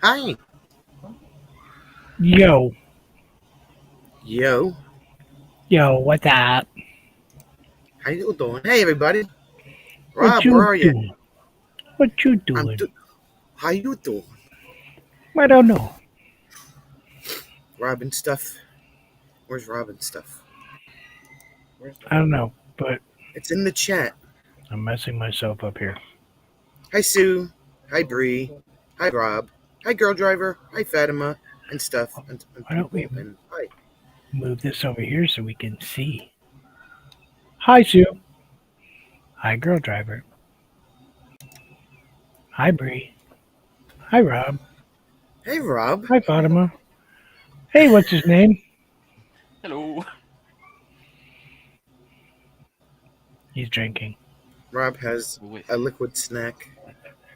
Hi. Yo, Yo. what's up? How you doing? Hey, everybody. What Rob, where you are you? doing? What you I'm doing? How you doing? I don't know. Robin stuff. Where's Robin stuff? I don't know, but It's in the chat. I'm messing myself up here. Hi, Sue. Hi, Bree. Hi, Rob. Hi, Girl Driver. Hi, Fatima. And stuff. And Why don't we people. And hi. move this over here so we can see? Hi, Sue. Hi, girl driver. Hi, Bree. Hi, Rob. Hey, Rob. Hi, Fatima. Hey, what's his name? Hello. He's drinking. Rob has a liquid snack.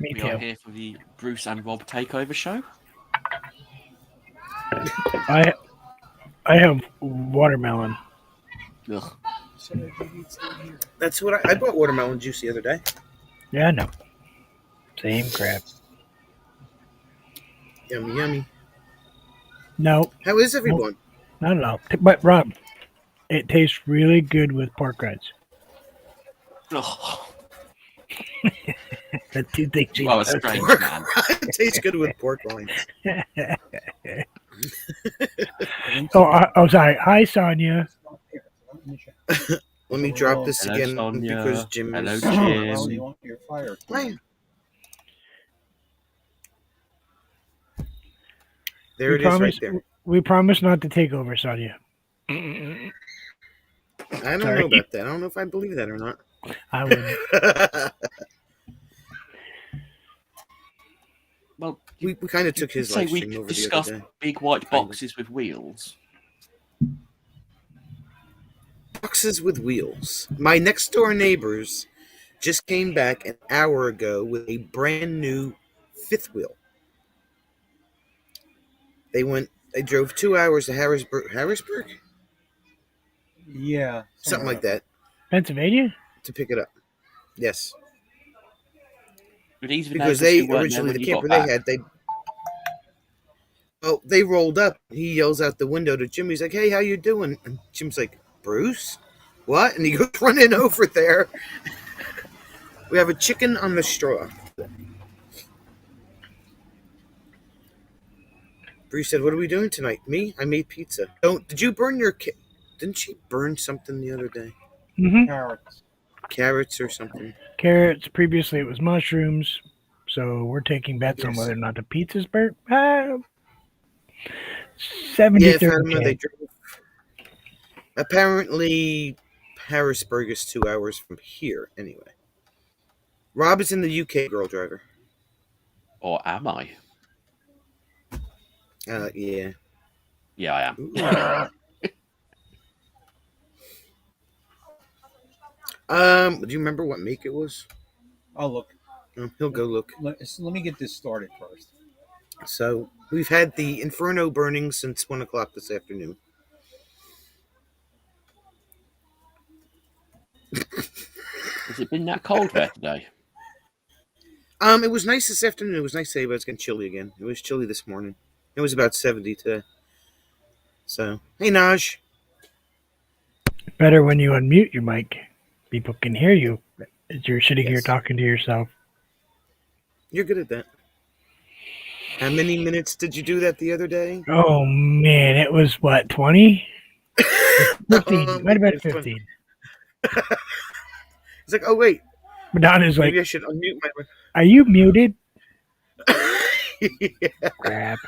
Me We too. are here for the Bruce and Rob takeover show. I have watermelon. Ugh. That's what I bought watermelon juice the other day. Yeah, I know. Same crap. Yummy, yummy. No, How is everyone? not at all. But Rob, it tastes really good with pork rinds. Ugh. The two things you Well, a know. strange Pork man. It tastes good with pork rinds. Oh, sorry. Hi, Sonia. Let me drop this Hello, again Sonia. because Jim Hello, is... Jim. Hi. There it is right there. We promise not to take over, Sonia. I don't Sorry. know about that. I don't know if I believe that or not. I wouldn't. Well, we kind of took his say live we stream could over the discuss other day. big white boxes with wheels. Boxes with wheels. My next door neighbors just came back an hour ago with a brand new fifth wheel. They drove 2 hours to Harrisburg? Yeah. Something like that. Pennsylvania? To pick it up. Yes. But these Because neighbours they who weren't there originally, when the you got camper they back. had, they rolled up. He yells out the window to Jim. He's like, "Hey, how you doing?" And Jim's like, "Bruce? What?" And he goes running over there. We have a chicken on the straw. Bruce said, "What are we doing tonight?" Me? I made pizza. Did you burn your Didn't she burn something the other day? Mm-hmm. Carrots or something. Carrots. Previously, it was mushrooms. So we're taking bets on whether or not the pizza's burnt. 70 Yeah, 30 Fatima, they drove. Apparently, Harrisburg is 2 hours from here. Anyway, Rob is in the UK, girl driver. Or am I? Yeah. Yeah, I am. Do you remember what make it was? I'll look. He'll go look. Let me get this started first. So we've had the Inferno burning since 1 o'clock this afternoon. Has it been that cold there today? It was nice this afternoon. It was nice today, but it's getting chilly again. It was chilly this morning. It was about 70 today. So, hey, Naj. Better when you unmute your mic. People can hear you as you're sitting here talking to yourself. You're good at that. How many minutes did you do that the other day? Oh, man. It was, what, 20? 15. Might have been 15. It's like, oh, wait. Madonna's like, maybe I should unmute my... Are you muted? Yeah. Crap.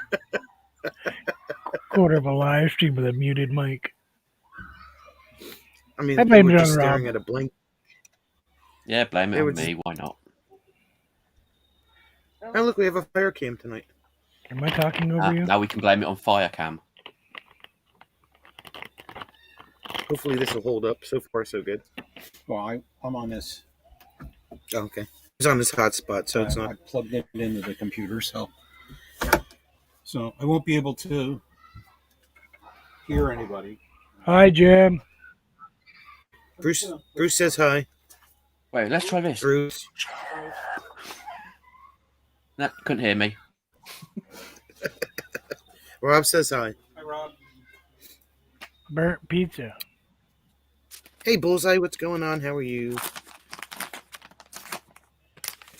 Quarter of a live stream with a muted mic. I mean, I they blamed were it just on staring Rob. at a blank. Yeah, blame it They were on me. Why not? Oh, look, we have a fire cam tonight. Am I talking over you? Now we can blame it on Firecam. Hopefully this will hold up. So far, so good. Well, I'm on this. Oh, okay. It's on this hotspot, so it's not... I plugged it into the computer, so I won't be able to hear anybody. Hi, Jim. Bruce says hi. Wait, let's try this. Bruce. No, couldn't hear me. Rob says hi. Hi, Rob. Burnt pizza. Hey, Bullseye, what's going on? How are you?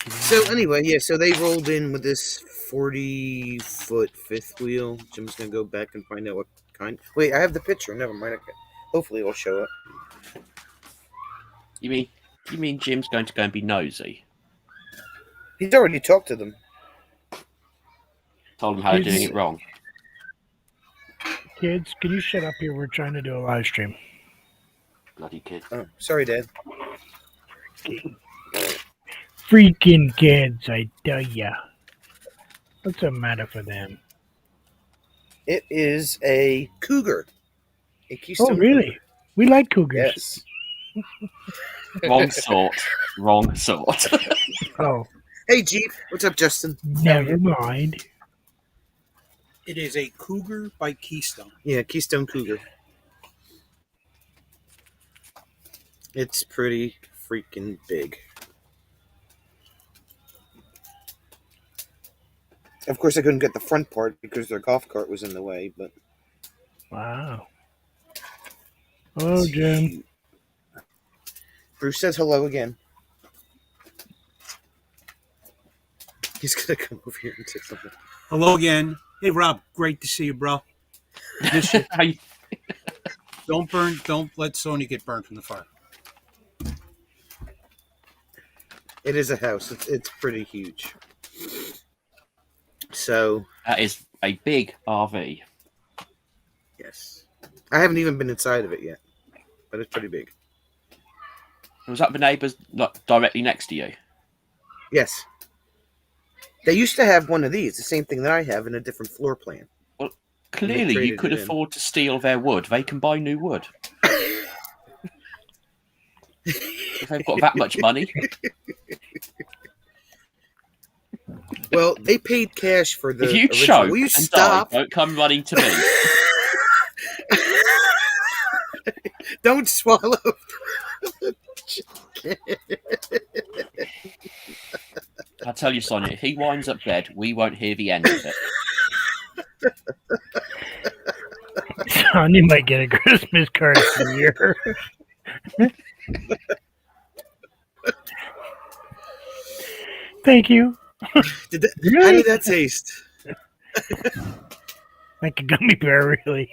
So anyway, yeah, so they rolled in with this 40-foot fifth wheel. Jim's going to go back and find out what kind. Wait, I have the picture. Never mind. Okay. Hopefully it'll show up. You mean Jim's going to go and be nosy? He's already talked to them. Told him how they're doing it wrong. Kids, can you shut up here? We're trying to do a live stream. Bloody kid. Oh, sorry, Dad. Freaking kids, I tell ya. What's the matter for them? It is a cougar. A Keystone Oh, really? Cougar. We like cougars. Yes. Wrong sort. Wrong sort. Oh, Hey, Jeep. What's up, Justin? never mind. It is a Cougar by Keystone. Yeah, Keystone Cougar. It's pretty freaking big. Of course, I couldn't get the front part because their golf cart was in the way, but... Wow. Hello, Jim. Bruce says hello again. He's gonna come over here and say something. Hello again. Hey, Rob. Great to see you, bro. Miss you. Don't let Sony get burned from the fire. It is a house. It's pretty huge. So, That is a big RV. yes. I haven't even been inside of it yet, but it's pretty big. Was that the neighbours directly next to you? Yes. They used to have one of these, the same thing that I have, in a different floor plan. Clearly, you traded could it in. afford to steal their wood. They can buy new wood. If they've got that much money. Well, they paid cash for the If you original. choke Will you and stop? die, don't come running to me. Don't swallow. I tell you, Sonia, if he winds up dead, we won't hear the end of it. Son, you might get a Christmas card from here. Thank you. How Really? did that taste? Like a gummy bear, really.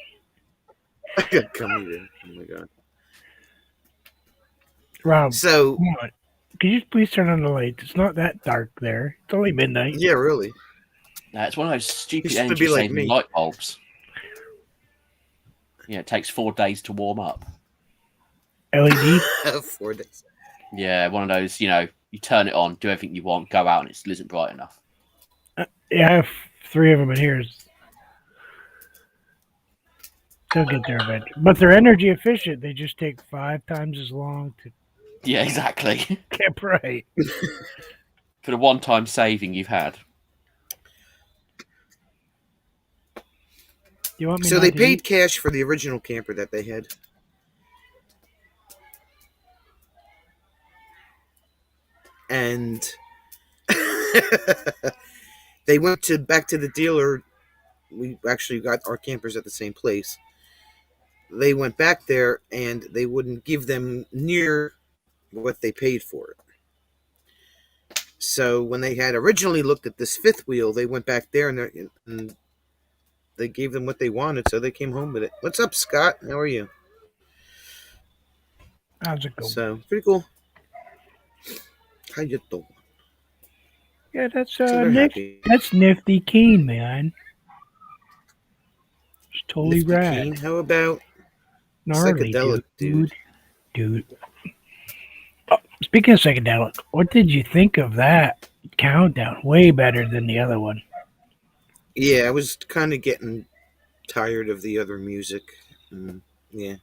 I got gummy bear. Oh my god. Rob, So, come on. Could you please turn on the lights? It's not that dark there. It's only midnight. yeah, really. It's one of those stupid Used to be energy like saving me. light bulbs. Yeah, it takes 4 days to warm up. LED? 4 days. Yeah, one of those, you turn it on, do everything you want, go out, and it still isn't bright enough. Yeah, I have 3 of them in here. They'll get there eventually. But they're energy efficient. They just take 5 times as long to Yeah, exactly. get bright. For the one-time saving you've had. You want me So not they to paid eat? cash for the original camper that they had. And they went back to the dealer. We actually got our campers at the same place. They went back there and they wouldn't give them near what they paid for it. So when they had originally looked at this fifth wheel, they went back there and they gave them what they wanted, so they came home with it. What's up, Scott? How are you? How's it going? So, pretty cool. How you doing? Yeah, that's So they're happy. that's nifty keen, man. It's totally Nifty rad. Keen. How about Gnarly, psychedelic, dude? Dude. Oh, speaking of psychedelic, what did you think of that countdown? Way better than the other one. Yeah, I was kind of getting tired of the other music. Yeah.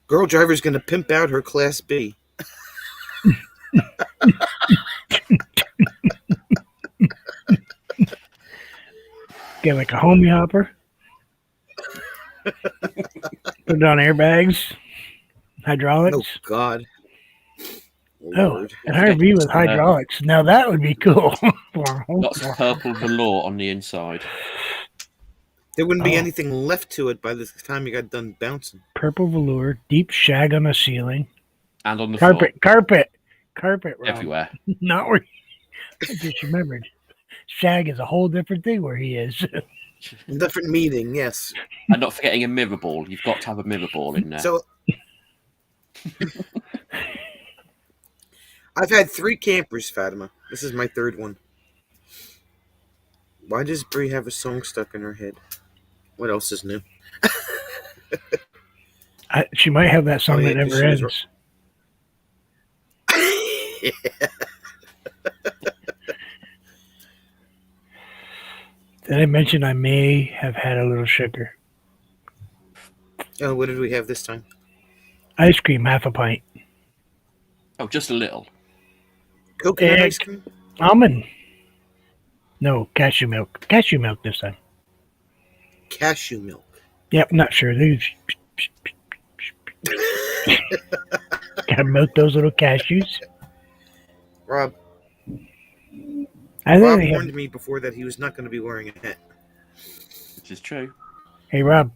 Girl driver's going to pimp out her Class B. Get like a homie hopper. Put it on airbags. Hydraulics. Oh, God. Lord. an Forget RV with some, hydraulics. Now that would be cool. lots of purple velour on the inside. There wouldn't be Oh. anything left to it by the time you got done bouncing. Purple velour, deep shag on the ceiling, And on the floor. carpet, Rob. Everywhere. Not where I just remembered. Shag is a whole different thing where he is. Different meaning, yes. And not forgetting a mirror ball. You've got to have a mirror ball in there. So I've had 3 campers, Fatima. This is my 3rd one. Why does Brie have a song stuck in her head? What else is new? She might have that song Oh, yeah, that 'cause never she was- ends. Did I mention I may have had a little sugar? Oh, what did we have this time? Ice cream, half a pint. Oh, just a little. Coconut Egg. ice cream? Almond. No, cashew milk. Cashew milk this time. Cashew milk. Yep, not sure. Gotta milk those little cashews. Rob I think they have, warned me before that he was not going to be wearing a hat. Which is true. hey Rob,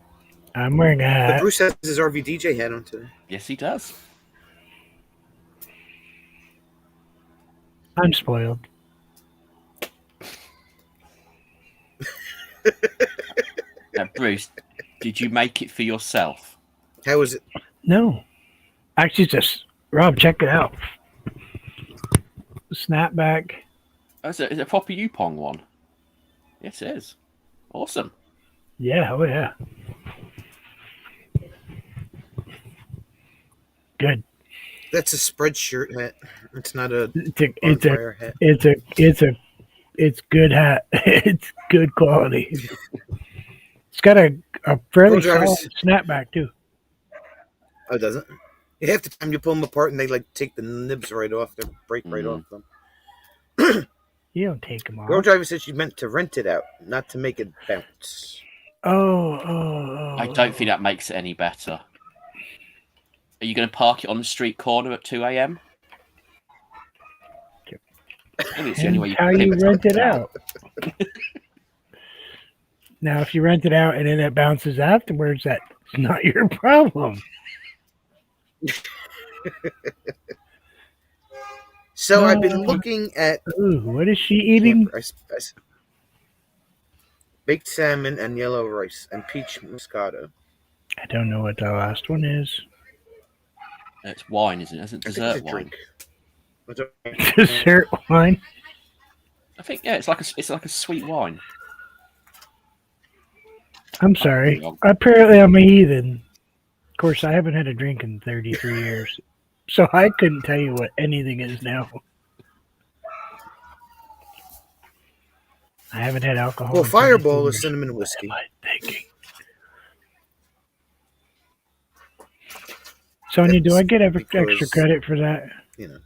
I'm wearing a But hat. Bruce has his RV DJ hat on today. Yes, he does. I'm spoiled. Now, Bruce, did you make it for yourself? How was it? No. Actually, just Rob, check it out. Snapback. Oh, is it a proper Yupong one? Yes, it is. Awesome. Yeah, oh yeah. Good. That's a spreadshirt hat. It's not a It's bonfire hat. it's good hat. It's good quality. It's got a fairly Well, drivers- solid snapback too. Oh, it doesn't? Half the time you pull them apart and they like take the nibs right off. They break right off them. You don't take them off. Girl driver said she meant to rent it out, not to make it bounce. Oh. I don't think that makes it any better. Are you going to park it on the street corner at 2 a.m.? Maybe it's the only way you How can you live rent it out. Now, if you rent it out and then it bounces afterwards, that's not your problem. So I've been looking at Ooh, what is she eating? baked salmon and yellow rice and peach moscato. I don't know what the last one is. It's wine, isn't it? Isn't I think dessert it's a wine? drink. Dessert wine. I think it's like a sweet wine. I'm sorry. Apparently, I'm a heathen. Of course, I haven't had a drink in 33 years, so I couldn't tell you what anything is now. I haven't had alcohol. Well, in 32 Fireball years. is cinnamon whiskey. What am I thinking? Sonia, do I get extra Because- credit for that? You know,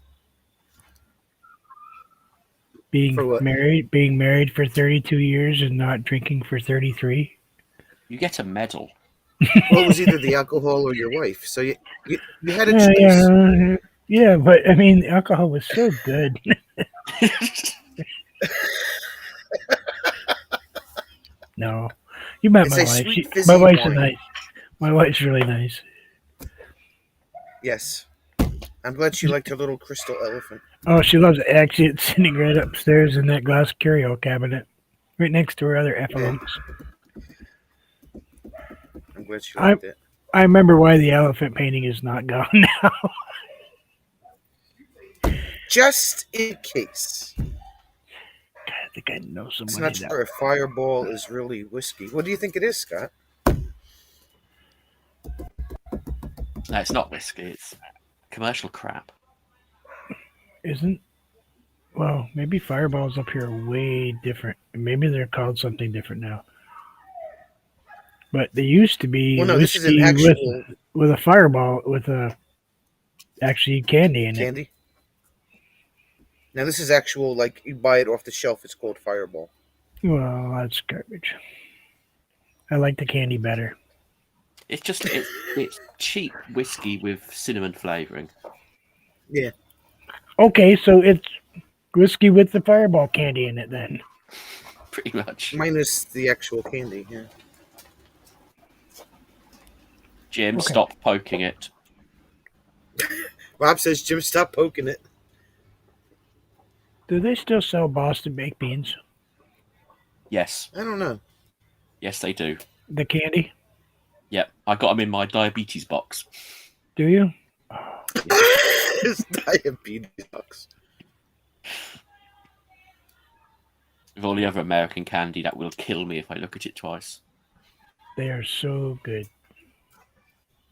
Being For what? married for 32 years and not drinking for 33? You get a medal. well, it was either the alcohol or your wife. So you had a choice. Yeah, but I mean, alcohol was so good. No, you met It's my a wife. sweet, My fizzy wife's wine. nice. My wife's really nice. Yes. I'm glad she liked her little crystal elephant. Oh, she loves it. Actually, it's sitting right upstairs in that glass curio cabinet, right next to her other envelopes. I'm glad she liked it. I remember why the elephant painting is not gone now. Just in case. God, I think I know It's somebody not that. sure if Fireball is really whiskey. What do you think it is, Scott? No, it's not whiskey. It's commercial crap. Isn't. Well, maybe Fireballs up here are way different. Maybe they're called something different now. But they used to be Well, no, this is whiskey an actual with a Fireball with a actually candy in it. candy. Now, this is actual, like, you buy it off the shelf. It's called Fireball. Well, that's garbage. I like the candy better. It's just it's cheap whiskey with cinnamon flavouring. Yeah. Okay, so it's whiskey with the Fireball candy in it then. Pretty much. Minus the actual candy, yeah. Jim, Okay. stop poking it. Rob says, Jim, stop poking it. Do they still sell Boston baked beans? Yes. I don't know. Yes, they do. The candy? Yep. I got them in my diabetes box. Do you? It's diabetes box. With all the other American candy, that will kill me if I look at it twice. They are so good.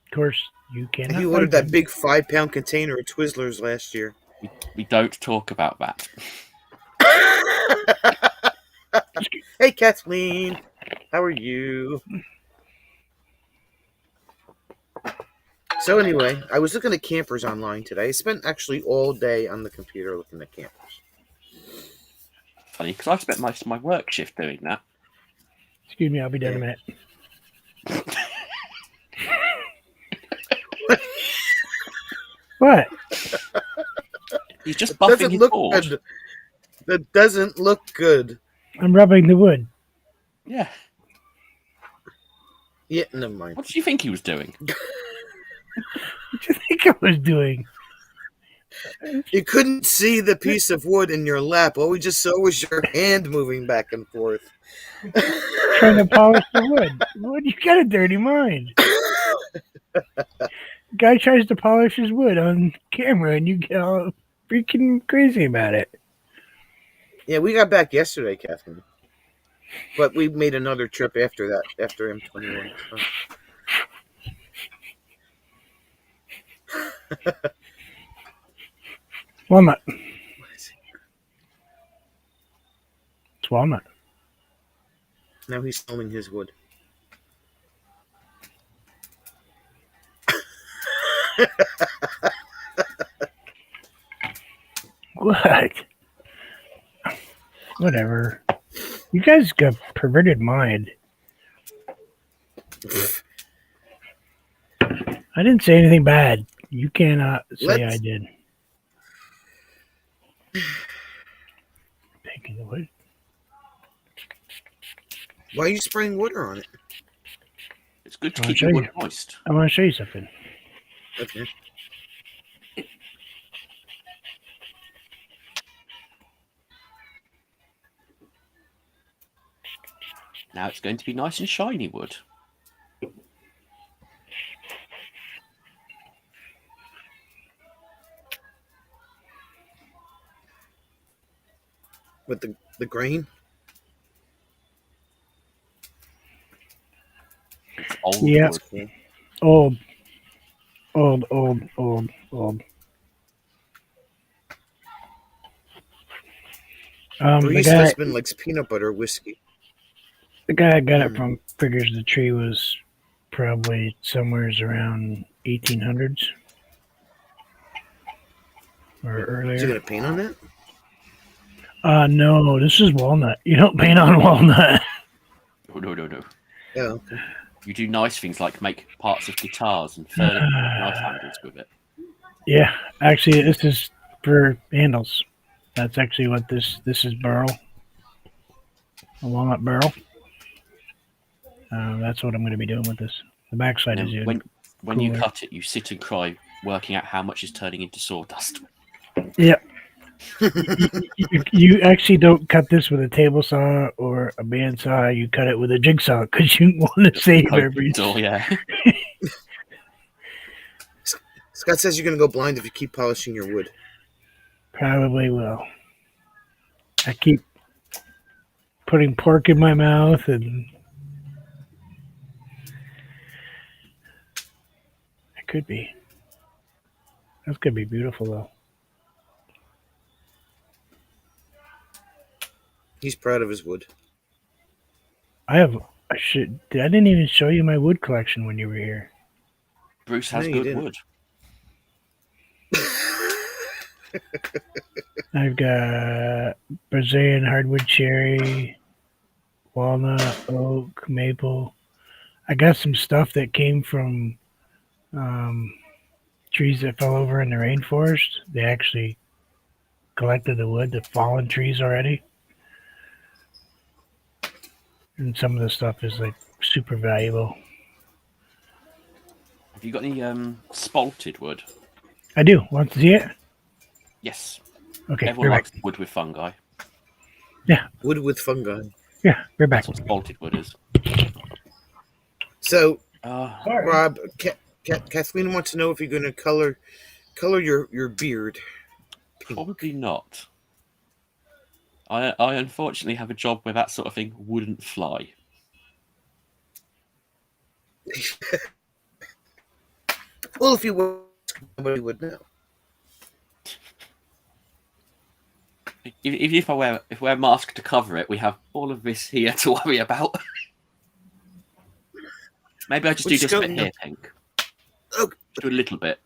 Of course, you cannot. He ordered fight that big 5-pound container of Twizzlers last year. We don't talk about that. Hey, Kathleen. How are you? So anyway, I was looking at campers online today. I spent actually all day on the computer looking at campers. Funny, because I spent most of my work shift doing that. Excuse me, I'll be done in a minute. What? He's just That buffing doesn't his look board. good. That doesn't look good. I'm rubbing the wood. Yeah. Yeah, never mind. What did you think he was doing? What do you think I was doing? You couldn't see the piece of wood in your lap. All we just saw was your hand moving back and forth. Trying to polish the wood. What? You got a dirty mind. Guy tries to polish his wood on camera and you get all freaking crazy about it. Yeah, we got back yesterday, Catherine. But we made another trip after that, after M21. So. Walnut. What is it? It's walnut. Now he's smelling his wood. What? Whatever. You guys got perverted mind. I didn't say anything bad. You cannot say I did. Taking the wood. Why are you spraying water on it? It's good to I'll keep show your you. wood moist. I want to show you something. Okay. Now it's going to be nice and shiny wood. With the grain? It's old Yeah. wood. Yeah. Old. The Bree's guy, husband likes peanut butter whiskey. the guy I got it from figures the tree was probably somewhere around 1800s or Is he earlier. gonna paint on that? No, this is walnut. You don't paint on walnut. No. Yeah. Okay. You do nice things like make parts of guitars and furniture and knife handles with it. Yeah, actually, this is for handles. That's actually what this is burl, a walnut burl. That's what I'm going to be doing with this. The backside is And when you cooler. cut it, you sit and cry, working out how much is turning into sawdust. Yeah. You actually don't cut this with a table saw or a bandsaw. You cut it with a jigsaw because you want to save everything. Oh, yeah. Scott says you're gonna go blind if you keep polishing your wood. Probably will. I keep putting pork in my mouth and it could be. That's gonna be beautiful though. He's proud of his wood. I didn't even show you my wood collection when you were here. Bruce has No, you good didn't. wood. I've got Brazilian hardwood cherry, walnut, oak, maple. I got some stuff that came from trees that fell over in the rainforest. They actually collected the wood, the fallen trees already, and some of the stuff is like super valuable. Have you got any spalted wood? I do. Want to see it? Yes. Okay, Everyone we're likes back. wood with fungi. Wood with fungi. Yeah, we're back. That's what spalted wood is. So, Sorry. Rob, Kathleen wants to know if you're going to color your beard pink. Probably not. I unfortunately have a job where that sort of thing wouldn't fly. Well, if you would, nobody would know. Even if I wear a mask to cover it, we have all of this here to worry about. Maybe I just do this bit here pink. Oh. Just do a little bit.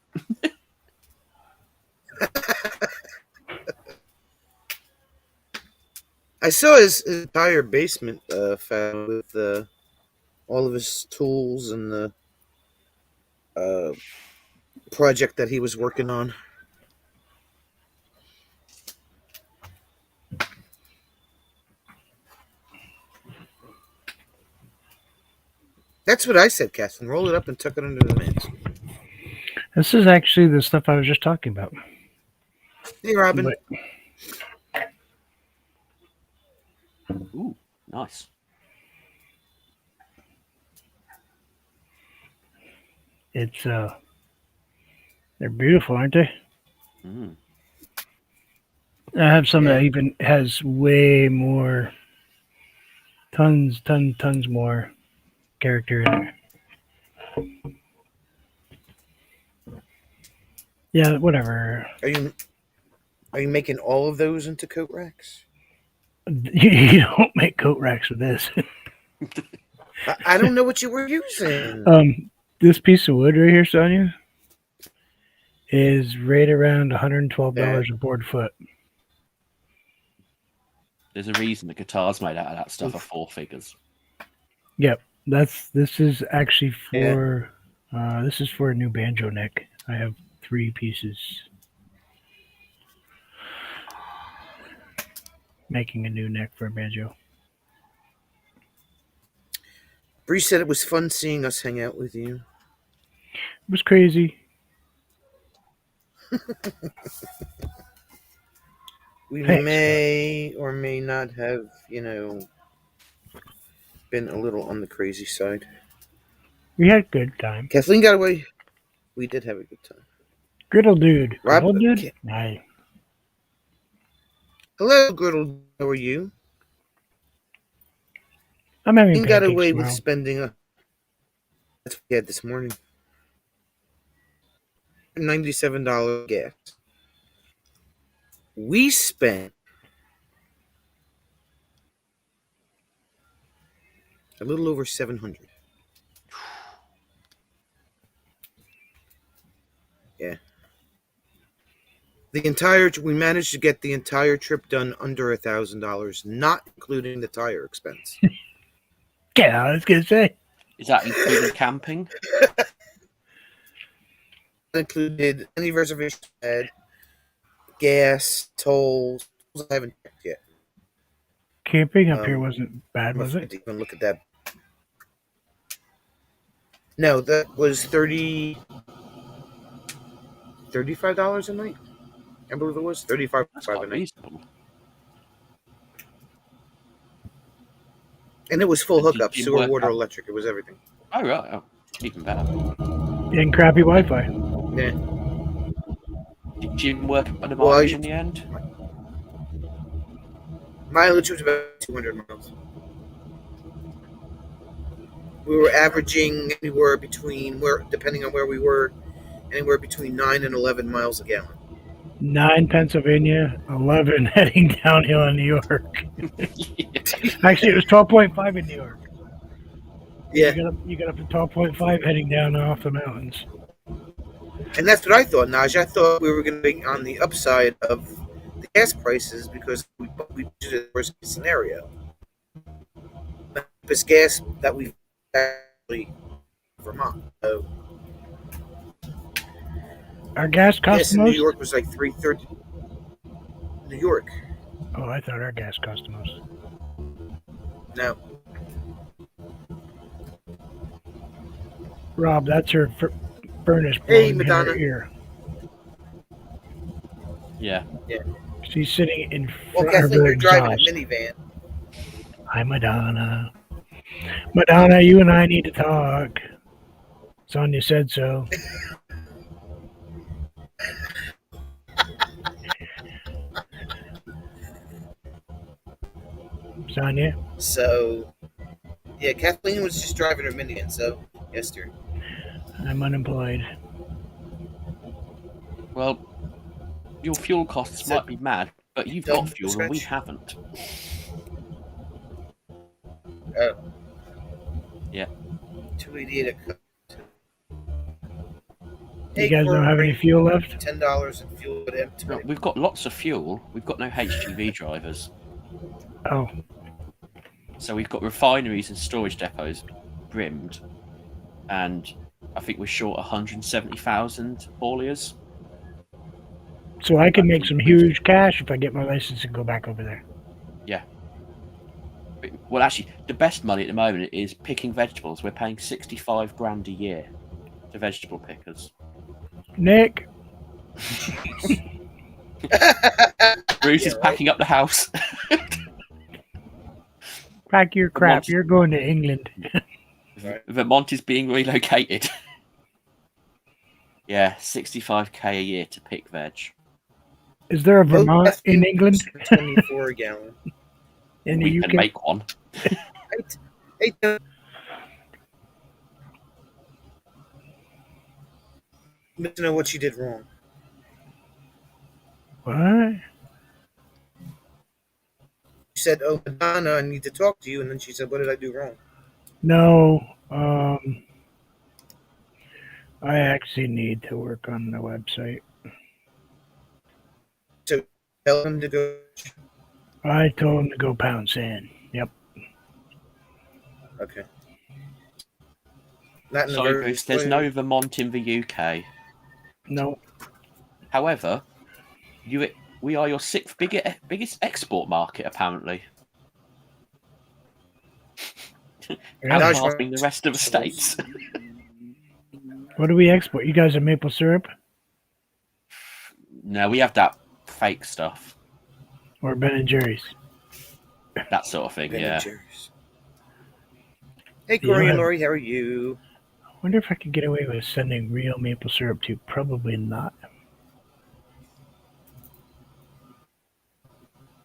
I saw his entire basement found with all of his tools and the project that he was working on. That's what I said, Kathleen. Roll it up and tuck it under the mants. This is actually the stuff I was just talking about. Hey, Robin. But Ooh, nice. it's they're beautiful, aren't they? Mm. I have some that even has way more, tons more character in it. Yeah, whatever. Are you making all of those into coat racks? You don't make coat racks with this. I don't know what you were using. This piece of wood right here, Sonia, is right around $112 a board foot. There's a reason the guitars made out of that stuff are 4 figures. Yep, this is actually for this is for a new banjo neck. I have 3 pieces. Making a new neck for a banjo. Bree said it was fun seeing us hang out with you. It was crazy. We may or may not have, been a little on the crazy side. We had a good time. Kathleen got away. We did have a good time. Griddle dude. Rob, Griddle dude? Hi. Hello, Griddle. How are you? I'm having Kathleen got away tomorrow. with spending that's what we had this morning. $97 gas. We spent a little over 700. Yeah. We managed to get the entire trip done under $1,000, not including the tire expense. Yeah, I was gonna say. Is that including camping? That included any reservation had, gas, tolls. I haven't checked yet. Camping up here wasn't bad, was it? Even look at that. No, that was $35 a night. I believe it was $35 That's a quite night, reasonable. and it was full And did hookup: you sewer, work water, out- electric. It was everything. Oh, right. Oh, even better. And crappy Wi-Fi. Yeah. Did Jim work on the Well, mileage in the end? Mileage was about 200 miles. We were averaging anywhere between depending on where we were, anywhere between 9 and 11 miles a gallon. 9 Pennsylvania, 11 heading downhill in New York. Actually, it was 12.5 in New York. Yeah, You got up to 12.5 heading down off the mountains. and that's what I thought, Naj. I thought we were going to be on the upside of the gas prices because we did a worst case scenario. This gas that we actually Vermont. So Our gas cost gas in most. New York was like $3.30. New York. Oh, I thought our gas cost the most. No. Rob, that's her furnace Hey, blowing in her Madonna. ear. Yeah. She's sitting in Well, front of Kathleen, her you're driving a exhaust. minivan. Hi, Madonna. Madonna, you and I need to talk. Sonia said so. Sonia? So, yeah, Kathleen was just driving her minivan, so, yes, dear. I'm unemployed. Well, your fuel costs So- might be mad, but you've Don't got fuel and we switch. haven't. Oh. Yeah. 288 a cup. You Hey, guys don't have any Corey, fuel left? $10 in fuel at No, M20. we've got lots of fuel. We've got no HGV drivers. Oh, So we've got refineries and storage depots brimmed, and I think we're short 170,000 hauliers. so I can make some huge cash if I get my license and go back over there. Well, actually, the best money at the moment is picking vegetables. We're paying 65 grand a year to vegetable pickers. Nick, Bruce Yeah, is right. packing up the house. pack your crap. Monty- You're going to England. Right. Vermont is being relocated. Yeah, 65k a year to pick veg. Is there a Both Vermont in Kathleen England? for 24 a gallon. In the We UK? can make one. Hey, to know what she did wrong. What? She said, "Oh, Madonna, I need to talk to you," and then she said, "What did I do wrong?" No. I actually need to work on the website. So tell him to go. I told him to go pound sand. Yep. Okay. Not in the Sorry, very Bruce, there's no Vermont in the UK. No. However, we are your sixth biggest export market, apparently. Really? Outlasting the rest of the states. What do we export? You guys have maple syrup No, we have that fake stuff. or Ben and Jerry's? That sort of thing, Ben yeah. and Jerry's. Hey, You Corey and have- Lori, how are you? I wonder if I could get away with sending real maple syrup to. Probably not.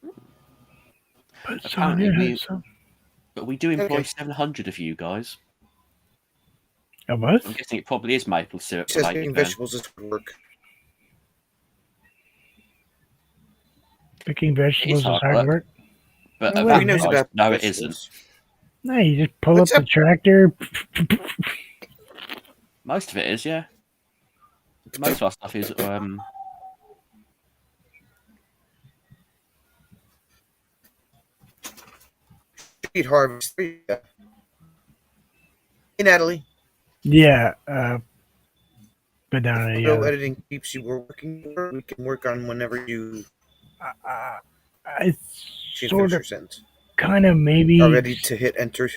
But Apparently Sonia we- has some. But we do employ Okay. 700 of you guys. Of us? I'm guessing it probably is maple syrup She says related picking then. vegetables is work. Picking vegetables is hard hard work. work. But No at way, that He knows price, about no, it vegetables. isn't. No, you just pull What's up the up? tractor. Most of it is, yeah. Most of our stuff is Street harvest. Yeah. Hey, Natalie. Yeah. Banana. Photo Yeah. editing keeps you working. We can work on whenever you I can sort finish of, your sentence. kind of, maybe Are ready to hit enter.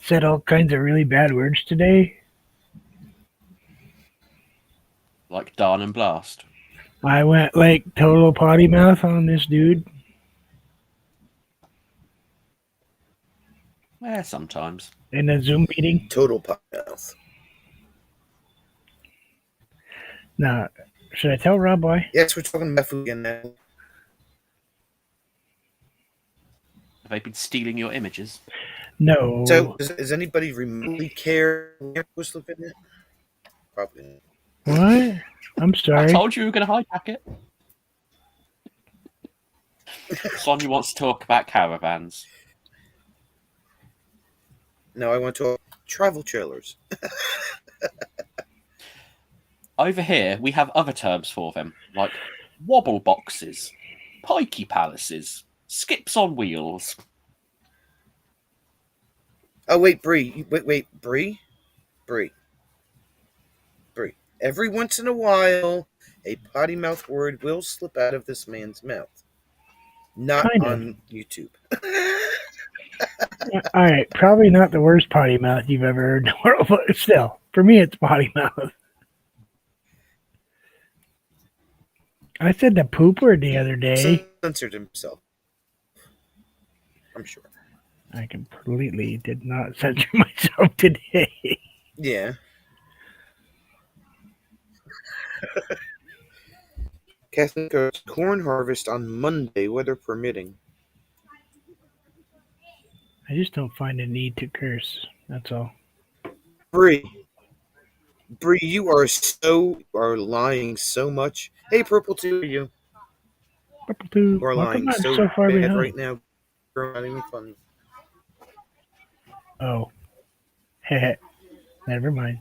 said all kinds of really bad words today. like Darn and Blast. I went like total potty mouth on this dude. Yeah, sometimes. In a Zoom meeting. Total pot mouth. Now, should I tell Rob why? Yes, we're talking about food again now. Have they been stealing your images? No. So, does anybody remotely care where I was looking at? Probably not. What? I'm I sorry. told you we were going to hijack it. Sonia wants to talk about caravans. No, I want to travel trailers. Over here, we have other terms for them, like wobble boxes, pikey palaces, skips on wheels. Oh, wait, Bree. Wait, Bree? Bree. Every once in a while, A potty mouth word will slip out of this man's mouth. Not Kind of. on YouTube. All right, probably not the worst potty mouth you've ever heard in the world, but still, for me, it's potty mouth. I said the poop word the other day. Censored himself. I'm sure. I completely did not censor myself today. Yeah. Catholic corn harvest on Monday, weather permitting. I just don't find a need to curse. That's all. Bree, you are lying so much. Hey, Purple Two, you Purple Tube, are welcome lying back. so So far bad behind. right now. You're not even funny. Oh, heh. Never mind.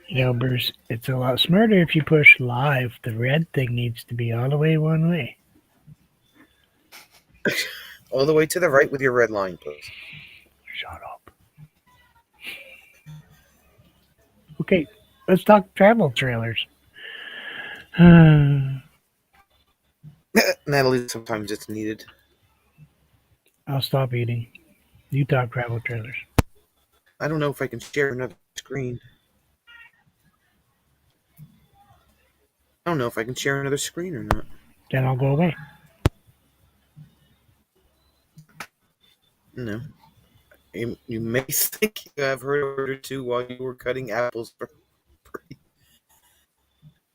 You know, Bruce, it's a lot smarter if you push live. The red thing needs to be all the way one way. All the way to the right with your red line, please. Shut up. Okay, let's talk travel trailers. I'll Natalie, sometimes it's needed. stop eating. You talk travel trailers. I don't know if I can share another screen. I don't know if I can share another screen or not. Then I'll go away. No. You may think you have heard a word or two while you were cutting apples for free.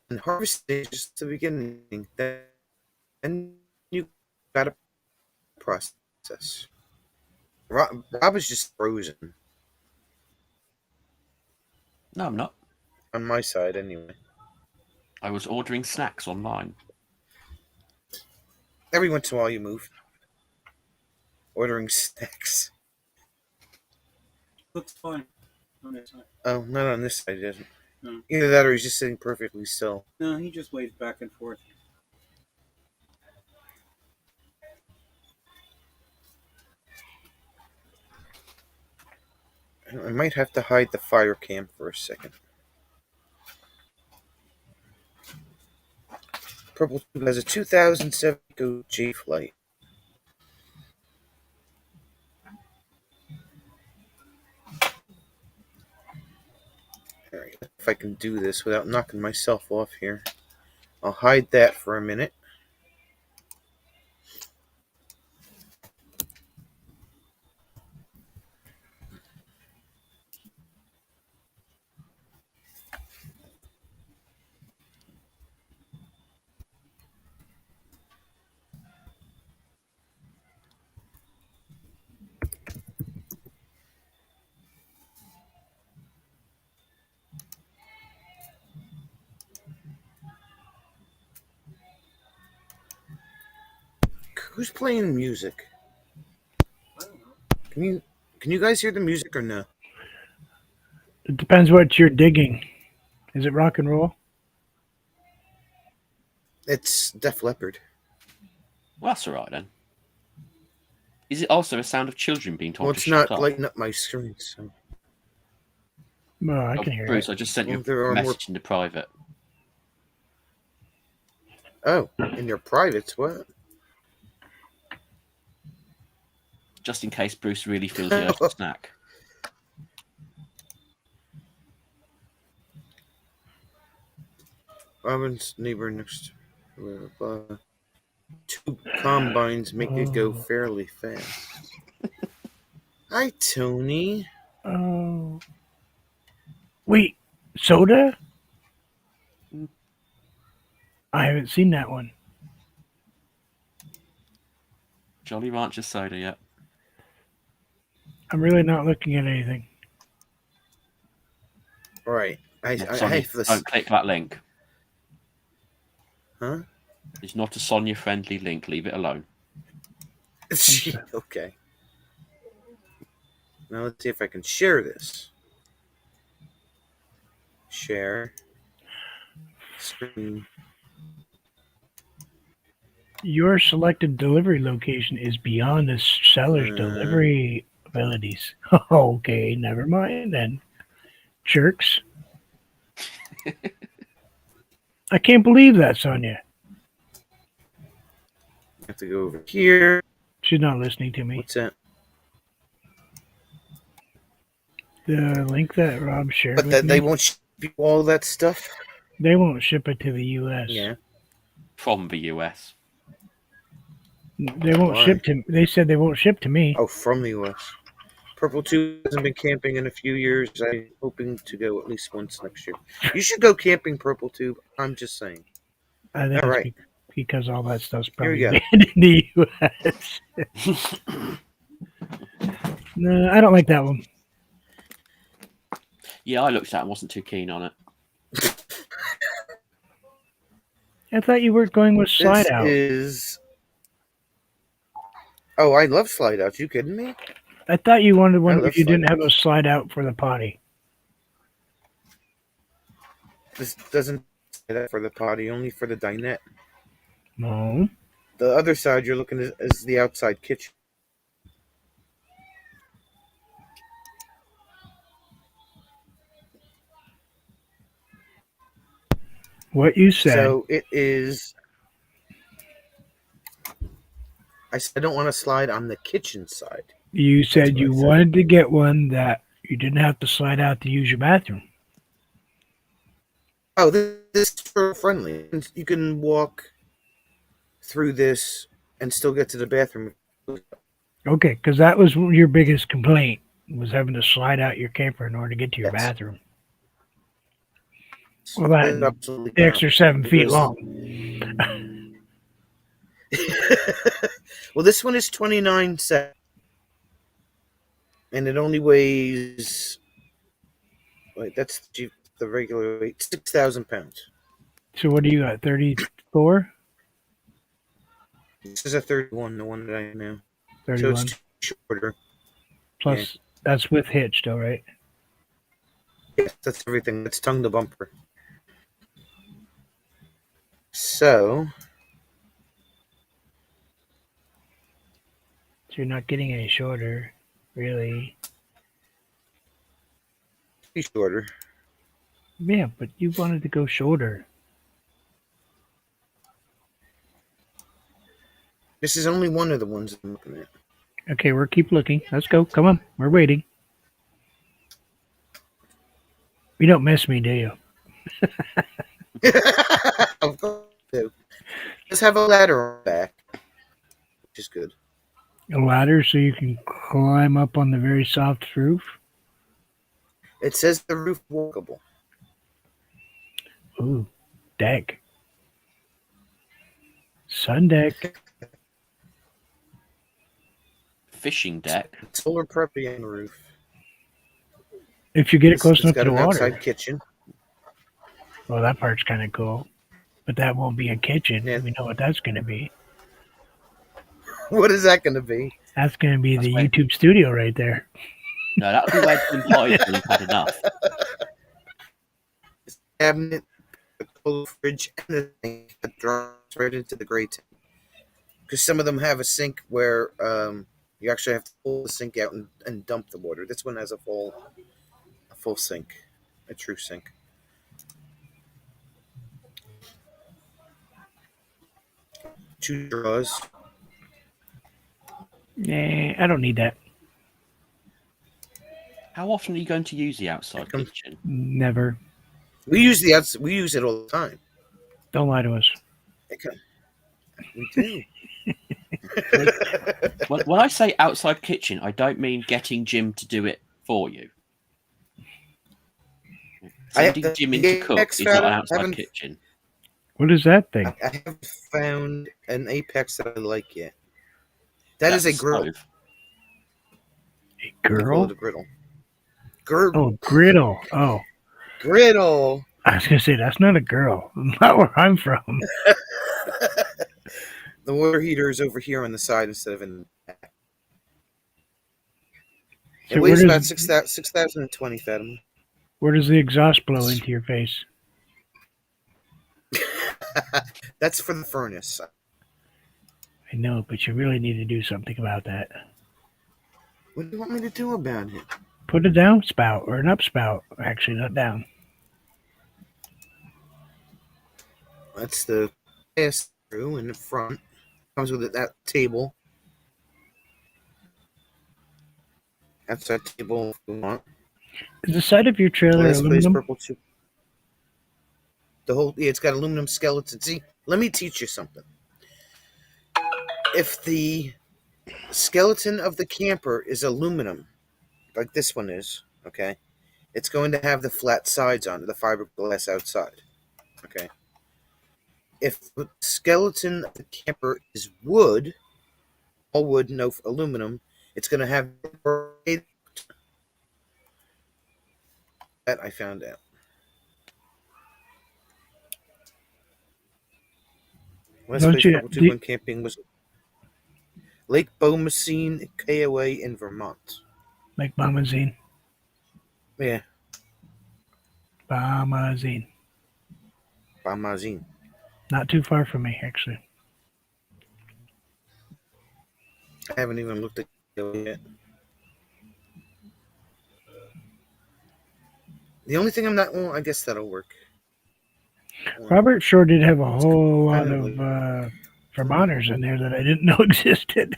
And harvesting is just the beginning. Then you gotta process. Rob is just frozen. No, I'm not. On my side, anyway. I was ordering snacks online. Every once in a while you move. Ordering snacks. Looks fine on his side. Oh, not on this side, it doesn't. No. Either that or he's just sitting perfectly still. No, he just waves back and forth. I might have to hide the fire cam for a second. Purple Tube has a 2007 Go J flight. Alright, if I can do this without knocking myself off here. I'll hide that for a minute. Who's playing music? I don't know. Can you guys hear the music or no? It depends what you're digging. Is it rock and roll? It's Def Leppard. Well, that's all right then. Is it also a sound of children being told Well, to it's shut not up? lighting up my screen, so. No, I Oh, can hear Bruce, it. I just sent Well, you there a are more- message in the private. Oh, in your privates, what? Just in case Bruce really feels the urge to snack. Robin's neighbor next to two combines make it go fairly fast. Hi, Tony. Oh. Wait, soda? I haven't seen that one. Jolly Rancher soda, yeah. I'm really not looking at anything. All right. I Sonia, have this. don't click that link. Huh? It's not a Sonia-friendly link. Leave it alone. Okay. Now let's see if I can share this. Share. Screen. Your selected delivery location is beyond the seller's Uh. delivery abilities. Okay, never mind then. Jerks. I can't believe that, Sonia. Have to go over here. She's not listening to me. What's that? The link that Rob shared But with that me, they won't ship you all that stuff. they won't ship it to the U.S. Yeah. From the US. They won't Why? ship to. They said they won't ship to me. Oh, from the U.S. Purple Tube hasn't been camping in a few years. I'm hoping to go at least once next year. You should go camping, Purple Tube. I'm just saying. I think All it's right. because all that stuff's Here we probably go. banned in the U.S. No, I don't like that one. Yeah, I looked at it and wasn't too keen on it. I thought you were going with slide This out. is. Oh, I love slide outs. You kidding me? I thought you wanted one I where love you didn't slide have a slide out for the potty. This doesn't say that for the potty, only for the dinette. No. The other side you're looking at is the outside kitchen. What you said. So it is. I said I don't want to slide on the kitchen side. You said what you I said. wanted to get one that you didn't have to slide out to use your bathroom. Oh, this is for friendly. You can walk through this and still get to the bathroom. Okay, because that was your biggest complaint, was having to slide out your camper in order to get to your Yes. bathroom. Well, that Absolutely the extra 7 feet because- long. Well, this one is 29 cents, and it only weighs. Wait, that's the regular weight, 6,000 pounds. So what do you got? 34? This is a 31, the one that I have now. 31. So it's shorter. Plus, that's with hitch, though, right? Yes, that's everything. That's tongue to bumper. So So you're not getting any shorter, really. be shorter. Yeah, but you wanted to go shorter. This is only one of the ones I'm looking at. Okay, we'll keep looking. Let's go. Come on. We're waiting. You don't miss me, do you? Of course I do. Let's have a ladder on the back, which is good. A ladder so you can climb up on the very soft roof? It says the roof walkable. Ooh, deck. Sun deck. Fishing deck. Solar preppy on the roof. If you get it It's close enough got to the an water. outside kitchen. Well, that part's kind of cool. But that won't be a kitchen. Yeah. We know what that's going to be. What is that going to be? That's going to be That's the right. YouTube studio right there. No, that would be where Jim Potty's when you've had enough. Cabinet, a cold fridge, and a sink that drops right into the grate. Because some of them have a sink where you actually have to pull the sink out and dump the water. This one has a full sink, a true sink. Two drawers. Nah, I don't need that. How often are you going to use the outside Come- kitchen? Never. We use we use it all the time. Don't lie to us. We do. When I say outside kitchen, I don't mean getting Jim to do it for you. Sending Jim in to cook Apex is not an router, outside haven't- kitchen. What is that thing? I haven't found an Apex that I like yet. That is a That's griddle. stove. A We call girl? it a griddle. Oh, griddle. Oh, Griddle. I was going to say, that's not a girl. Not where I'm from. The water heater is over here on the side instead of in the back. It So weighs where about does, 6,020 fathom. where does the exhaust blow into your face? That's for the furnace. I know, but you really need to do something about that. What do you want me to do about it? Put a downspout or an upspout. Actually, not down. That's the pass through in the front. Comes with that table. That's that table if you want. Is the side of your trailer Last place aluminum? purple too. The whole it's got aluminum skeleton. See, let me teach you something. If the skeleton of the camper is aluminum, like this one is, okay, it's going to have the flat sides on it, the fiberglass outside. Okay. If the skeleton of the camper is wood, all wood, no aluminum, it's going to have that I found out. Last Don't place you? purple tube when camping was Lake Beaumessine, KOA in Vermont. Like Bombazine? Yeah, Bombazine. Beaumessine. Not too far from me, actually. I haven't even looked at it yet. The only thing I'm not, well, I guess that'll work. Robert sure did have a whole lot Kind of of like, Vermonters in there that I didn't know existed.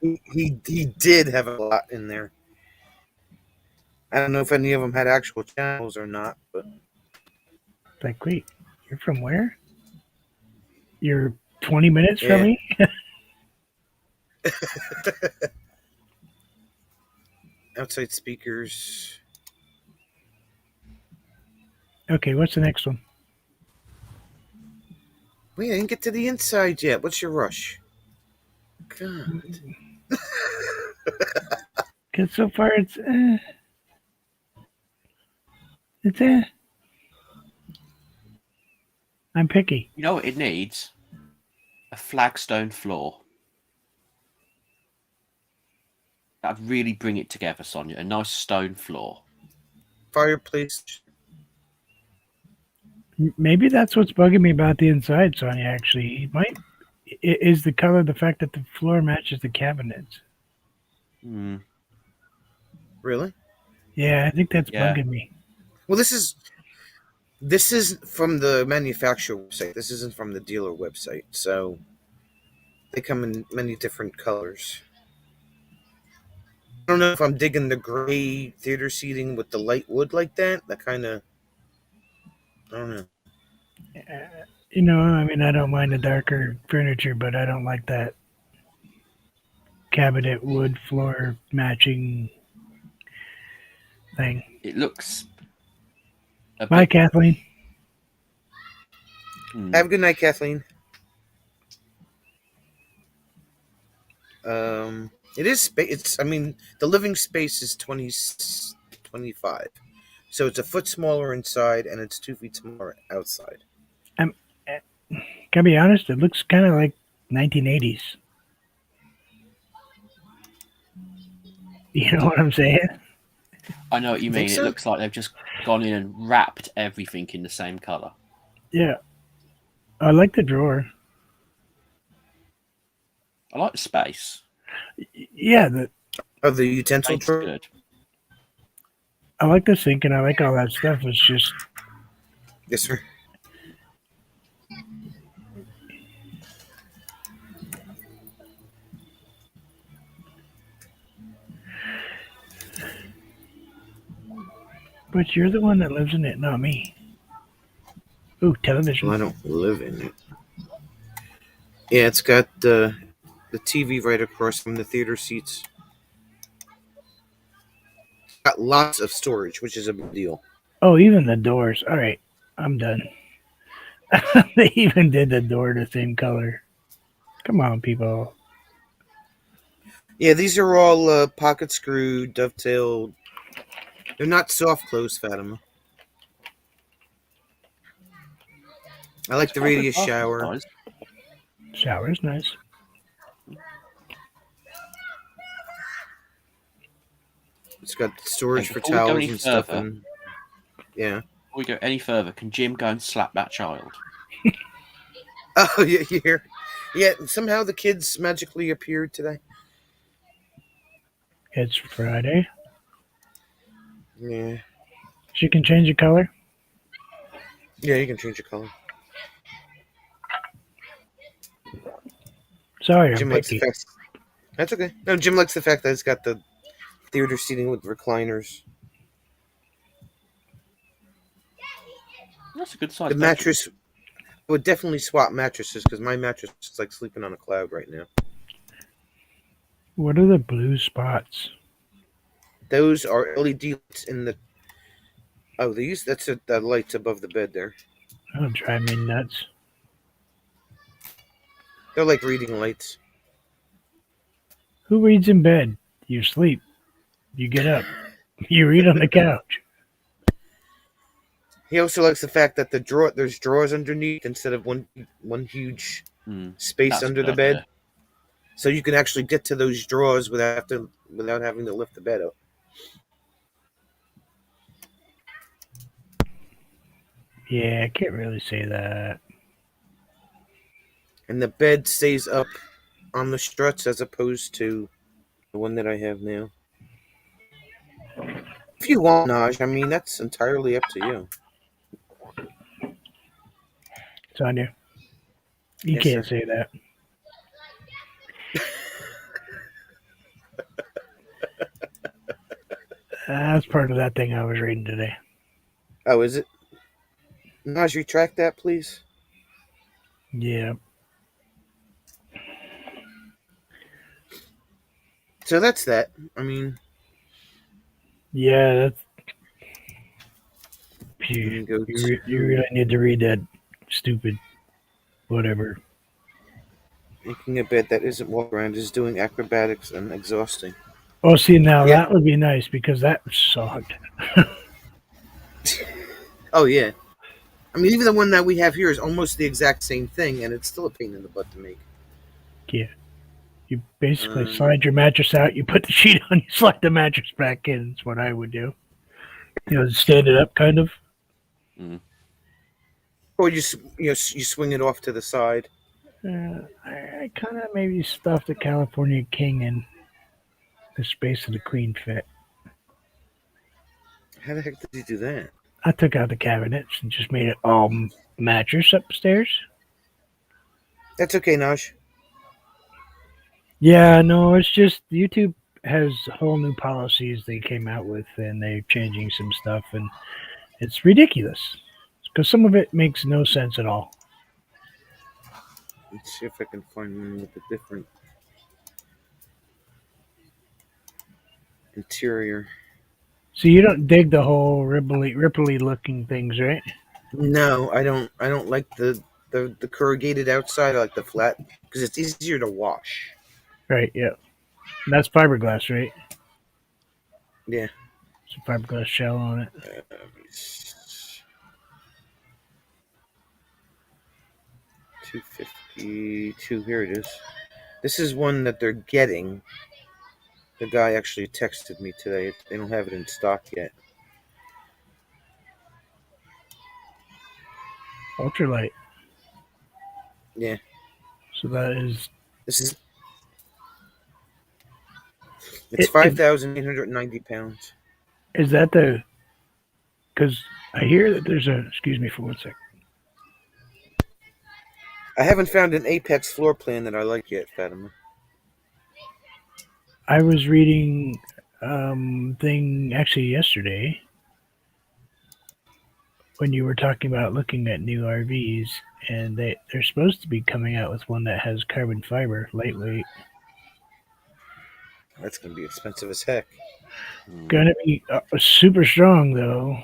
he did have a lot in there. I don't know if any of them had actual channels or not, but Like, wait, you're from where? You're 20 minutes from yeah. me? Outside speakers. Okay, what's the next one? Wait, I didn't get to the inside yet. What's your rush? God. Because so far it's I'm picky. You know what it needs? A flagstone floor. That'd really bring it together, Sonia. A nice stone floor. Fireplace. Maybe that's what's bugging me about the inside, Sonia, actually. Is the color the fact that the floor matches the cabinets. Hmm. Really? Yeah, I think that's Yeah. bugging me. Well, this is from the manufacturer website. This isn't from the dealer website. So they come in many different colors. I don't know if I'm digging the gray theater seating with the light wood like that. That kind of, I don't know. I mean, I don't mind the darker furniture, but I don't like that cabinet wood floor matching thing. It looks a Bye, bit. Kathleen. Have a good night, Kathleen. It is space. It's. I mean, the living space is 25, so it's a foot smaller inside and it's 2 feet smaller outside. Can I be honest? It looks kind of like 1980s. You know what I'm saying? I know what you mean. Think It so? looks like they've just gone in and wrapped everything in the same color. Yeah. I like the drawer. I like the space. Yeah, Oh, the utensil Paint's drawer. good. I like the sink and I like all that stuff. It's just Yes, sir. but you're the one that lives in it, not me. Ooh, television. Well, I don't live in it. Yeah, it's got the TV right across from the theater seats. Got lots of storage, which is a big deal. Oh, even the doors. All right, I'm done. They even did the door the same color. Come on, people. Yeah, these are all pocket screw, dovetailed. They're not soft close, Fatima. I like It's the quite a good radius bathroom shower. size. Shower's nice. It's got storage Hey, for before we go towels any and stuff. further, And yeah. Before we go any further, can Jim go and slap that child? Oh yeah, here. Yeah. Somehow the kids magically appeared today. It's Friday. Yeah. She can change the color. Yeah, you can change the color. Sorry, I'm Jim likes the picky. fact. That's okay. No, Jim likes the fact that it's got the theater seating with recliners. That's a good The size bedroom. mattress, I would definitely swap mattresses because my mattress is like sleeping on a cloud right now. What are the blue spots? Those are LED lights in the. Oh, these. That's the lights above the bed there. That'll drive me nuts. They're like reading lights. Who reads in bed? You sleep. You get up. You read on the couch. He also likes the fact that there's drawers underneath instead of one huge space That's a under good the bed, idea. so you can actually get to those drawers without having to lift the bed up. Yeah, I can't really say that. And the bed stays up on the struts as opposed to the one that I have now. If you want, Naj, I mean that's entirely up to you. Sonia, you Yes, can't sir. say that. That's part of that thing I was reading today. Oh, is it? Naj, retract that, please. Yeah. So that's that. I mean, Yeah, that's. let You, me go you to really need to read that stupid whatever. making a bed that isn't walk around is doing acrobatics and exhausting. Oh, see, now Yeah. that would be nice because that sucked. Oh yeah. I mean, even the one that we have here is almost the exact same thing, and it's still a pain in the butt to make. Yeah. You basically Um, slide your mattress out, you put the sheet on, you slide the mattress back in. That's what I would do. Stand it up kind of. or you swing it off to the side. I kind of maybe stuffed the California King in the space of the Queen fit. How the heck did you do that? I took out the cabinets and just made it all mattress upstairs. That's okay, Naj. Yeah, no, it's just YouTube has whole new policies they came out with, and they're changing some stuff, and it's ridiculous because some of it makes no sense at all. Let's see if I can find one with a different interior. So you don't dig the whole ripply looking things, right? No, I don't. I don't like the corrugated outside. I like the flat because it's easier to wash. Right, yeah. That's fiberglass, right? Yeah. It's a fiberglass shell on it. 252. Here it is. This is one that they're getting. The guy actually texted me today. They don't have it in stock yet. Ultralight. Yeah. So that is. This is. It's 5,890 pounds. Is that the? Because I hear that there's a. Excuse me for 1 second. I haven't found an Apex floor plan that I like yet, Fatima. I was reading thing actually yesterday when you were talking about looking at new RVs, and they're supposed to be coming out with one that has carbon fiber, lightweight. That's going to be expensive as heck. Gonna be super strong though.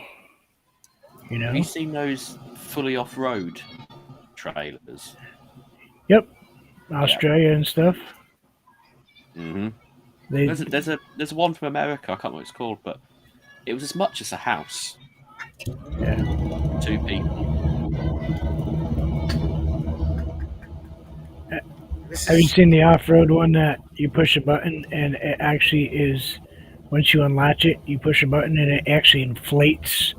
Have you seen those fully off-road trailers? Yep, Australia and stuff. Mm-hmm. There's one from America. I can't remember what it's called, but it was as much as a house. Yeah. 2 people. Have you seen the off-road one that you push a button and it actually is, once you unlatch it, you push a button and it actually inflates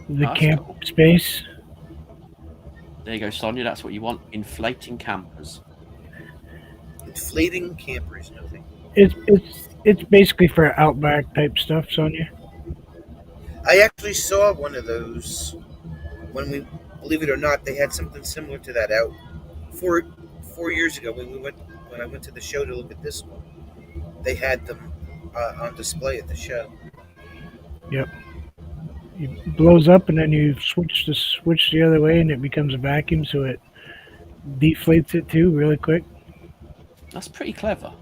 the camp cool. space? There you go, Sonia. That's what you want. Inflating campers. Inflating campers, nothing. It's basically for outback type stuff, Sonia. I actually saw one of those when we, believe it or not, they had something similar to that out 4 years ago when I went to the show to look at this one. They had them on display at the show. Yep. It blows up, and then you switch the other way, and it becomes a vacuum, so it deflates it too really quick. That's pretty clever.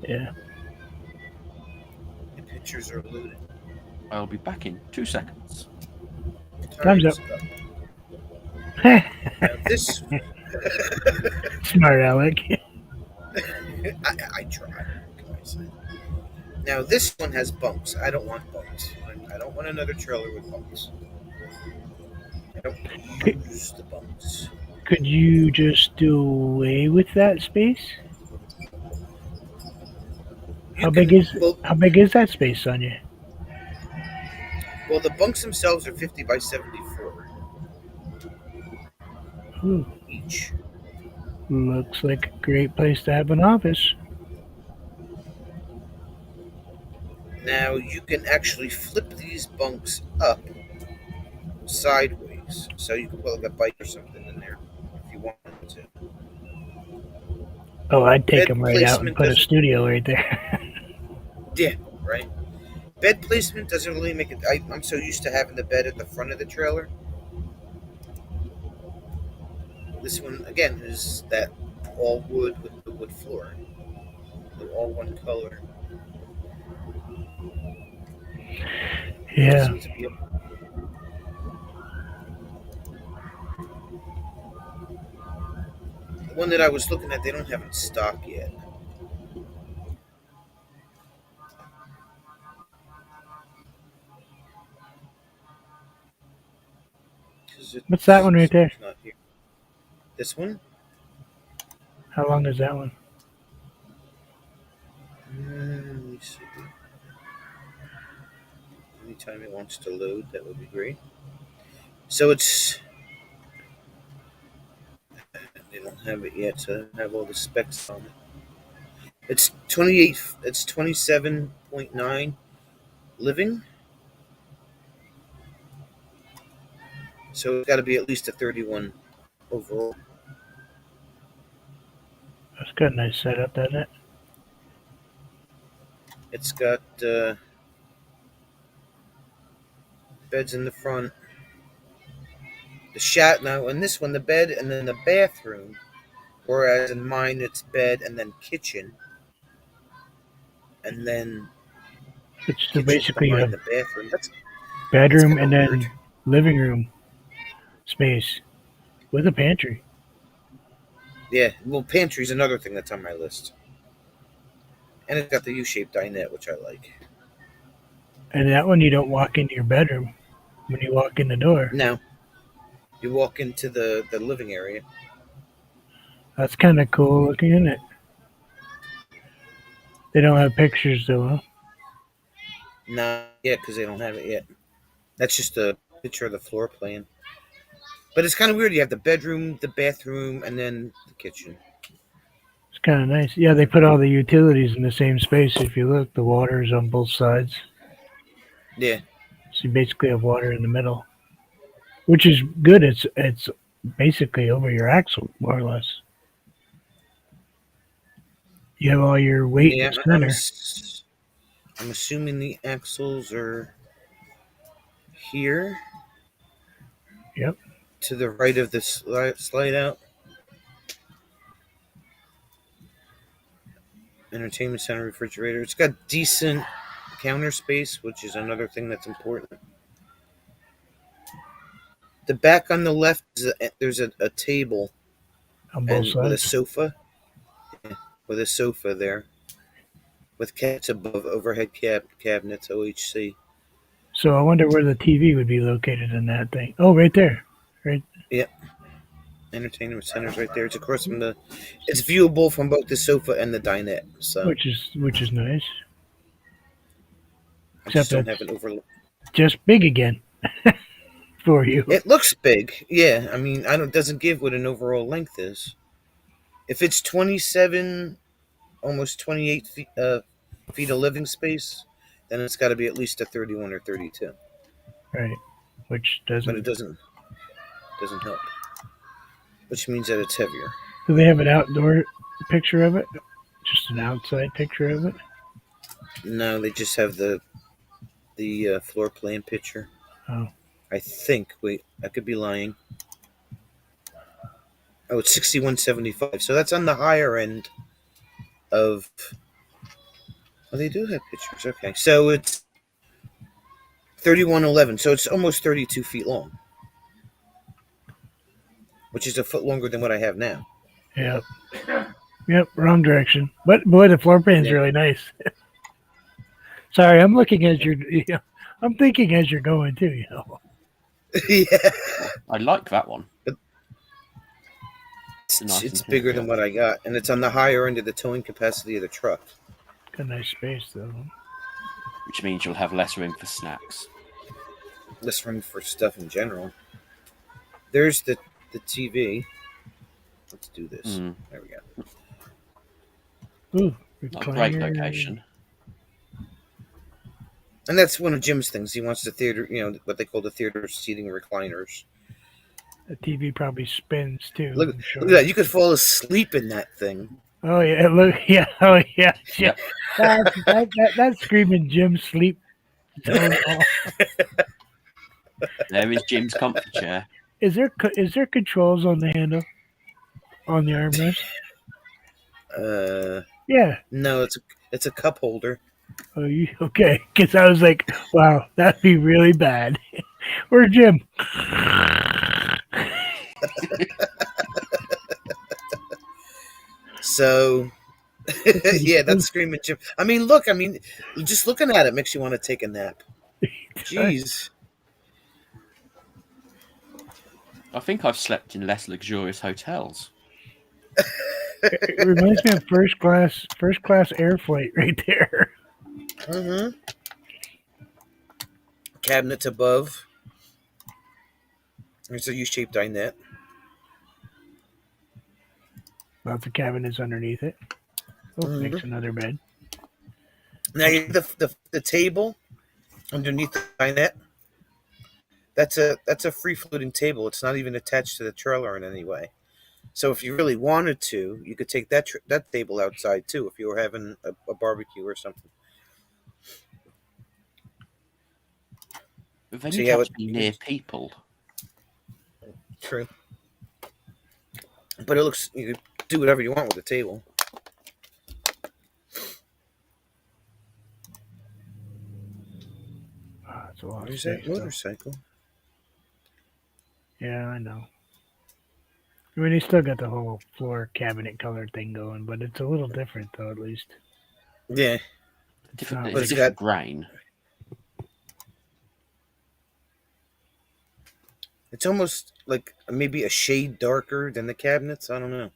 Yeah. The pictures are loaded. I'll be back in 2 seconds. Time's up. Now this, Smart Alec. I try. What can I say? Now this one has bunks. I don't want bunks. I don't want another trailer with bunks. I don't use the bunks. Could you just do away with that space? How big is that space, Sonia? Well, the bunks themselves are 50 by 74 Ooh, each. looks like a great place to have an office. Now you can actually flip these bunks up sideways, so you can put like a bike or something in there if you wanted to. Oh, I'd take Bed them right out and placement put a doesn't- studio right there. Yeah, right. Bed placement doesn't really make it. I'm so used to having the bed at the front of the trailer. This one again is that all wood with the wood floor. They're all one color. Yeah. Seems to be the one that I was looking at, they don't have in stock yet. What's that one right there? Not here. This one? How long is that one? Let me see. Anytime it wants to load, that would be great. So it's. They don't have it yet, so they don't have all the specs on it. It's 28. It's 27.9 living. So it's got to be at least a 31 overall. That's got a nice setup, doesn't it? It's got beds in the front. The shat now in this one, the bed and then the bathroom. Whereas in mine, it's bed and then kitchen, and then It's kitchen basically behind a the bathroom. That's bedroom kinda and then weird. living room space with a pantry. Yeah. Well, pantry's another thing that's on my list, and it's got the U-shaped dinette, which I like. And that one, you don't walk into your bedroom when you walk in the door. Now, you walk into the living area. That's kind of cool looking, isn't it? They don't have pictures though, huh? Not yet because they don't have it yet. That's just a picture of the floor plan. But it's kind of weird. You have the bedroom, the bathroom, and then the kitchen. It's kind of nice. Yeah, they put all the utilities in the same space. If you look, the water is on both sides. Yeah. So you basically have water in the middle, which is good. It's basically over your axle, more or less. You have all your weight Yeah. in the center. I'm assuming the axles are here. Yep. To the right of the slide out. Entertainment center, refrigerator. It's got decent counter space, which is another thing that's important. The back on the left, there's a table On both and with a sides. sofa. Yeah, with a sofa there. With cabinets above, overhead cabinets, OHC. So I wonder where the TV would be located in that thing. Oh, right there. Right. Yep. Entertainment center's right there. It's across from the. It's viewable from both the sofa and the dinette. So Which is nice. I just Except don't that's have an overlook. just big again for you. It looks big, yeah. I mean, it doesn't give what an overall length is. If it's 27, almost 28 feet of living space, then it's got to be at least a 31 or 32. Right. Which But doesn't. it doesn't. doesn't help. Which means that it's heavier. Do they have an outdoor picture of it? Just an outside picture of it? No, they just have the floor plan picture. Oh, I think. Wait, I could be lying. Oh, it's 6175. So that's on the higher end of. Oh, they do have pictures. Okay, so it's 3111. So it's almost 32 feet long, which is a foot longer than what I have now. yep. Yep, wrong direction. But boy, the floor plan's Yeah. really nice. Sorry, I'm looking as you're. I'm thinking as you're going too. Yeah, I like that one. it's, Nice it's and bigger heavy. than what I got, and it's on the higher end of the towing capacity of the truck. Got a nice space though. Which means you'll have less room for snacks. Less room for stuff in general. There's the TV. Let's do this. Mm. There we go. Ooh, Not a great recliner. location. And that's one of Jim's things. He wants the theater, what they call the theater seating recliners. The TV probably spins too. Look, I'm sure. look at that. You could fall asleep in that thing. Oh yeah, look, yeah, oh yeah, yeah. Yep. That's screaming Jim sleep zone. There is Jim's comfy chair. Is there controls on the handle, on the armrest? Yeah. No, it's a cup holder. Oh, you okay? Because I was like, wow, that'd be really bad. Where's Jim? So, yeah, that's screaming Jim. I mean, look. I mean, just looking at it makes you want to take a nap. Jeez. I think I've slept in less luxurious hotels. It reminds me of first class air flight right there. Mm-hmm. Cabinets above. There's a U-shaped dinette. Lots of cabinets underneath it. Oh, makes another bed. Now the table underneath the dinette. That's a free floating table. It's not even attached to the trailer in any way. So if you really wanted to, you could take that table outside too. If you were having a barbecue or something. But then So you'd yeah, have what- to be near people. True. But it looks, you could do whatever you want with the table. Oh, it's a lot of There's space, that though. motorcycle. Yeah, I know. I mean, he still got the whole floor cabinet color thing going, but it's a little different, though, at least. Yeah. Different, But it's a it's different grain. It's almost like maybe a shade darker than the cabinets. I don't know.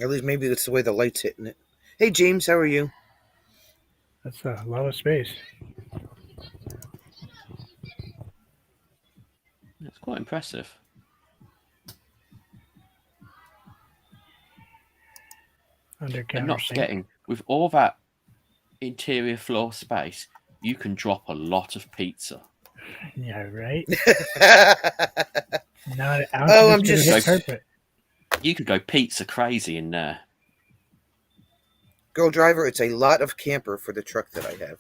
At least maybe it's the way the light's hitting it. Hey, James, how are you? That's a lot of space. It's quite impressive. Under And counter not sink. forgetting, with all that interior floor space, you can drop a lot of pizza. Yeah, right? Not out Oh, of I'm the just- carpet. You could go pizza crazy in there. Girl driver, it's a lot of camper for the truck that I have.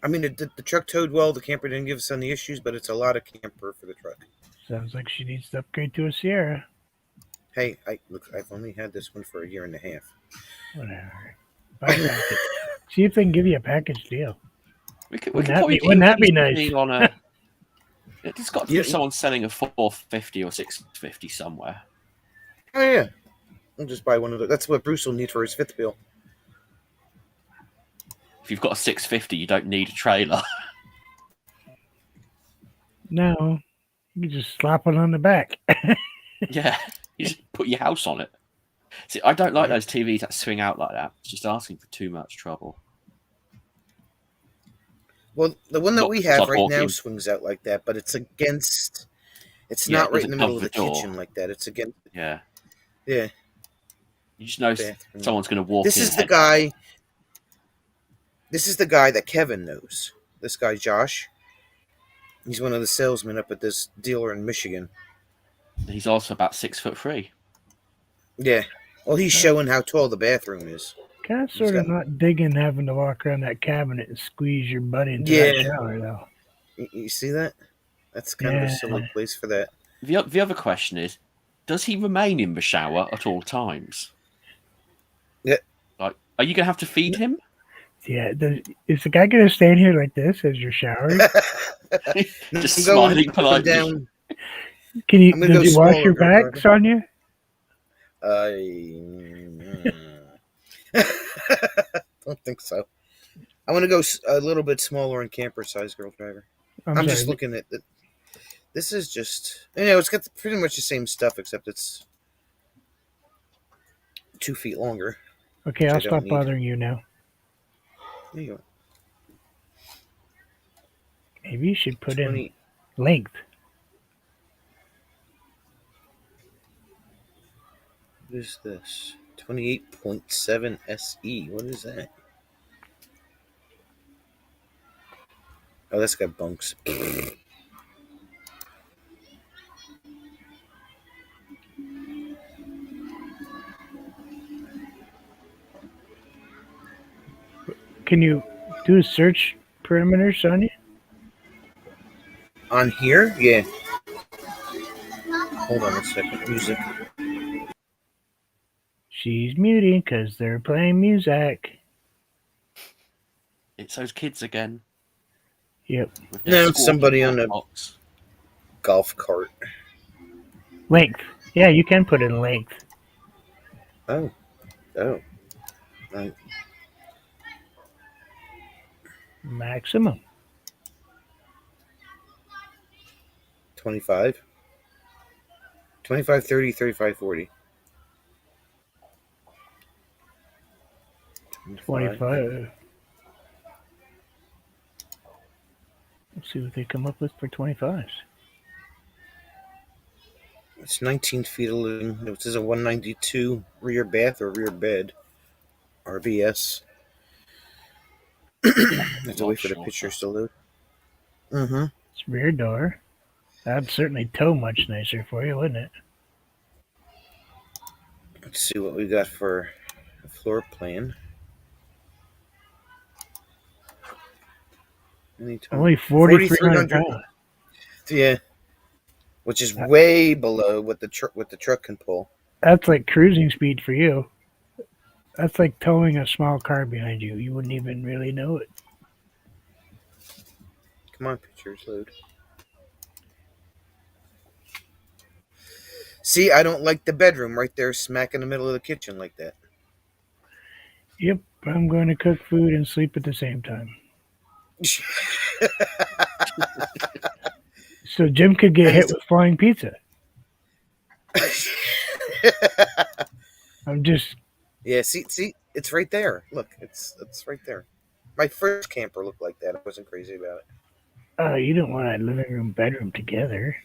I mean, the truck towed well. The camper didn't give us any issues, but it's a lot of camper for the truck. Sounds like she needs to upgrade to a Sierra. Hey, I've only had this one for a year and a half. Whatever. Buy a package. See if they can give you a package deal. We could Wouldn't that probably be- wouldn't that be do a nice? deal on a. There's got to be Yeah. someone selling a 450 or 650 somewhere. Oh yeah, I'll just buy one of those. That's what Bruce will need for his fifth bill. If you've got a 650, you don't need a trailer. No. You can just slap it on the back. Yeah, you just put your house on it. See, I don't like those TVs that swing out like that. It's just asking for too much trouble. Well, the one that Not we because have I'd right walk now in. swings out like that, but it's against. It's Yeah, not it right in the doesn't middle of the cover the door. kitchen like that. It's against. Yeah, Yeah. you just know Bathroom. someone's going to walk This in. is the guy. This is the guy that Kevin knows. This guy Josh. He's one of the salesmen up at this dealer in Michigan. He's also about 6'3". Yeah. Well, he's showing how tall the bathroom is. Kind of He's sort of got. not digging having to walk around that cabinet and squeeze your butt into that Yeah. shower, though. You see that? That's kind of a Yeah. silly place for that. The other question is, does he remain in the shower at all times? Yeah. Like, are you going to have to feed him? Yeah. Is the guy going to stand here like this as you're showering? Just I'm going smiling up and politely. down. Can you? I'm gonna Does go he wash smaller, your Girl back, Driver. Sonia? Don't think so. I want to go a little bit smaller in camper size, Girl Driver. I'm just looking at it. This is just, it's got pretty much the same stuff, except it's 2 feet longer. Okay, which I I'll don't stop need. bothering you now. There you go. Maybe you should put 20. in length. What is this? 28.7 SE. What is that? Oh, that's got bunks. Can you do a search perimeter, Sonia? On here? Yeah. Hold on a second. Music. She's muting because they're playing music. It's those kids again. Yep. With No, it's somebody on a box. golf cart. Length. Yeah, you can put in length. Oh. Right. Maximum. 25. 25, 30, 35, 40. 25. Let's see what they come up with for 25s. It's 19 feet of living. This is a 192 rear bath or rear bed. RBS. I have to wait for the pictures to load. Mm-hmm. It's rear door. That'd certainly tow much nicer for you, wouldn't it? Let's see what we got for a floor plan. Only 4,300 pounds. Yeah. Which is way below what the truck can pull. That's like cruising speed for you. That's like towing a small car behind you. You wouldn't even really know it. Come on, pictures load. See, I don't like the bedroom right there smack in the middle of the kitchen like that. Yep, I'm going to cook food and sleep at the same time. So Jim could get hit with flying pizza. I'm just... Yeah, see, it's right there. Look, it's right there. My first camper looked like that. I wasn't crazy about it. Oh, you don't want a living room, bedroom together.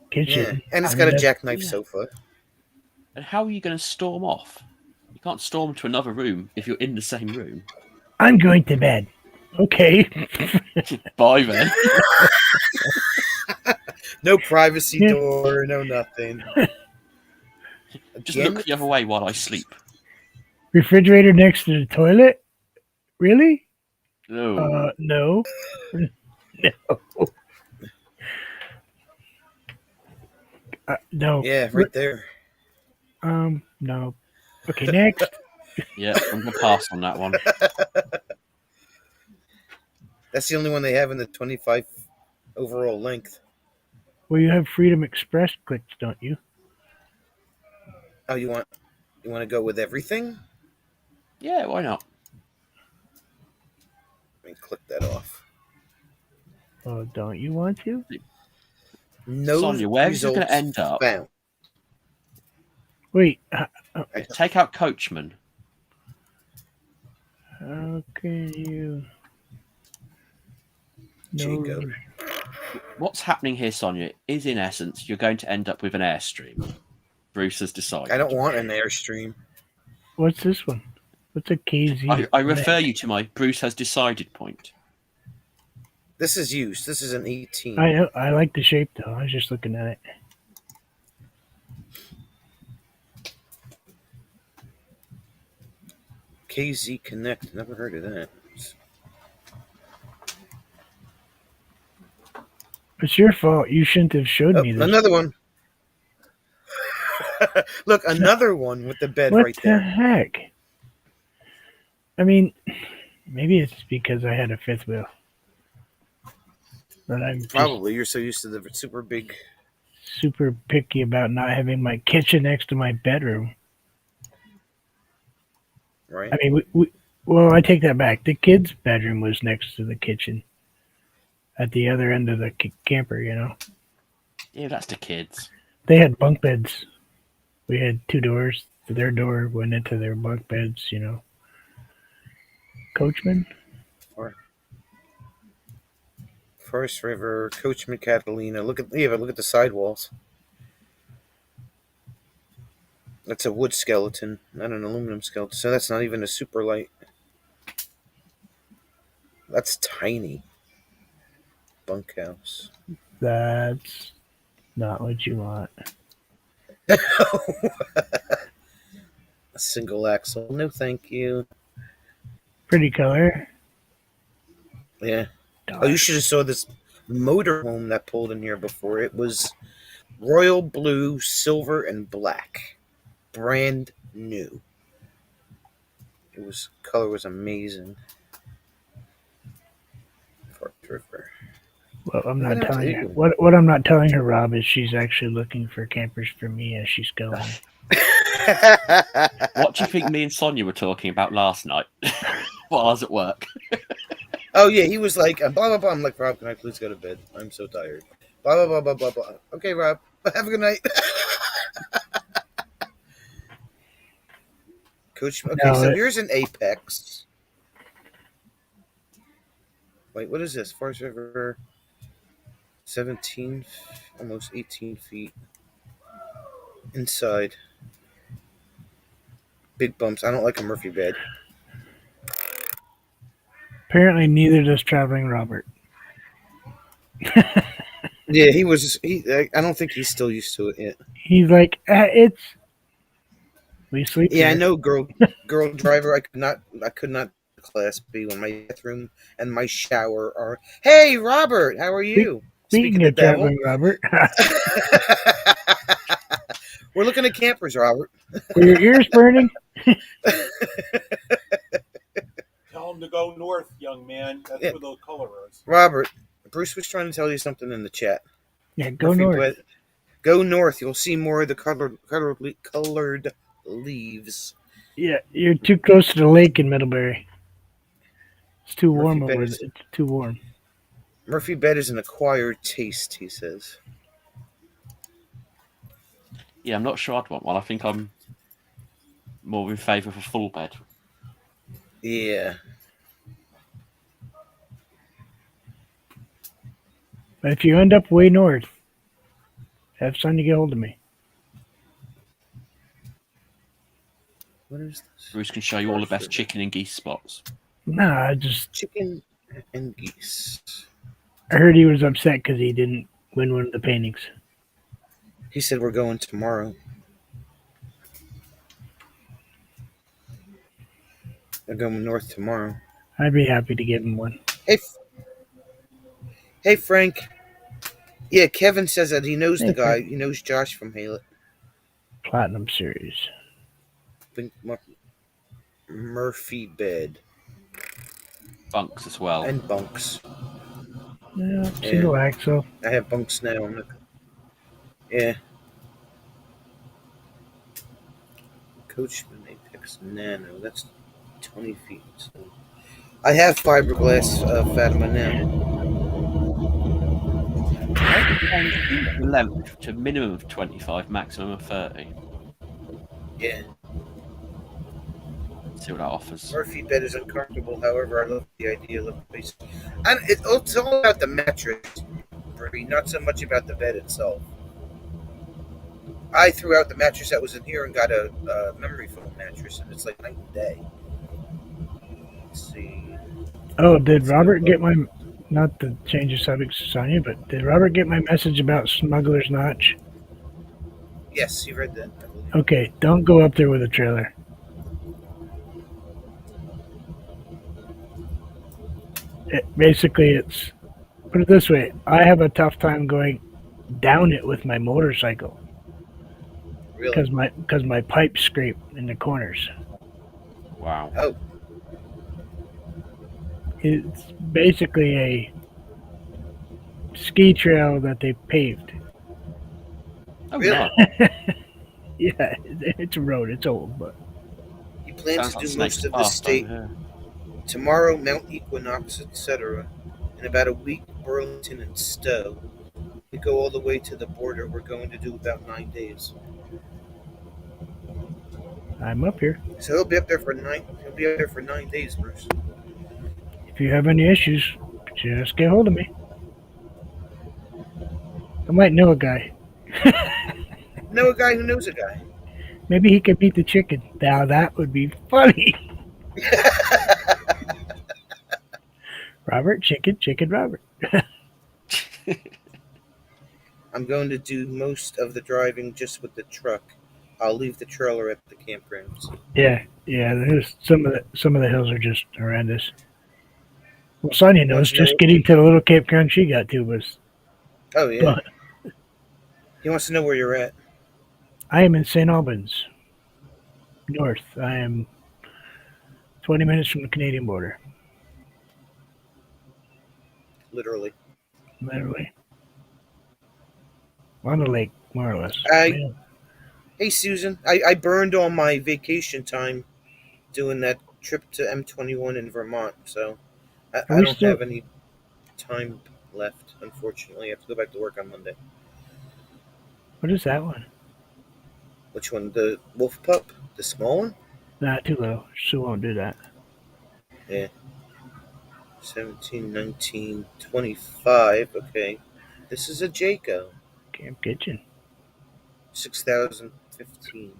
Kitchen. Yeah, and it's got a jackknife sofa. And how are you going to storm off? You can't storm to another room if you're in the same room. I'm going to bed. Okay. Bye then. No privacy door, no nothing. Just look the other way while I sleep. Refrigerator next to the toilet? Really? No. No. No. No. Yeah, right there. No. Okay, next. Yeah, I'm going to pass on that one. That's the only one they have in the 25 overall length. Well, you have Freedom Express clicked, don't you? Oh, you want to go with everything? Yeah, why not? Let me click that off. Oh, don't you want to? No. Sonia, where is it going to end up? Found. Wait. Take out Coachman. How can you... Jacob. What's happening here, Sonia, is in essence you're going to end up with an Airstream. Bruce has decided. I don't want an Airstream. What's this one? What's a KZ? I refer you to my Bruce has decided point. This is used. This is an I 18. know. I like the shape though. I was just looking at it. KZ Connect. Never heard of that. It's your fault. You shouldn't have showed Oh, me this. another one. Look, another one with the bed What right the there. heck? I mean, maybe it's because I had a fifth wheel. But I'm just Probably you're so used to the super big. super picky about not having my kitchen next to my bedroom. Right? I mean, well, I take that back. The kids' bedroom was next to the kitchen at the other end of the camper, you know. Yeah, that's the kids. They had bunk beds. We had two doors. Their door went into their bunk beds, you know. Coachman? Forest River, Coachman Catalina. Look at the sidewalls. That's a wood skeleton, not an aluminum skeleton. So that's not even a super light. That's tiny. Bunkhouse. That's not what you want. A single axle. No, thank you. Pretty color. Yeah. Oh, you should have saw this motorhome that pulled in here before. It was royal blue, silver, and black, brand new. Color was amazing. Forest River. Well, I'm not Look at telling that. her. What I'm not telling her, Rob, is she's actually looking for campers for me as she's going. What do you think me and Sonia were talking about last night while I was at work? Oh yeah, he was like blah blah blah. I'm like, Rob, can I please go to bed? I'm so tired. Blah blah blah blah blah blah. Okay, Rob, have a good night. Coach. Okay, No, so here's an apex. Wait, what is this? Forest River. 17, almost 18 feet inside. Big bumps. I don't like a Murphy bed. apparently neither does traveling Robert. Yeah, he was. I don't think he's still used to it yet. He's like, we sleep Yeah, I here. know, girl driver. I could not class B when my bathroom and my shower are. Hey, Robert, how are you? Speaking of traveling Robert, We're looking at campers, Robert. were your ears burning? Tell him to go north, young man. That's Yeah. where the color is. Robert, Bruce was trying to tell you something in the chat. Yeah, go Murphy north. bed- Go north. You'll see more of the colored leaves. Yeah, you're too close to the lake in Middlebury. It's too warm Murphy over bed there. is- It's too warm. Murphy bed is an acquired taste, he says. Yeah, I'm not sure I'd want one. I think I'm more in favour of a full bed. Yeah. But if you end up way north, have Sonya get hold of me. What is this? Bruce can show you all the best chicken and geese spots. Nah, I just Chicken and geese. I heard he was upset because he didn't win one of the paintings. He said we're going tomorrow. They're going north tomorrow. I'd be happy to give him one. Hey, Frank. Yeah, Kevin says that he knows Hey, the guy. Frank. He knows Josh from Halo. Platinum Series. Murphy bed Bunks as well. and bunks. Yeah, single axle. I have bunks now. Yeah. Coachman Apex Nano. That's 20 feet. So. I have fiberglass Fatima now. 10 feet length to minimum of 25, maximum of 30. Yeah. See what that offers. Murphy bed is uncomfortable. However, I love the idea of the place. And it's all about the mattress, Bree, not so much about the bed itself. I threw out the mattress that was in here and got a memory foam mattress, and it's like night and day. Let's see. Oh, did Robert get my not to change the subject, Sonia, but did Robert get my message about Smuggler's Notch? Yes, you read that, I believe. Okay, don't go up there with a trailer. Basically, it's put it this way: I have a tough time going down it with my motorcycle Really? because my pipes scrape in the corners. Wow. Oh, It's basically a ski trail that they paved. Oh really? no. Yeah, it's a road. It's old, but You plan Sounds to like do Snake's most of the Path over state here. tomorrow, Mount Equinox, etc. In about a week, Burlington and Stowe. We go all the way to the border. We're going to do about 9 days. I'm up here. So he'll be up there for 9. He'll be up there for 9 days, Bruce. If you have any issues, just get hold of me. I might know a guy. Know a guy who knows a guy. Maybe he could beat the chicken. Now that would be funny. Robert, chicken, Robert. I'm going to do most of the driving just with the truck. I'll leave the trailer at the campgrounds. Yeah. There's some of the hills are just horrendous. Well, Sonia You want knows. to know? Just getting to the little campground she got to was. Oh yeah. But He wants to know where you're at. I am in St. Albans, north. I am 20 minutes from the Canadian border, Literally. literally. On the lake, more or less. I Hey Susan, I burned all my vacation time doing that trip to M21 in Vermont, so Are I we don't still? have any time left. Unfortunately, I have to go back to work on Monday. What is that one? Which one? The wolf pup? The small one? Nah, too low. She won't do that. Yeah. 17, 19, 25. Okay. This is a Jayco. Camp kitchen. 6015.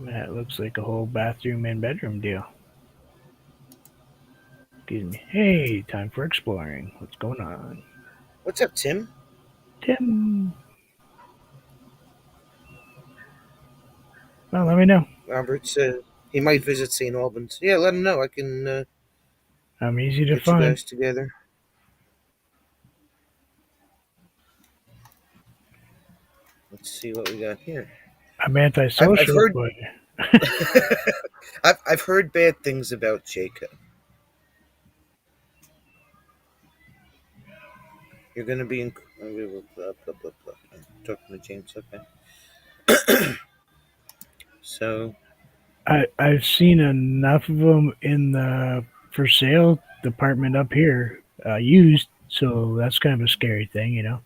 That looks like a whole bathroom and bedroom deal. Excuse me. Hey, time for exploring. What's going on? What's up, Tim? Tim. Well, let me know. Robert said he might visit St. Albans. Yeah, let him know. I can I'm easy to get you find. guys together. Let's see what we got here. I'm antisocial, I've heard but I've heard bad things about Jacob. You're gonna be in. Blah, blah, blah, blah. I'm talking to James. Okay. So I've seen enough of them in the for sale department up here used, so that's kind of a scary thing, you know.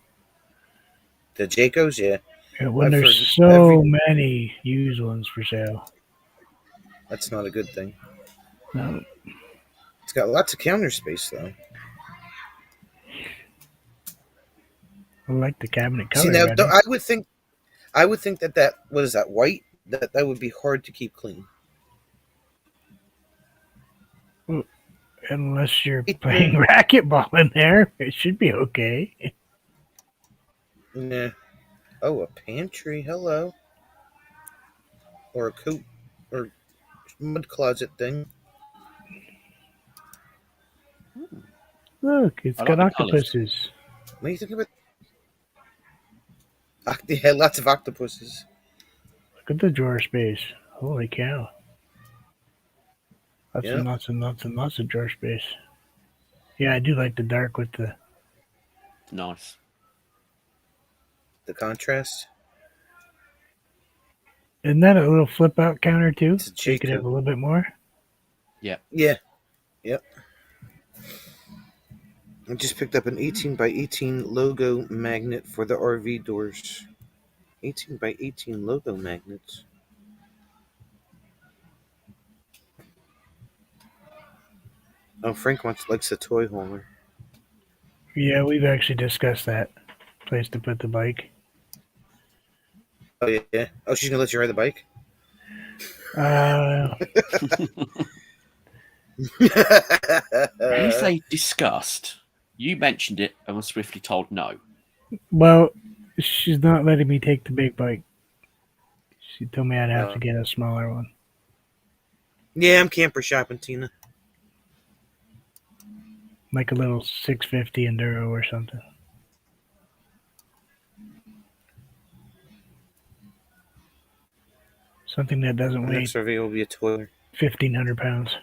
the Jacobs, yeah, And when I've there's heard so many used ones for sale. that's not a good thing. No, It's got lots of counter space though. I like the cabinet See color now, already. I would think that what is that white? That would be hard to keep clean. Unless you're playing racquetball in there, it should be okay. Yeah. Oh, a pantry. Hello. Or a coat or mud closet thing. Look, it's I got like the colours. octopuses. What do you think about? They had lots of octopuses. Look at the drawer space. Holy cow. Lots Yeah. and lots and lots and lots of drawer space. Yeah, I do like the dark with the. Nice. The contrast. Isn't that a little flip out counter too? It's a So you could have Jacob. a little bit more? Yeah. Yep. I just picked up an 18 by 18 logo magnet for the RV doors. 18 by 18 logo magnets. Oh, Frank likes the toy hauler. Yeah, we've actually discussed that place to put the bike. Oh yeah. Oh, she's gonna let you ride the bike. Uh, When you say disgust, you mentioned it and was swiftly told no. Well, she's not letting me take the big bike. She told me I'd have to get a smaller one. Yeah, I'm camper shopping, Tina. Like a little 650 Enduro or something. Something that doesn't My weigh next survey will be a toiler. 1,500 pounds.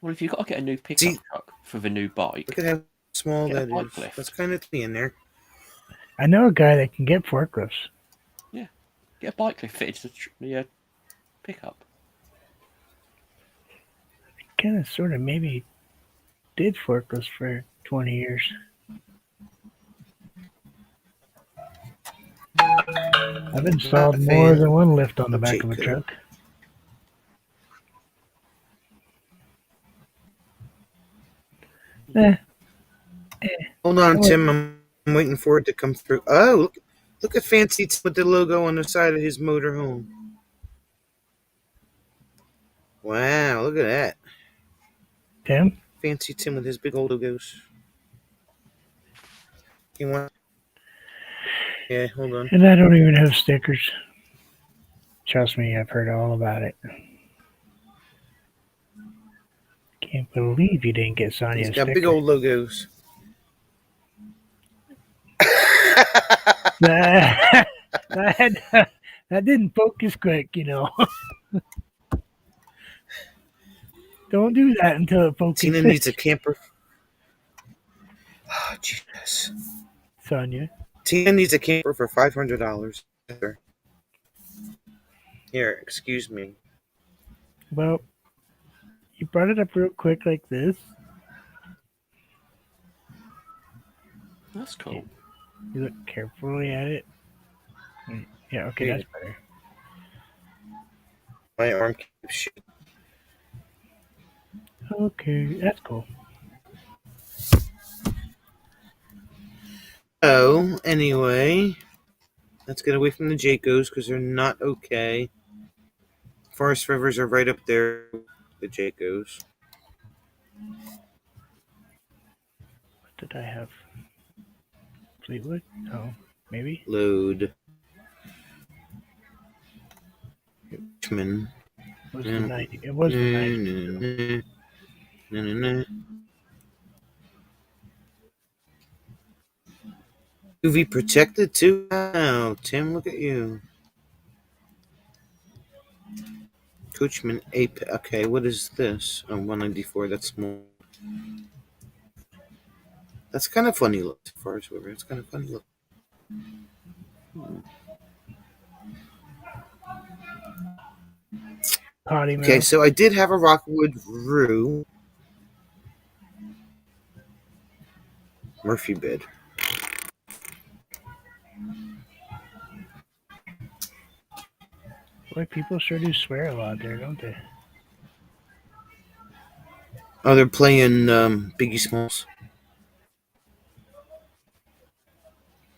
Well, if you've got to get a new pickup See- truck for the new bike, Look at how small Get a that bike is. lift. That's kind of tiny in there. I know a guy that can get forklifts. get a bike lift fitted to the pickup. Kind of, sort of, maybe did forklifts for 20 years. I've installed Not a more fan than one lift on the of back of a Jayco. truck. Eh, Hold on, Oh, Tim. I'm waiting for it to come through. Oh, look at Fancy Tim with the logo on the side of his motorhome. Wow, look at that. Tim? Fancy Tim with his big old logos. You want? Yeah, hold on. And I don't even have stickers. Trust me, I've heard all about it. Can't believe you didn't get Sonya He's a got sticker. big old logos. that, that didn't focus quick, you know. Don't do that until it focuses. Tina needs a camper. Oh, Jesus. Sonya. Tina needs a camper for $500. Here, excuse me. Well, you brought it up real quick like this. That's cool. You look carefully at it. Yeah, okay, Here. that's better. My arm keeps shit. Okay, that's cool. Oh, anyway, let's get away from the Jaycos because they're not okay. Forest Rivers are right up there with the Jaycos. What did I have? Fleetwood? Oh, maybe. Load. Richmond. It was the 90. It was the 90. UV protected too? Wow, Tim, look at you. Coachman Ape. Okay, what is this? Oh, 194. That's small. That's kind of funny look. Forest River. It's kind of funny look. Potty Okay, mill. so I did have a Rockwood Rue Murphy bed. Boy, people sure do swear a lot there, don't they? Oh, they're playing Biggie Smalls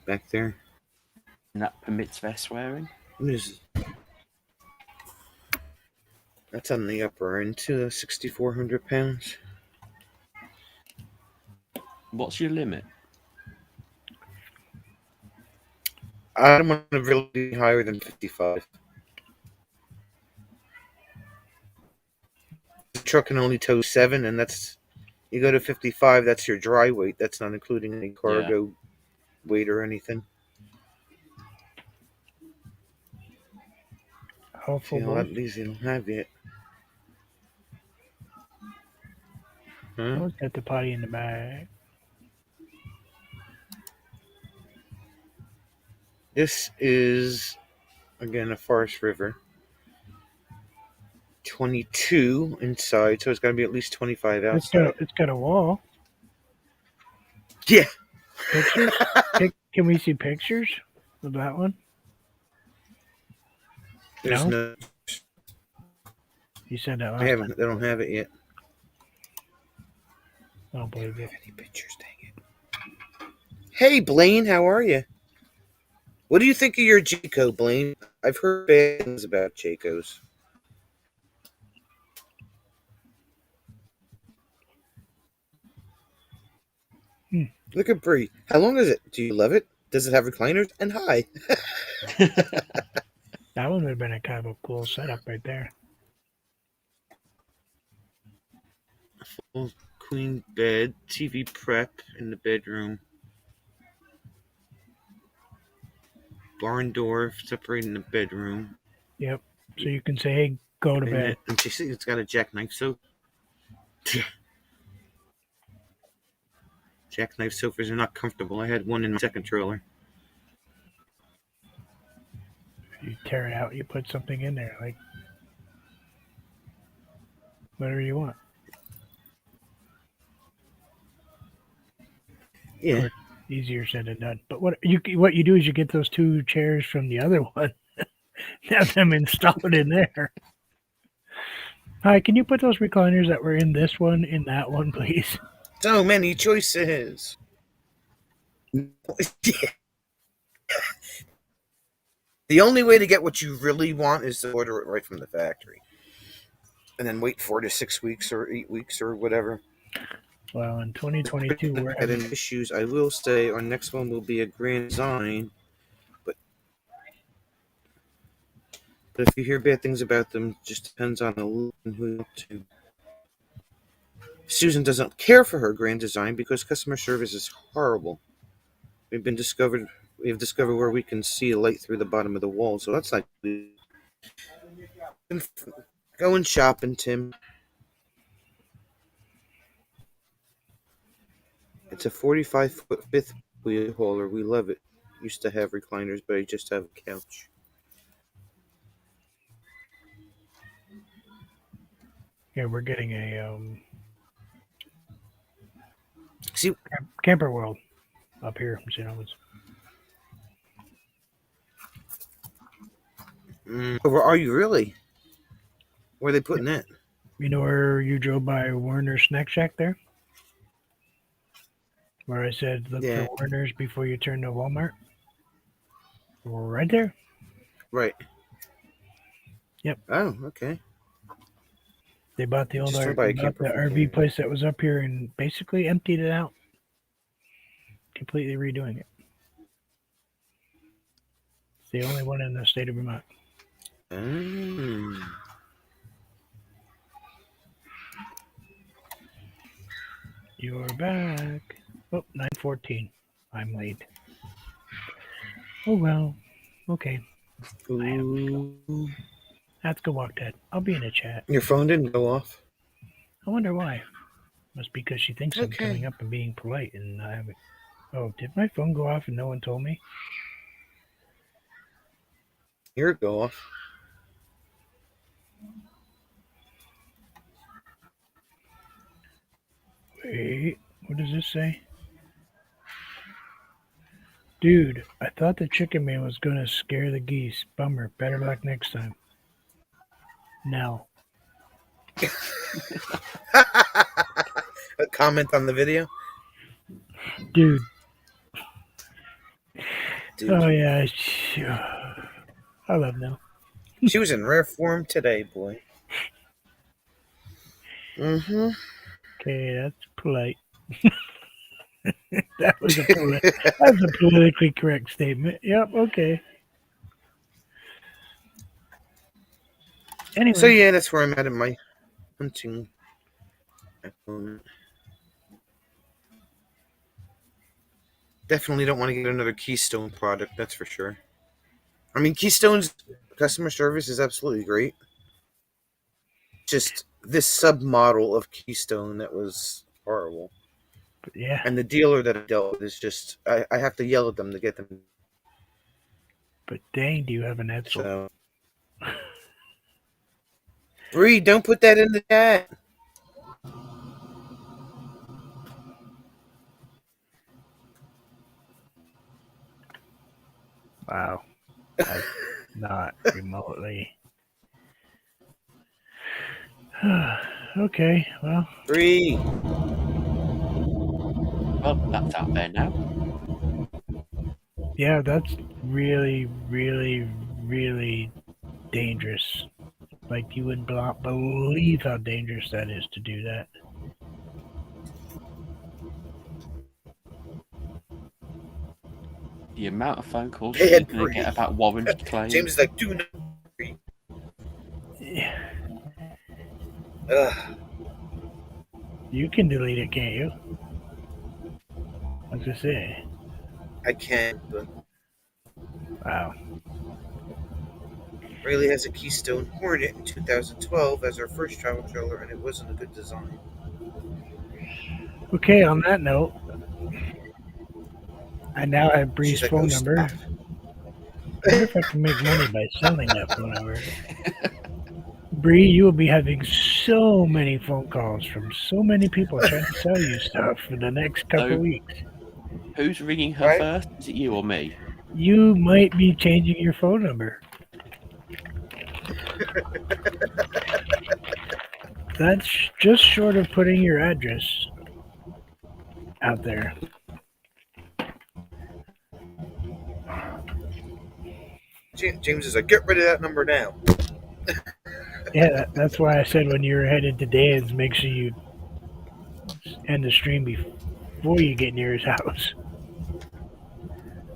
back there. And that permits their swearing. What is it? That's on the upper end too. 6,400 pounds. What's your limit? I don't want to really be higher than 55. The truck can only tow 7, and that's you go to 55. That's your dry weight. That's not including any cargo weight or anything. Awful See, a lot boy. of these they don't have yet. Huh? Always got the potty in the back. This is again a Forest River. 22 inside, so it's got to be at least 25 outside. It's got a wall. Yeah. Pictures? Can we see pictures of that one? There's No? no. You said that I last haven't. time. They don't have it yet. I don't believe I you. don't have any pictures. Dang it. Hey, Blaine, how are you? What do you think of your Jayco, Blaine? I've heard bad things about Jaycos. Look at Bree. How long is it? Do you love it? Does it have recliners? And hi. That one would have been a kind of a cool setup right there. Full queen bed, TV prep in the bedroom. Barn door separating the bedroom. Yep. So you can say, hey, go to bed. And you see it's got a jackknife sofa. Jackknife sofas are not comfortable. I had one in my second trailer. You tear it out, you put something in there, like whatever you want. Yeah. Easier said than done. But what you do is you get those two chairs from the other one, have them installed in there. Hi, can you put those recliners that were in this one in that one, please? So many choices. The only way to get what you really want is to order it right from the factory. And then wait 4 to 6 weeks or 8 weeks or whatever. Well, in 2022, we're having issues. I will say our next one will be a grand design. But if you hear bad things about them, it just depends on who you talk to. Susan doesn't care for her grand design because customer service is horrible. We have discovered where we can see a light through the bottom of the wall, so that's not good. Going shopping, Tim. It's a 45-foot fifth wheel hauler. We love it. Used to have recliners, but I just have a couch. Yeah, we're getting a See, Camper World up here in St. Albans. Where are you really? Where are they putting that? You know where you drove by Werner's Snack Shack there? Where I said look for Werner's before you turn to Walmart? Right there. Right. Yep. Oh, okay. They bought the old RV place that was up here and basically emptied it out. Completely redoing it. It's the only one in the state of Vermont. You're back. Oh, 9:14. I'm late. Oh, well. Okay. Ooh. Let's go walk, Dad. I'll be in the chat. Your phone didn't go off? I wonder why. Must be because she thinks I'm coming up and being polite, and I haven't. Oh, did my phone go off and no one told me? Here it go off. Wait, what does this say? Dude, I thought the chicken man was gonna scare the geese. Bummer. Better luck next time. No. A comment on the video? Dude. Oh, yeah. I love Nell. She was in rare form today, boy. Mm-hmm. Okay, that's polite. That was a politically correct statement. Yep, okay. Anyway. So, yeah, that's where I'm at in my hunting. Definitely don't want to get another Keystone product, that's for sure. I mean, Keystone's customer service is absolutely great. Just this submodel of Keystone that was horrible. Yeah. And the dealer that I dealt with is just, I have to yell at them to get them. But dang, do you have an Edsel? So. Bree, don't put that in the chat. Wow. Not remotely. Okay, well. Bree. Well, that's out there now. Yeah, that's really, really, really dangerous. Like you wouldn't believe how dangerous that is to do that. The amount of phone calls she's Bad going to get Bree. about warranty claims. James is like, do not. Yeah. Ugh. You can delete it, can't you? I was gonna say. I can, but Wow. Rayleigh has a Keystone Hornet in 2012 as her first travel trailer, and it wasn't a good design. Okay, on that note, I now have Bree's She's like, phone oh, number. stop. I wonder if I can make money by selling that phone number. Bree, you will be having so many phone calls from so many people trying to sell you stuff for the next couple So, weeks. who's ringing her Right? first? Is it you or me? You might be changing your phone number. That's just short of putting your address out there. James is like, get rid of that number now. Yeah, that's why I said when you're headed to Dan's, make sure you end the stream before you get near his house.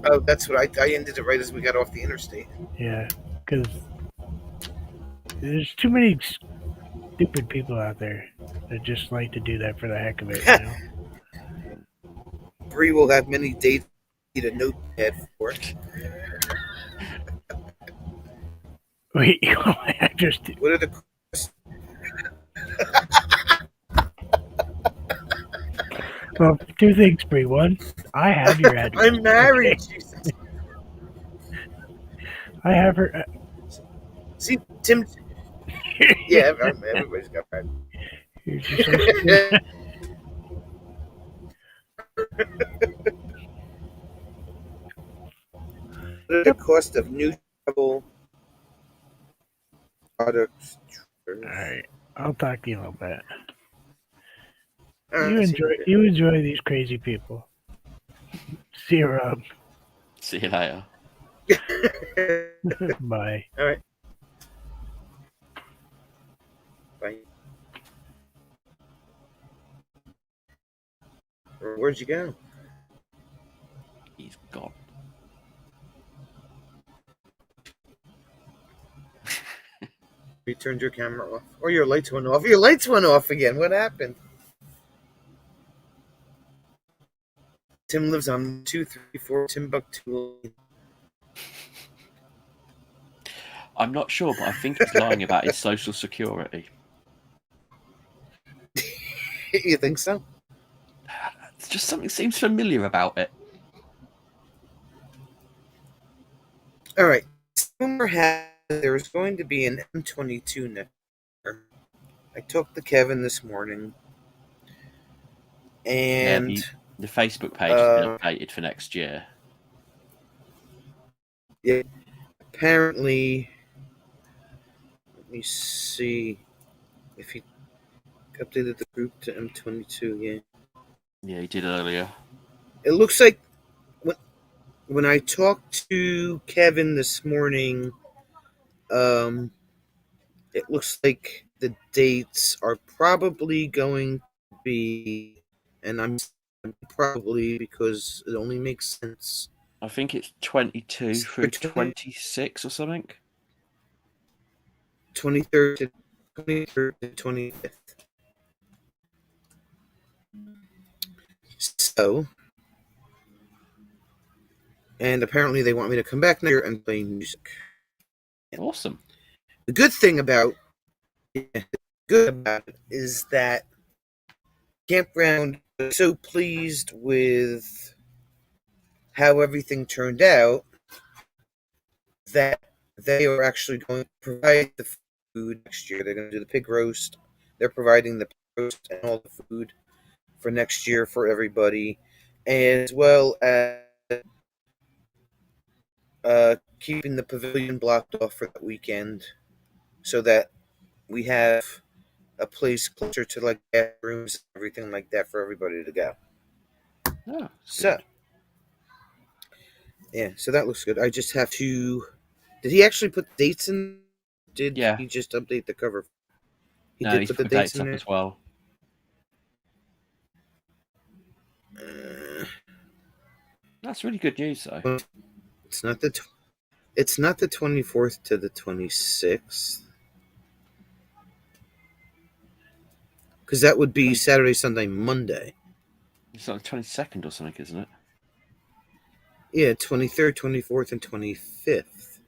Oh, that's what I ended it right as we got off the interstate. Yeah, because there's too many stupid people out there that just like to do that for the heck of it, you know? Bree will have many dates need a notepad for. Wait, I just What are the well, two things, Bree. One, I have your address. I'm married, Okay? Jesus. I have her. See, Tim. Yeah, everybody's got married. You're just so stupid. What are the cost of new travel products? All right, I'll talk to you about that. See You enjoy these crazy people. See you around. See you later. Bye. All right. Bye. Where'd you go? He's gone. You turned your camera off, or your lights went off. Your lights went off again. What happened? Tim lives on 234 Timbuktu. I'm not sure, but I think he's lying about his social security. You think so? It's just something seems familiar about it. All right. Rumor has there's going to be an M22 next year. I talked to Kevin this morning, and the Facebook page has been updated for next year. Yeah, apparently, let me see if he updated the group to M22. Yeah, Yeah, he did earlier. it looks like when I talked to Kevin this morning, it looks like the dates are probably going to be, and I'm probably because it only makes sense. I think it's 22 through 26 or something. 23rd to 25th. So, and apparently they want me to come back next year and play music. Awesome. The good thing about it is that Campground was so pleased with how everything turned out that they are actually going to provide the food next year. They're going to do the pig roast. They're providing the pig roast and all the food for next year for everybody, as well as keeping the pavilion blocked off for that weekend so that we have a place closer to like bathrooms and everything like that for everybody to go. Oh, so, Yeah, so that looks good. I just have to. Did he actually put dates in? Did Yeah. he just update the cover? He No, did he's put the put dates dates in up there. as well. Uh, That's really good news, though. it's not the. It's not the 24th to the 26th. Because that would be Saturday, Sunday, Monday. It's like the 22nd or something, isn't it? Yeah, 23rd, 24th, and 25th.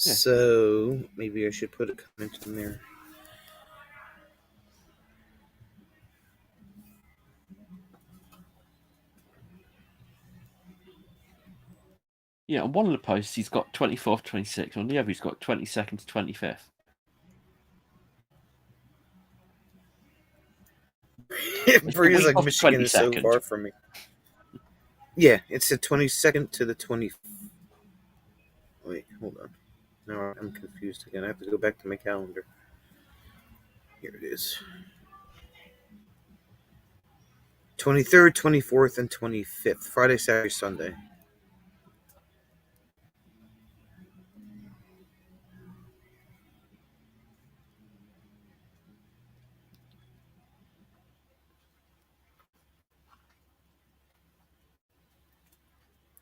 Yeah. So maybe I should put a comment in there. Yeah, on one of the posts he's got 24th, 26th. On the other he's got 22nd to 25th. It's the Breeze week like of Michigan is so 22nd. far from me. Yeah, it's the 22nd to the 20th. Wait, hold on. No, I'm confused again. I have to go back to my calendar. Here it is. 23rd, 24th, and 25th. Friday, Saturday, Sunday.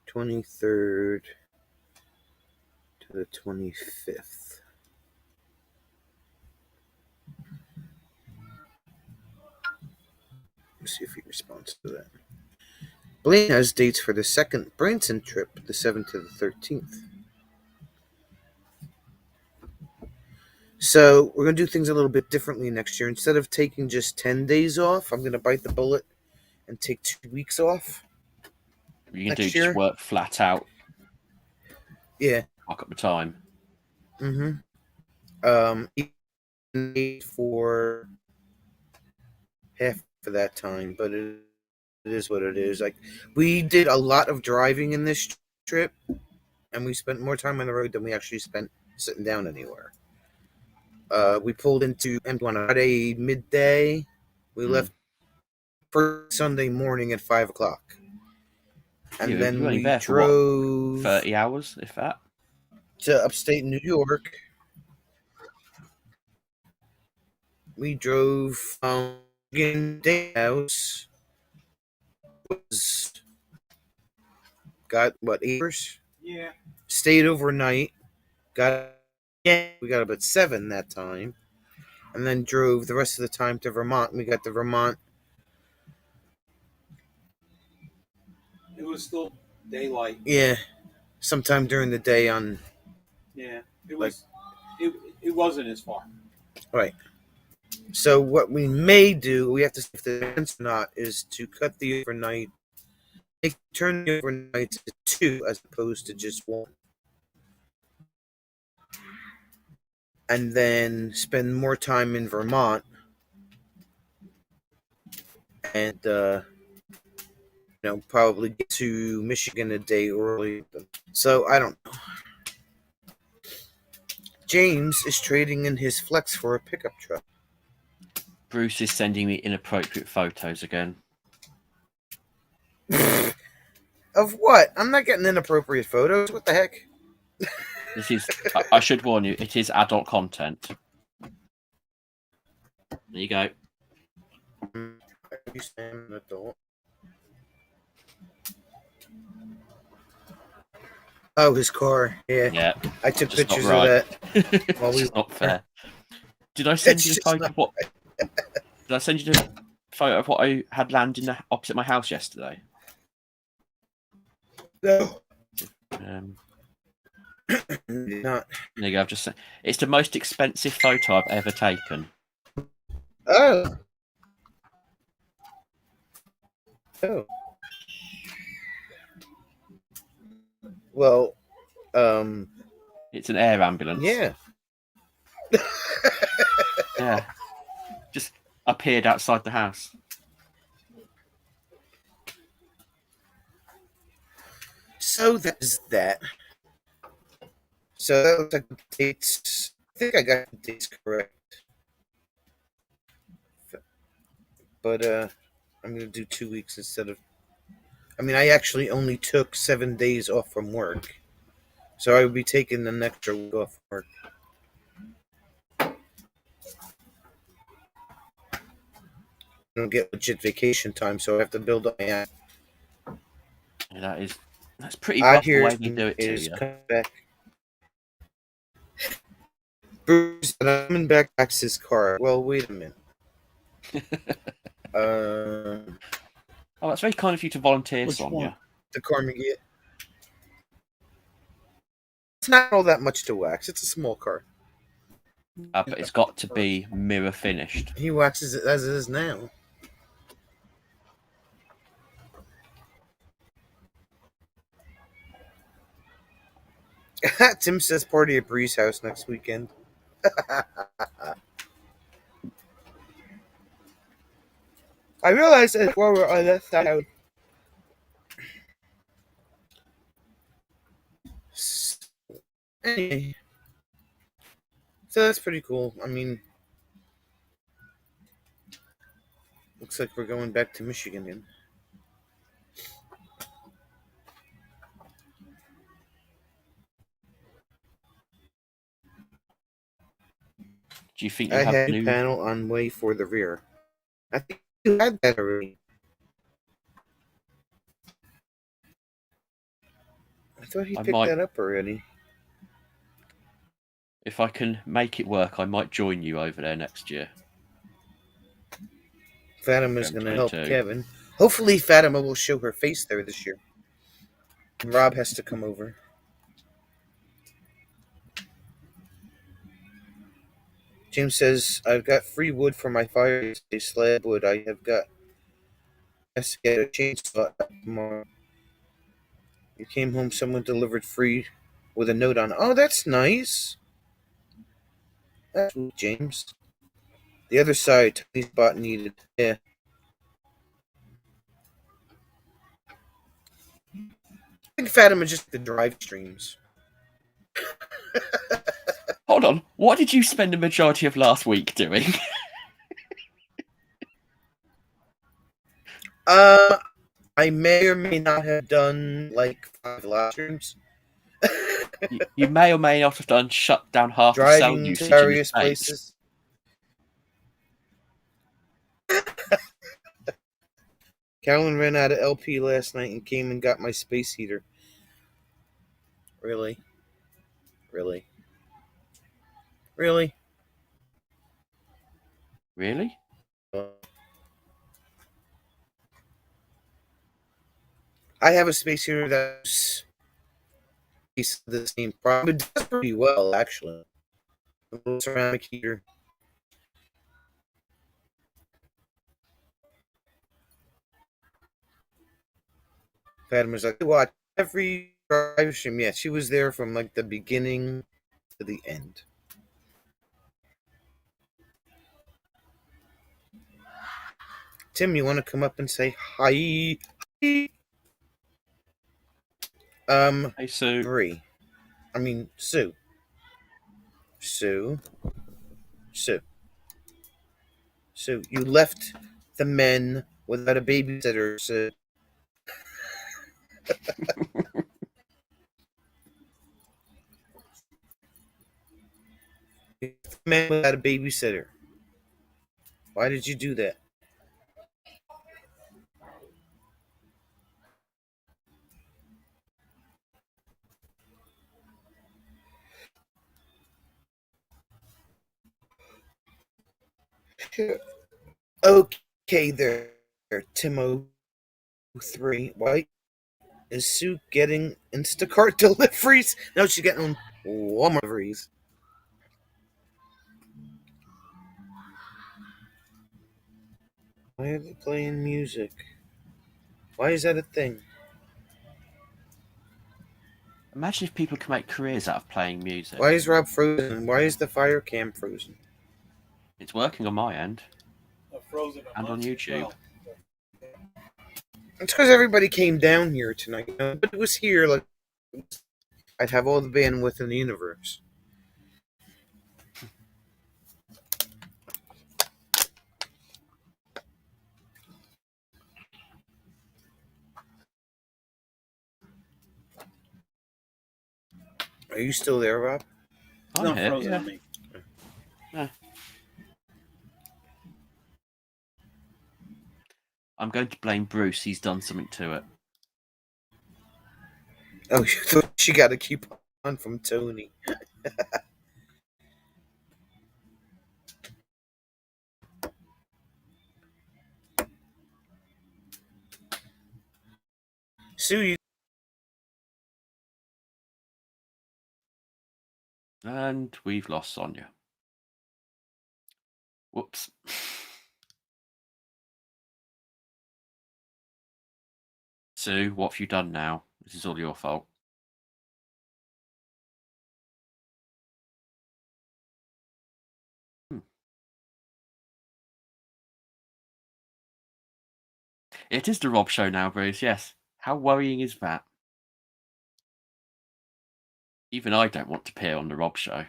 '23rd to the 25th. Let's see if he responds to that. Blaine has dates for the second Branson trip, the 7th to the 13th. So we're going to do things a little bit differently next year. Instead of taking just 10 days off, I'm going to bite the bullet and take 2 weeks off. You can Next do just year? work flat out, Yeah. mark up the time. Mm-hmm. Even for half of that time, but it is what it is. Like, we did a lot of driving in this trip, and we spent more time on the road than we actually spent sitting down anywhere. We pulled into M1 on Friday midday. We left for Sunday morning at 5 o'clock. And You're then only we there for what, drove 30 hours, if that? to upstate New York. We drove from Day House. Was got what 8 hours? Yeah. Stayed overnight. We got up at 7 that time, and then drove the rest of the time to Vermont. We got to Vermont. It was still daylight. Yeah, sometime during the day on. Yeah. It was. It wasn't as far. Right. So what we may do, we have to see if the event's or not, is to cut the overnight, turn the overnight to 2 as opposed to just 1, and then spend more time in Vermont, and probably get to Michigan a day early. So I don't know. James is trading in his Flex for a pickup truck. Bruce is sending me inappropriate photos again. Of what? I'm not getting inappropriate photos. What the heck? This is, I should warn you, it is adult content. There you go. I'm an adult. Oh, his car. Yeah. Yeah. I took Just pictures not right. of that. While It's not fair. Did I send It's you the just photo not of what? Did I send you the photo of what I had landing opposite my house yesterday? No. Not. There you go. I've just sent. It's the most expensive photo I've ever taken. Oh. Oh. Well, It's an air ambulance. yeah. Yeah. Just appeared outside the house. So that's that. So that looks like the dates. I think I got the dates correct. but I'm gonna do 2 weeks instead of. I mean, I actually only took 7 days off from work, so I would be taking an extra week off from work. I don't get legit vacation time, so I have to build up my app. Yeah, that's pretty I rough the hear way they do it to is you. coming back. Bruce, and I'm coming back to his car. Well, wait a minute. Oh, that's very kind of you to volunteer, Which Sonia. one? The car McGee. It's not all that much to wax. It's a small car. But it's got to be mirror finished. He waxes it as it is now. Tim says party at Bree's house next weekend. I realized that while we're on that side. Anyway, so that's pretty cool. I mean, looks like we're going back to Michigan then. Do you think you I have had a new? new panel on way for the rear. I think you had that already. I thought he I picked might- that up already. If I can make it work, I might join you over there next year. Fatima's going to help 2022. Kevin. Hopefully, Fatima will show her face there this year. And Rob has to come over. James says, I've got free wood for my fire. Slab wood. I have got. Has to get a chainsaw tomorrow. You came home, someone delivered free with a note on. Oh, that's nice. That's sweet, James. The other side, tiny spot needed. Yeah. I think Fatima just the drive streams. Hold on. What did you spend the majority of last week doing? I may or may not have done like 5 live streams. You may or may not have done shut down half the cell Driving to usage in the various States. places. Carolyn ran out of LP last night and came and got my space heater. Really? Really? Really? Really? I have a space heater that's the same problem. It does pretty well, actually. A little ceramic heater. Fatima's like, watch every drive stream. Yeah, she was there from like the beginning to the end. Tim, you want to come up and say hi? Hey, Sue. Bree. I mean, Sue. Sue. You left the men without a babysitter, Sue. You left the men without a babysitter. Why did you do that? Okay there, Timo3. Why is Sue getting Instacart deliveries? No, she's getting Walmart deliveries. Why are they playing music? Why is that a thing? Imagine if people could make careers out of playing music. Why is Rob frozen? Why is the fire cam frozen? It's working on my end. Frozen And on YouTube. Well. It's because everybody came down here tonight. But it was here, like, I'd have all the bandwidth in the universe. Are you still there, Rob? It's I'm not here. frozen Yeah. on me. I'm going to blame Bruce. He's done something to it. Oh, you thought she got to keep on from Tony. Sue, you. And we've lost Sonia. Whoops. Sue, what have you done now? This is all your fault. It is the Rob Show now, Bruce. Yes. How worrying is that? Even I don't want to appear on the Rob Show.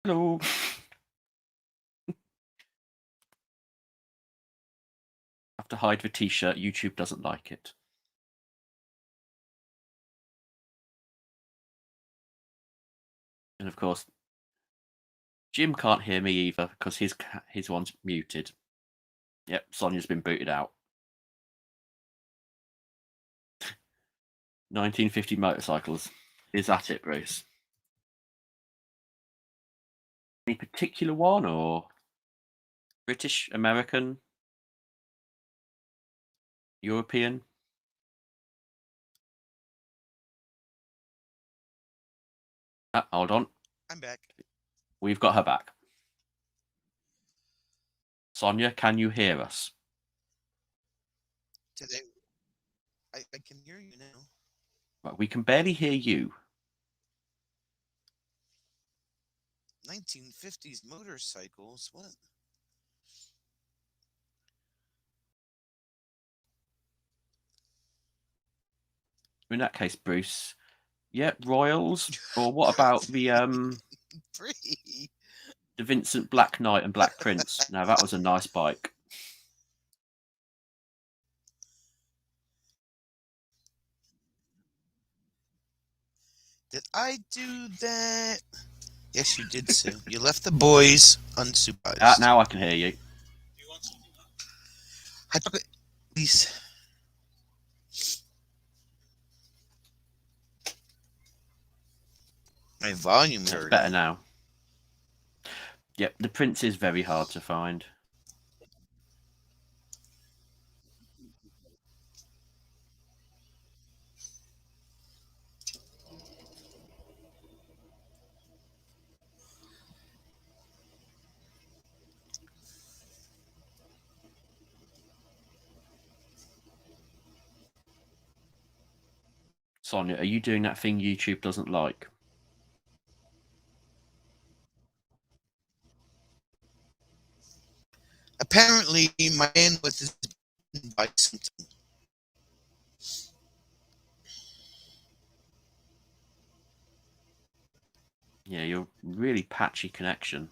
Hello. Have to hide the T-shirt. YouTube doesn't like it. And of course, Jim can't hear me either because his one's muted. Yep, Sonia's been booted out. 1950 motorcycles. Is that it, Bruce? Any particular one, or British, American, European? Hold on. I'm back. We've got her back. Sonia, can you hear us? Today, I can hear you now. Right, we can barely hear you. 1950s motorcycles. What? In that case, Bruce. Yep, Royals. Or what about the Free. the Vincent Black Knight and Black Prince? Now that was a nice bike. Did I do that? Yes, you did, Sue. You left the boys unsupervised. Now I can hear you. I took it. Please. My volume It's heard. better now. Yep, the Prince is very hard to find. Sonia, are you doing that thing YouTube doesn't like? Apparently, my bandwidth is by something. Yeah, you're really patchy connection.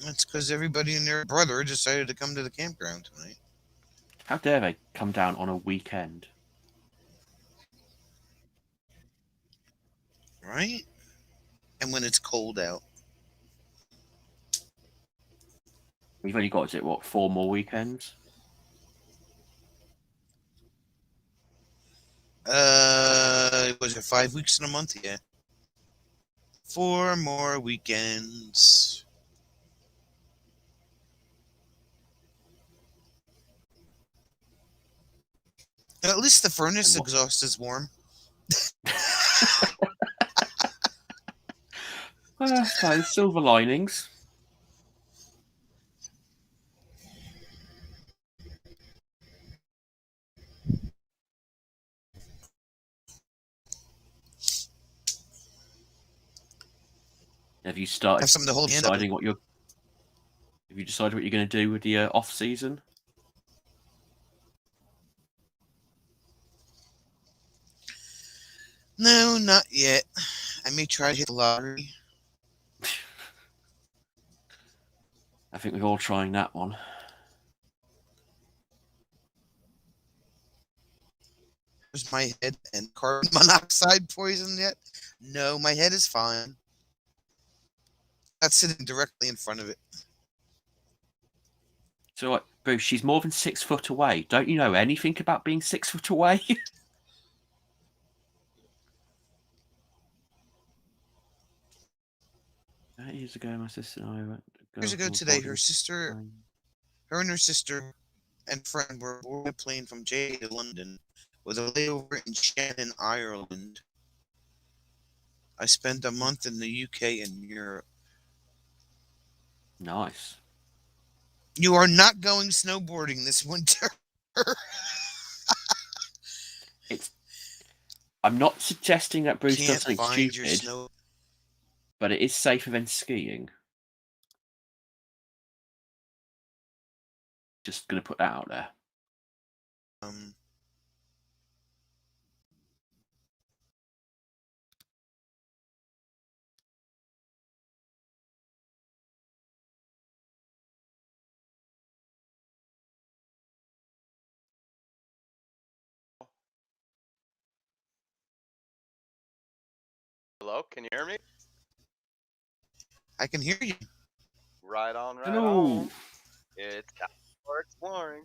That's because everybody and their brother decided to come to the campground tonight. How dare they come down on a weekend? Right? And when it's cold out. We've only got, is it, what, 4 more weekends? Was it 5 weeks in a month? Yeah. 4 more weekends. At least the furnace exhaust is warm. I suppose silver linings. Have you started Have something to hold deciding what you're? Have you decided what you're going to do with the off season? No, not yet. I may try to hit the lottery. think we're all trying that one. Is my head and carbon monoxide poison yet? No, my head is fine. That's sitting directly in front of it. So, like, Bruce, she's more than 6 foot away. Don't you know anything about being 6 foot away? Years ago, my sister and I went. Years ago today, her and her sister and friend were aboard a plane from JA to London with a layover in Shannon, Ireland. I spent a month in the UK and Europe. Nice. You are not going snowboarding this winter. I'm not suggesting that Bruce does Can't something find your stupid, snow. but it is safer than skiing. Just going to put that out there. Hello, can you hear me? I can hear you. Right on, right Hello. on. It's time for exploring.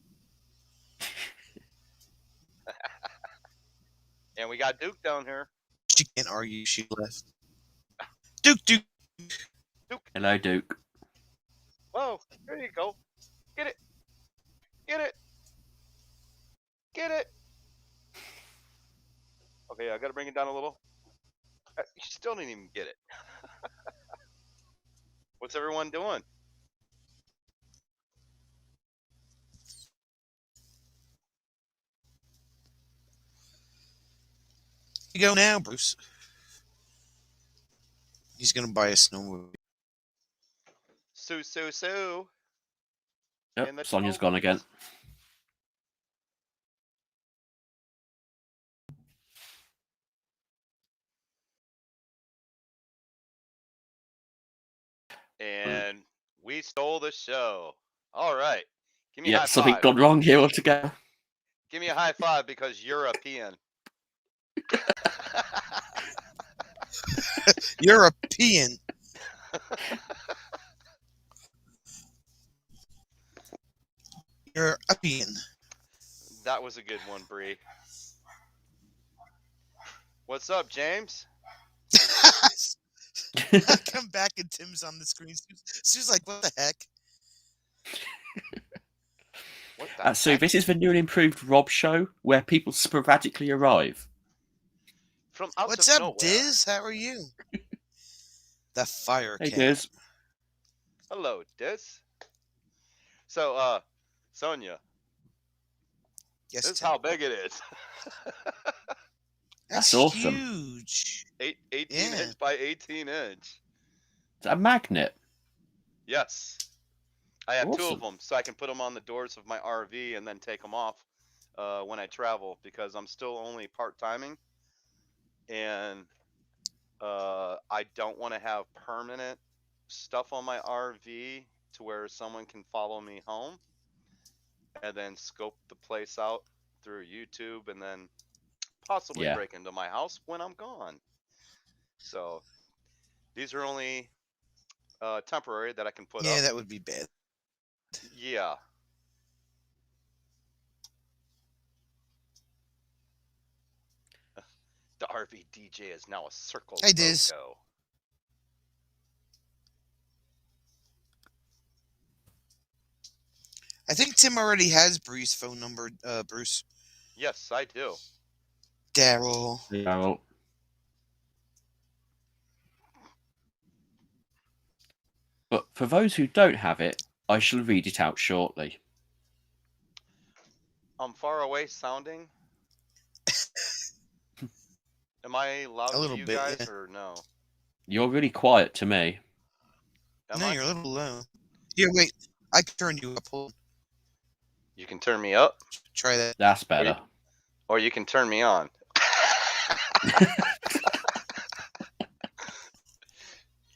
And we got Duke down here. She can't argue. She left. Duke. Hello, Duke. Whoa, there you go. Get it. Get it. Get it. Okay, I gotta bring it down a little. You still didn't even get it. What's everyone doing? You go now, Bruce. He's gonna buy a snowmobile. Sue. Yep, In the Sonia's toes. gone again. And we stole the show. All right. Give me a Yeah, high something five. gone wrong here altogether. Give me a high five because you're European. European. European. That was a good one, Bree. What's up, James? I come back and Tim's on the screen. Sue's like, what the heck? What the So heck? this is the new and improved Rob show where people sporadically arrive. From out What's of up, nowhere. Diz? How are you? The fire Hey, cat. Diz. Hello, Diz. So, Sonia, Yes, this is Tim. how big it is. That's awesome. Huge. 18 Yeah. inch by 18 inch. Is that a magnet? Yes. I have two Awesome. of them, so I can put them on the doors of my RV and then take them off when I travel because I'm still only part-timing. And I don't want to have permanent stuff on my RV to where someone can follow me home and then scope the place out through YouTube and then possibly break into my house when I'm gone. So these are only temporary that I can put up. Yeah, that would be bad. Yeah. The RV DJ is now a circle Hey, Diz. logo. I think Tim already has Bree's phone number, Bruce. Yes, I do. Daryl. Yeah. But for those who don't have it, I shall read it out shortly. I'm far away sounding. Am I loud A little to you bit, guys yeah. or no? You're really quiet to me. Am No, I? you're a little low. Here, wait. I can turn you up. Hold on. You can turn me up, Try that. That's better. or you can turn me on.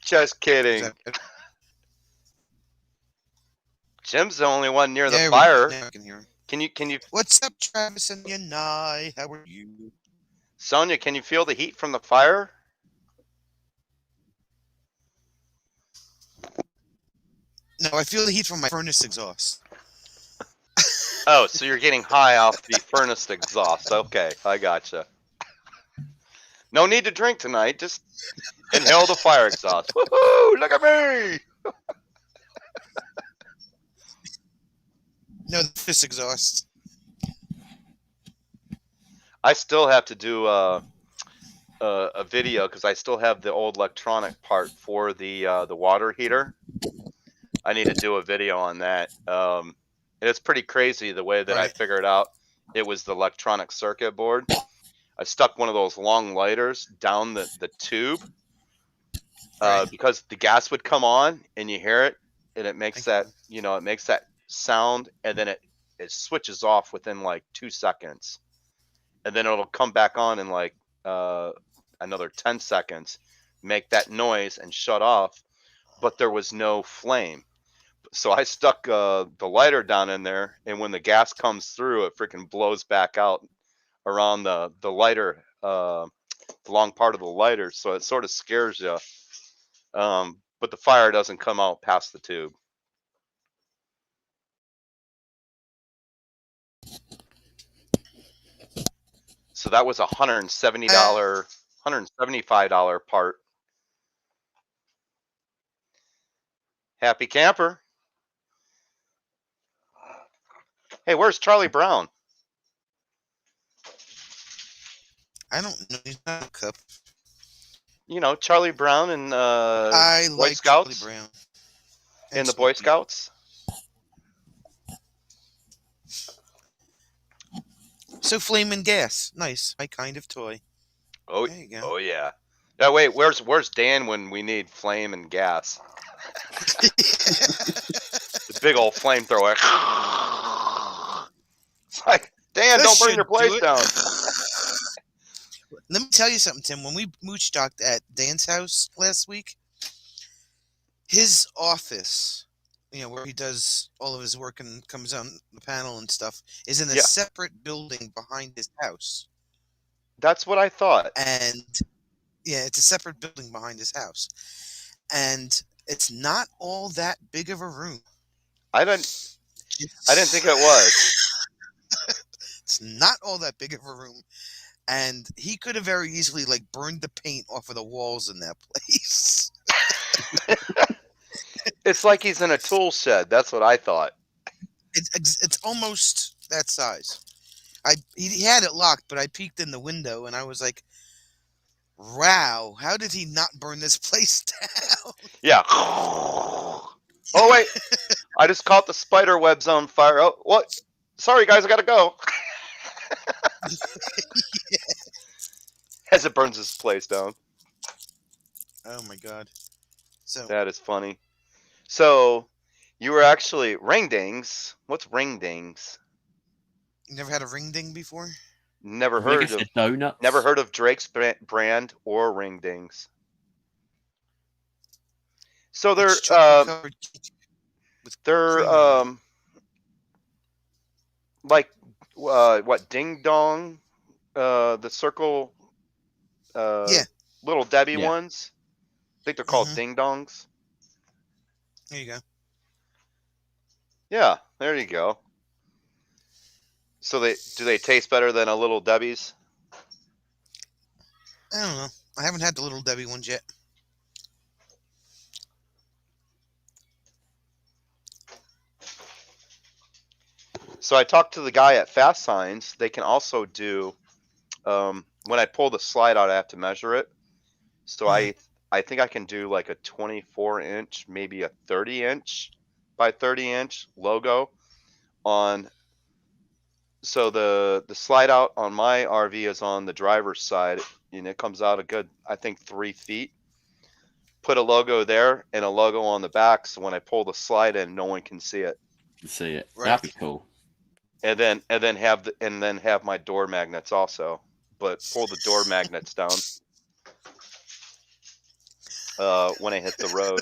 Just Is kidding. that better? Jim's the only one near the There we go. fire. Now I can hear him. Can you, What's up, Travis and Yanai? How are you? Sonia? Can you feel the heat from the fire? No, I feel the heat from my furnace exhaust. Oh, so you're getting high off the furnace exhaust. Okay, I gotcha. No need to drink tonight. Just inhale the fire exhaust. Woohoo! Look at me! No, the furnace exhaust. I still have to do a video because I still have the old electronic part for the water heater. I need to do a video on that. It's pretty crazy the way that I Right. figured out it was the electronic circuit board. I stuck one of those long lighters down the tube Right. because the gas would come on and you hear it and it makes Thank that it makes that sound and then it switches off within like 2 seconds and then it'll come back on in like another 10 seconds, make that noise and shut off, but there was no flame. So I stuck the lighter down in there, and when the gas comes through, it freaking blows back out around the lighter, the long part of the lighter. So it sort of scares you. But the fire doesn't come out past the tube. So that was $170, $175 part. Happy camper. Hey, where's Charlie Brown? I don't know. He's not a cup. You know, Charlie Brown and I Boy like Scouts Charlie Brown. and the Boy Snoopy. Scouts. So Flamin' Gas. Nice. My kind of toy. Oh, There you go. oh yeah. Yeah, wait, where's Dan when we need flame and gas? The big old flamethrower. It's like, Dan, This don't burn should your place do it. down. Let me tell you something, Tim. When we mooch docked at Dan's house last week, his office, where he does all of his work and comes on the panel and stuff, is in a Yeah. separate building behind his house. That's what I thought. And yeah, it's a separate building behind his house. And it's not all that big of a room. I didn't think it was. It's not all that big of a room. And he could have very easily burned the paint off of the walls in that place. It's like he's in a tool shed. That's what I thought. It's almost that size. He had it locked, but I peeked in the window and I was like, "Wow, how did he not burn this place down?" Yeah. Oh wait, I just caught the spider webs on fire. Oh, what? Sorry guys, I gotta go. As it burns his place down. Oh my god! So That is funny. So, you were actually ring dings. What's ring dings? you never had a ring ding before? Never I think heard it's of. the donuts. Never heard of Drake's brand or ring dings. So It's chocolate covered cake with they're cream on it. like what ding dong, the circle, Yeah. little Debbie Yeah. ones. I think they're called Mhm. ding dongs. There you go. Yeah, there you go. So do they taste better than a little Debbie's? I don't know. I haven't had the little Debbie ones yet. So I talked to the guy at Fast Signs. They can also do when I pull the slide out, I have to measure it. So I think I can do like a 24-inch, maybe a 30-inch by 30-inch logo on. So the slide out on my RV is on the driver's side, and it comes out a good, I think, 3 feet. Put a logo there and a logo on the back, so when I pull the slide in, no one can see it. You see it. Right. That'd be cool. And then have my door magnets also, but pull the door magnets down when I hit the road.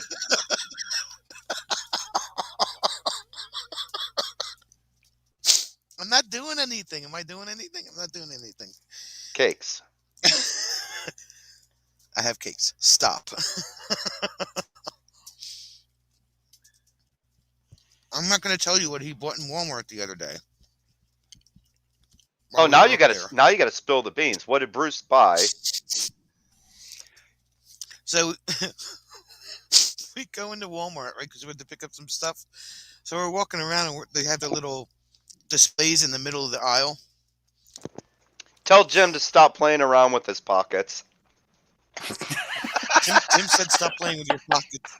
anything. Am I doing anything? I'm not doing anything. Cakes. I have cakes. Stop. I'm not going to tell you what he bought in Walmart the other day. Oh, while we were up there. now you gotta spill the beans. What did Bruce buy? So we go into Walmart, right? Because we had to pick up some stuff. So we're walking around, and they have their little displays in the middle of the aisle. Tell Jim to stop playing around with his pockets. Tim said, "Stop playing with your pockets."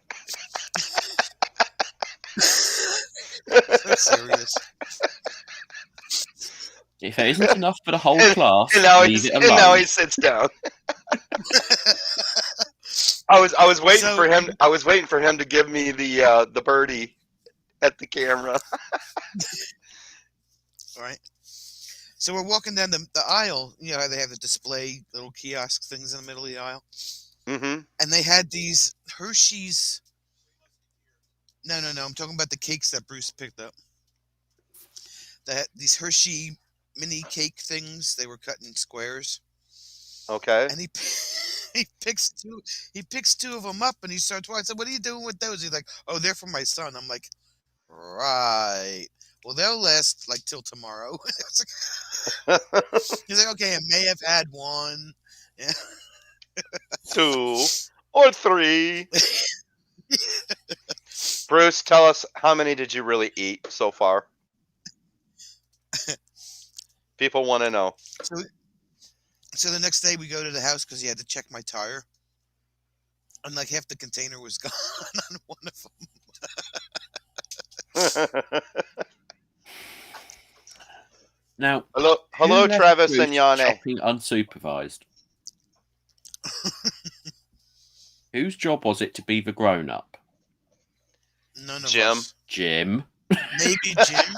So serious. If it isn't enough for the whole class, And now leave it alone. he sits down. I was waiting for him. I was waiting for him to give me the birdie at the camera. All right. So we're walking down the aisle. You know how they have the display little kiosk things in the middle of the aisle, Mm-hmm. and they had these Hershey's. No. I'm talking about the cakes that Bruce picked up. They had these Hershey mini cake things. They were cut in squares. Okay. And he picks two of them up, and he starts watching. I said, "What are you doing with those?" He's like, "Oh, they're for my son." I'm like, "Right. Well, they'll last like till tomorrow." He's like, "Okay, I may have had one." Yeah. 2 or 3. Bruce, tell us, how many did you really eat so far? People want to know. So the next day we go to the house because he had to check my tire, and like half the container was gone on one of them. Now, hello, who left Travis Bruce and Yane. shopping unsupervised? Whose job was it to be the grown-up? None of Jim. us. Jim. Maybe Jim.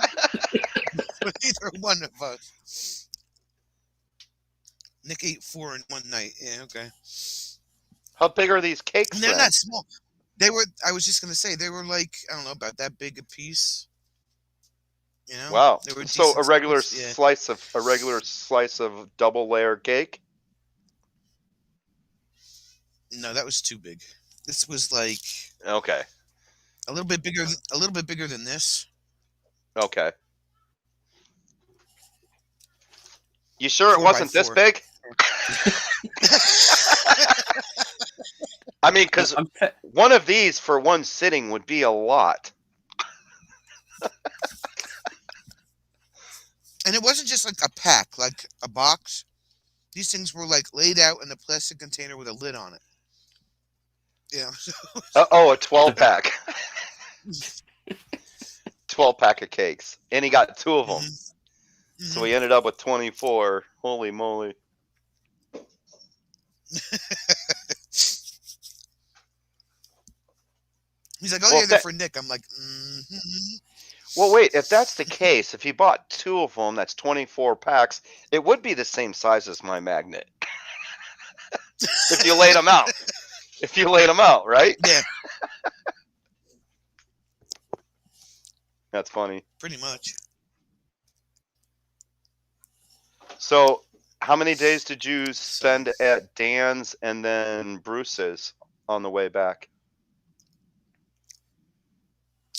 But neither one of us. Nick ate 4 in one night. Yeah, okay. How big are these cakes? And they're then? not small. They were. I was just gonna say they were like, I don't know, about that big a piece. You know. Wow. They were So a regular size, yeah. slice of double layer cake. No, that was too big. This was like Okay. a little bit bigger than this. Okay. You sure it 4 wasn't by this 4. big? I mean, because one of these for one sitting would be a lot. And it wasn't just like a pack, like a box. These things were like laid out in a plastic container with a lid on it. Yeah. A 12-pack. 12-pack of cakes. And he got 2 of them. Mm-hmm. So we ended up with 24. Holy moly. He's like, "Oh, yeah, they're for Nick." I'm like, mm-hmm. Well, wait, if that's the case, if he bought 2 of them, that's 24 packs, it would be the same size as my magnet. If you laid them out. If you laid them out, right? Yeah. That's funny. Pretty much. So, how many days did you spend at Dan's and then Bruce's on the way back?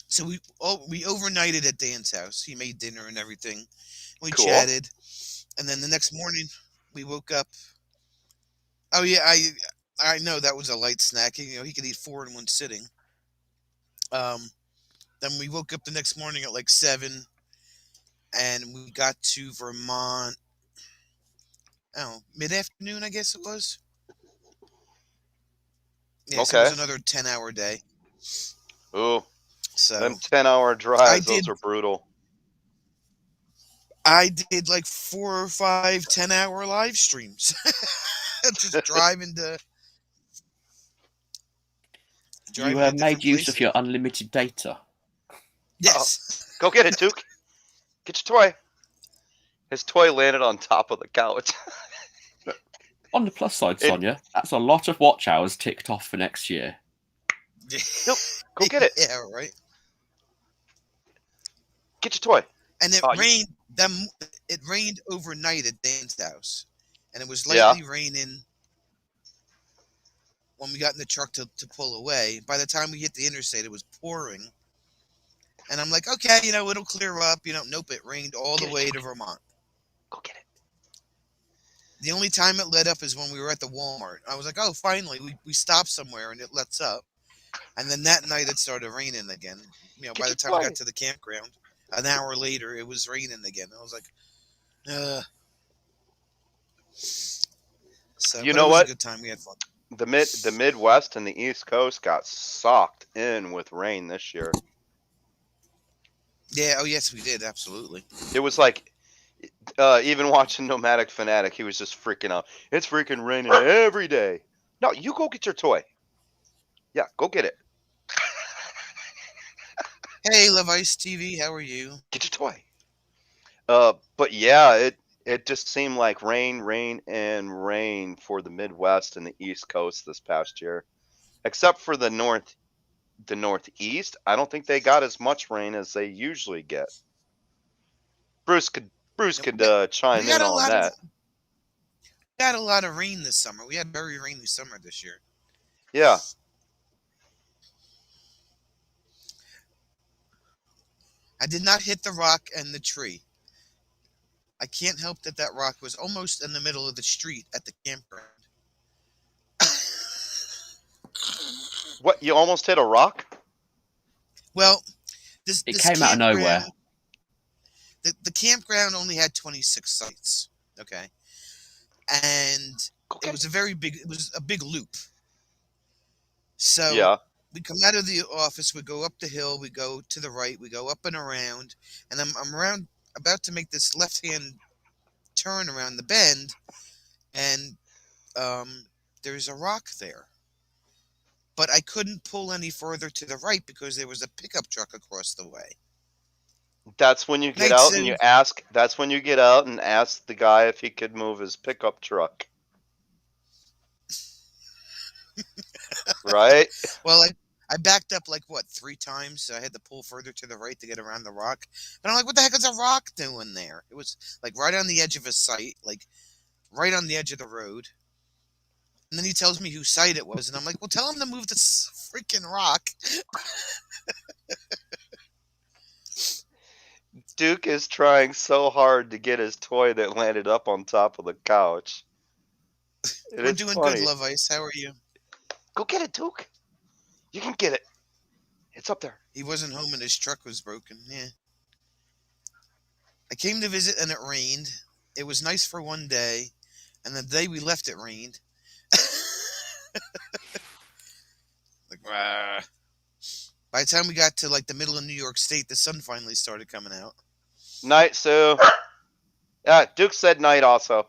So we overnighted at Dan's house. He made dinner and everything. We Cool. chatted, and then the next morning we woke up. Oh yeah, I know that was a light snack. You know, he could eat 4 in one sitting. Then we woke up the next morning at like 7, and we got to Vermont. Oh, mid-afternoon, I guess it was. Yeah, Okay. so it was another 10-hour day. Ooh, So them 10-hour drives, those are brutal. I did like 4 or 5 10-hour live streams. Just driving to. You made use of your unlimited data. Yes. Go get it, Duke. Get your toy. His toy landed on top of the couch. On the plus side, Sonia, that's a lot of watch hours ticked off for next year. Nope. Go get it. Yeah, right. Get your toy. And it rained. it rained overnight at Dan's house, and it was Yeah. lightly raining when we got in the truck to pull away. By the time we hit the interstate, it was pouring. And I'm like, okay, it'll clear up. Nope, it rained all the way to Vermont. Go get it. The only time it let up is when we were at the Walmart. I was like, oh, finally, we stopped somewhere and it lets up. And then that night it started raining again. By the time we got to the campground, an hour later, it was raining again. I was like, ugh. So, You but it know was a what? good time. We had fun. The Midwest and the East Coast got socked in with rain this year. Yeah, oh yes, we did, absolutely. It was like, even watching Nomadic Fanatic, he was just freaking out. It's freaking raining every day. No, you go get your toy. Yeah, go get it. Hey, Love Ice TV, how are you? Get your toy. But yeah, it just seemed like rain, rain, and rain for the Midwest and the East Coast this past year. Except for the Northeast, I don't think they got as much rain as they usually get. Bruce could We chime got in a on lot of that. rain this summer. We had a very rainy summer this year. Yeah. I did not hit the rock and the tree. I can't help that rock was almost in the middle of the street at the campground. What? You almost hit a rock? Well, this came out of nowhere. campground, the campground only had 26 sites. Okay, and it was a big loop. So Yeah. we come out of the office, we go up the hill, we go to the right, we go up and around, and I'm about to make this left-hand turn around the bend, and there's a rock there. But I couldn't pull any further to the right because there was a pickup truck across the way. That's when you get Night out and you Sue. ask. That's when you get out and ask the guy if he could move his pickup truck. Right? Well, I backed up like what 3 times, so I had to pull further to the right to get around the rock. And I'm like, what the heck is a rock doing there? It was like right on the edge of a site, like right on the edge of the road. And then he tells me whose site it was, and I'm like, well, tell him to move this freaking rock. Duke is trying so hard to get his toy that landed up on top of the couch. We're doing good, Love Ice. How are you? Go get it, Duke. You can get it. It's up there. He wasn't home and his truck was broken. Yeah. I came to visit and it rained. It was nice for one day, and the day we left, it rained. Like, rah. By the time we got to like the middle of New York State, the sun finally started coming out. Night, Sue. Yeah, Duke said night also.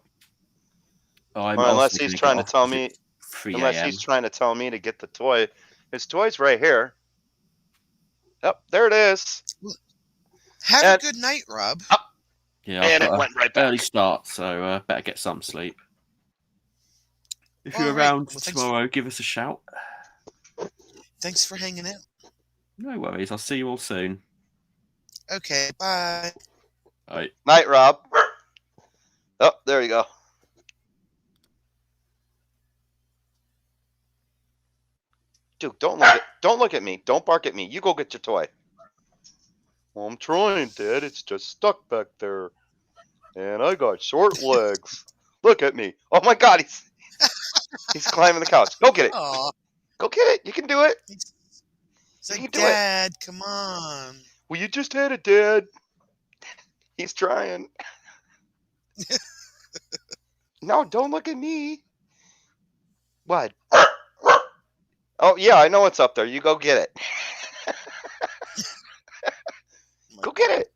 Oh, I'm Or unless also he's gonna trying get to off tell 'cause me, it's 3 unless a.m. he's trying to tell me to get the toy. His toy's right here. Yep, there it is. Have And- a good night, Rob. Yeah, And I've it got went right an early back. start, so better get some sleep. If you're All right. around Well, thanks- tomorrow, give us a shout. Thanks for hanging out. No worries. I'll see you all soon. Okay, bye. Bye. Night, Rob. Oh, there you go. Duke, don't look at me. Don't bark at me. You go get your toy. Well, I'm trying, Dad. It's just stuck back there. And I got short legs. Look at me. Oh my God, he's climbing the couch. Go get it. Aw. Go get it. You can do it. It's You like, can do it. Dad, come on. Well, you just had it, Dad. He's trying. No, don't look at me. What? Oh, yeah, I know it's up there. You go get it. Go get it.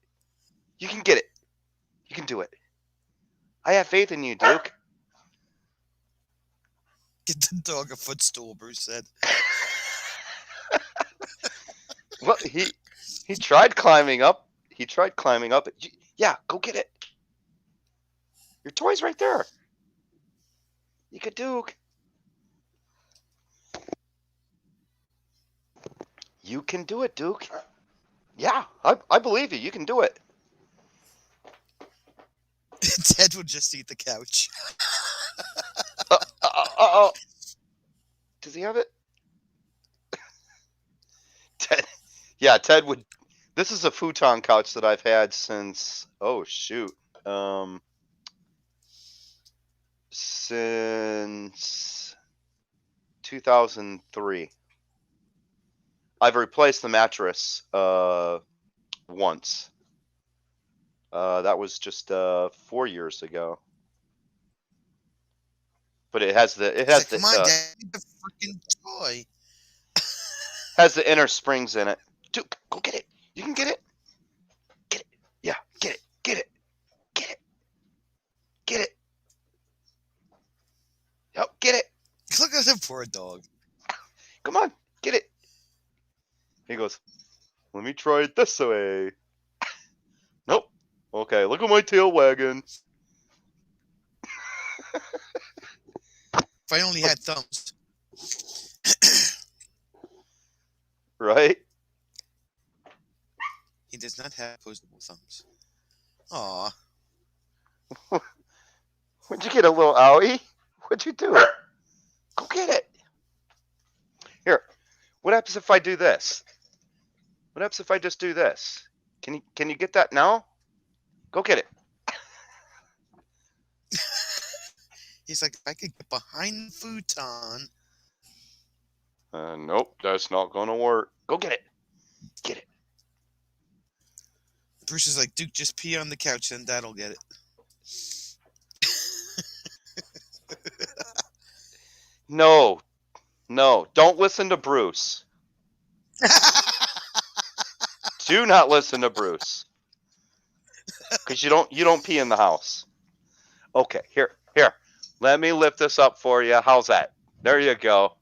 You can get it. You can do it. I have faith in you, Duke. Get the dog a footstool, Bruce said. Well, he tried climbing up. He tried climbing up. Yeah, go get it. Your toy's right there. You could, Duke. You can do it, Duke. Yeah, I believe you. You can do it. Ted would just eat the couch. Oh, does he have it? Ted, yeah, Ted would. This is a futon couch that I've had since since 2003. I've replaced the mattress once. That was just 4 years ago. But it has the He's like, come on, Dad, get the freaking toy. has the inner springs in it. Duke, go get it. You can get it. Get it. Yeah, get it. Get it. Get it. Get it. Yep, get it. Look at the poor dog. Come on, get it. He goes, let me try it this way. Nope. Okay, look at my tail wagging. If I only had thumbs. Right? He does not have opposable thumbs. Aw. Would you get a little owie? What'd you do? Go get it. Here. What happens if I do this? What happens if I just do this? Can you get that now? Go get it. He's like, I could get behind the futon. Nope, that's not gonna work. Go get it. Get it. Bruce is like, Duke, just pee on the couch and Dad'll get it. No. No. Don't listen to Bruce. Do not listen to Bruce. Because you don't pee in the house. Okay, here. Let me lift this up for you. How's that? There you go.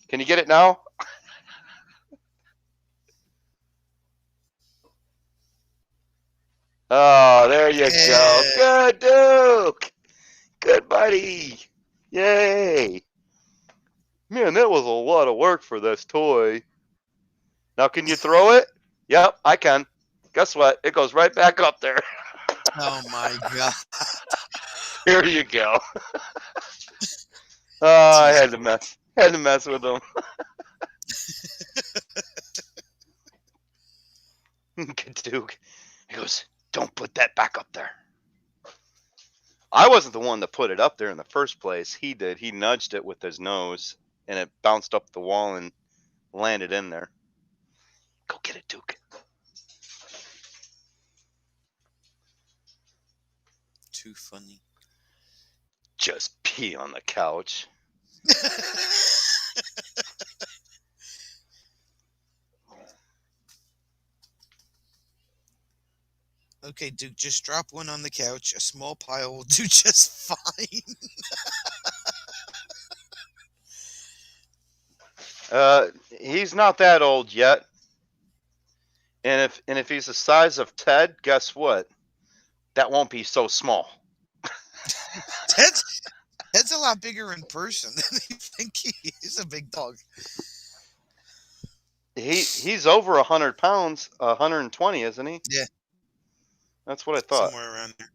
Can you get it now? Oh, there you go. Good, Duke. Good, buddy. Yay. Man, that was a lot of work for this toy. Now, can you throw it? Yep, I can. Guess what? It goes right back up there. Oh, my God. Here you go. Oh, I had to mess with him. Good Duke. He goes, don't put that back up there. I wasn't the one that put it up there in the first place. He did. He nudged it with his nose, and it bounced up the wall and landed in there. Go get it, Duke. Too funny. Just pee on the couch. Okay, Duke, just drop one on the couch. A small pile will do just fine. He's not that old yet. And if he's the size of Ted, guess what? That won't be so small. Ted's a lot bigger in person than you think he is. A big dog. He's over 100 pounds, 120, isn't he? Yeah. That's what I thought. Somewhere around there.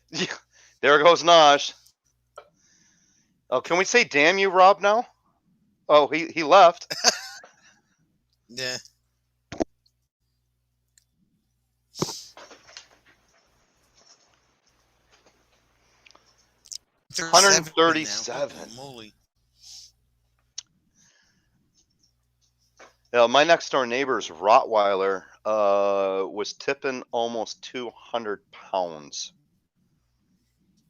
Yeah. There goes Naj. Oh, can we say damn you, Rob, now? Oh, he left. Yeah. $137. Moly. My next door neighbor's Rottweiler was tipping almost 200 pounds.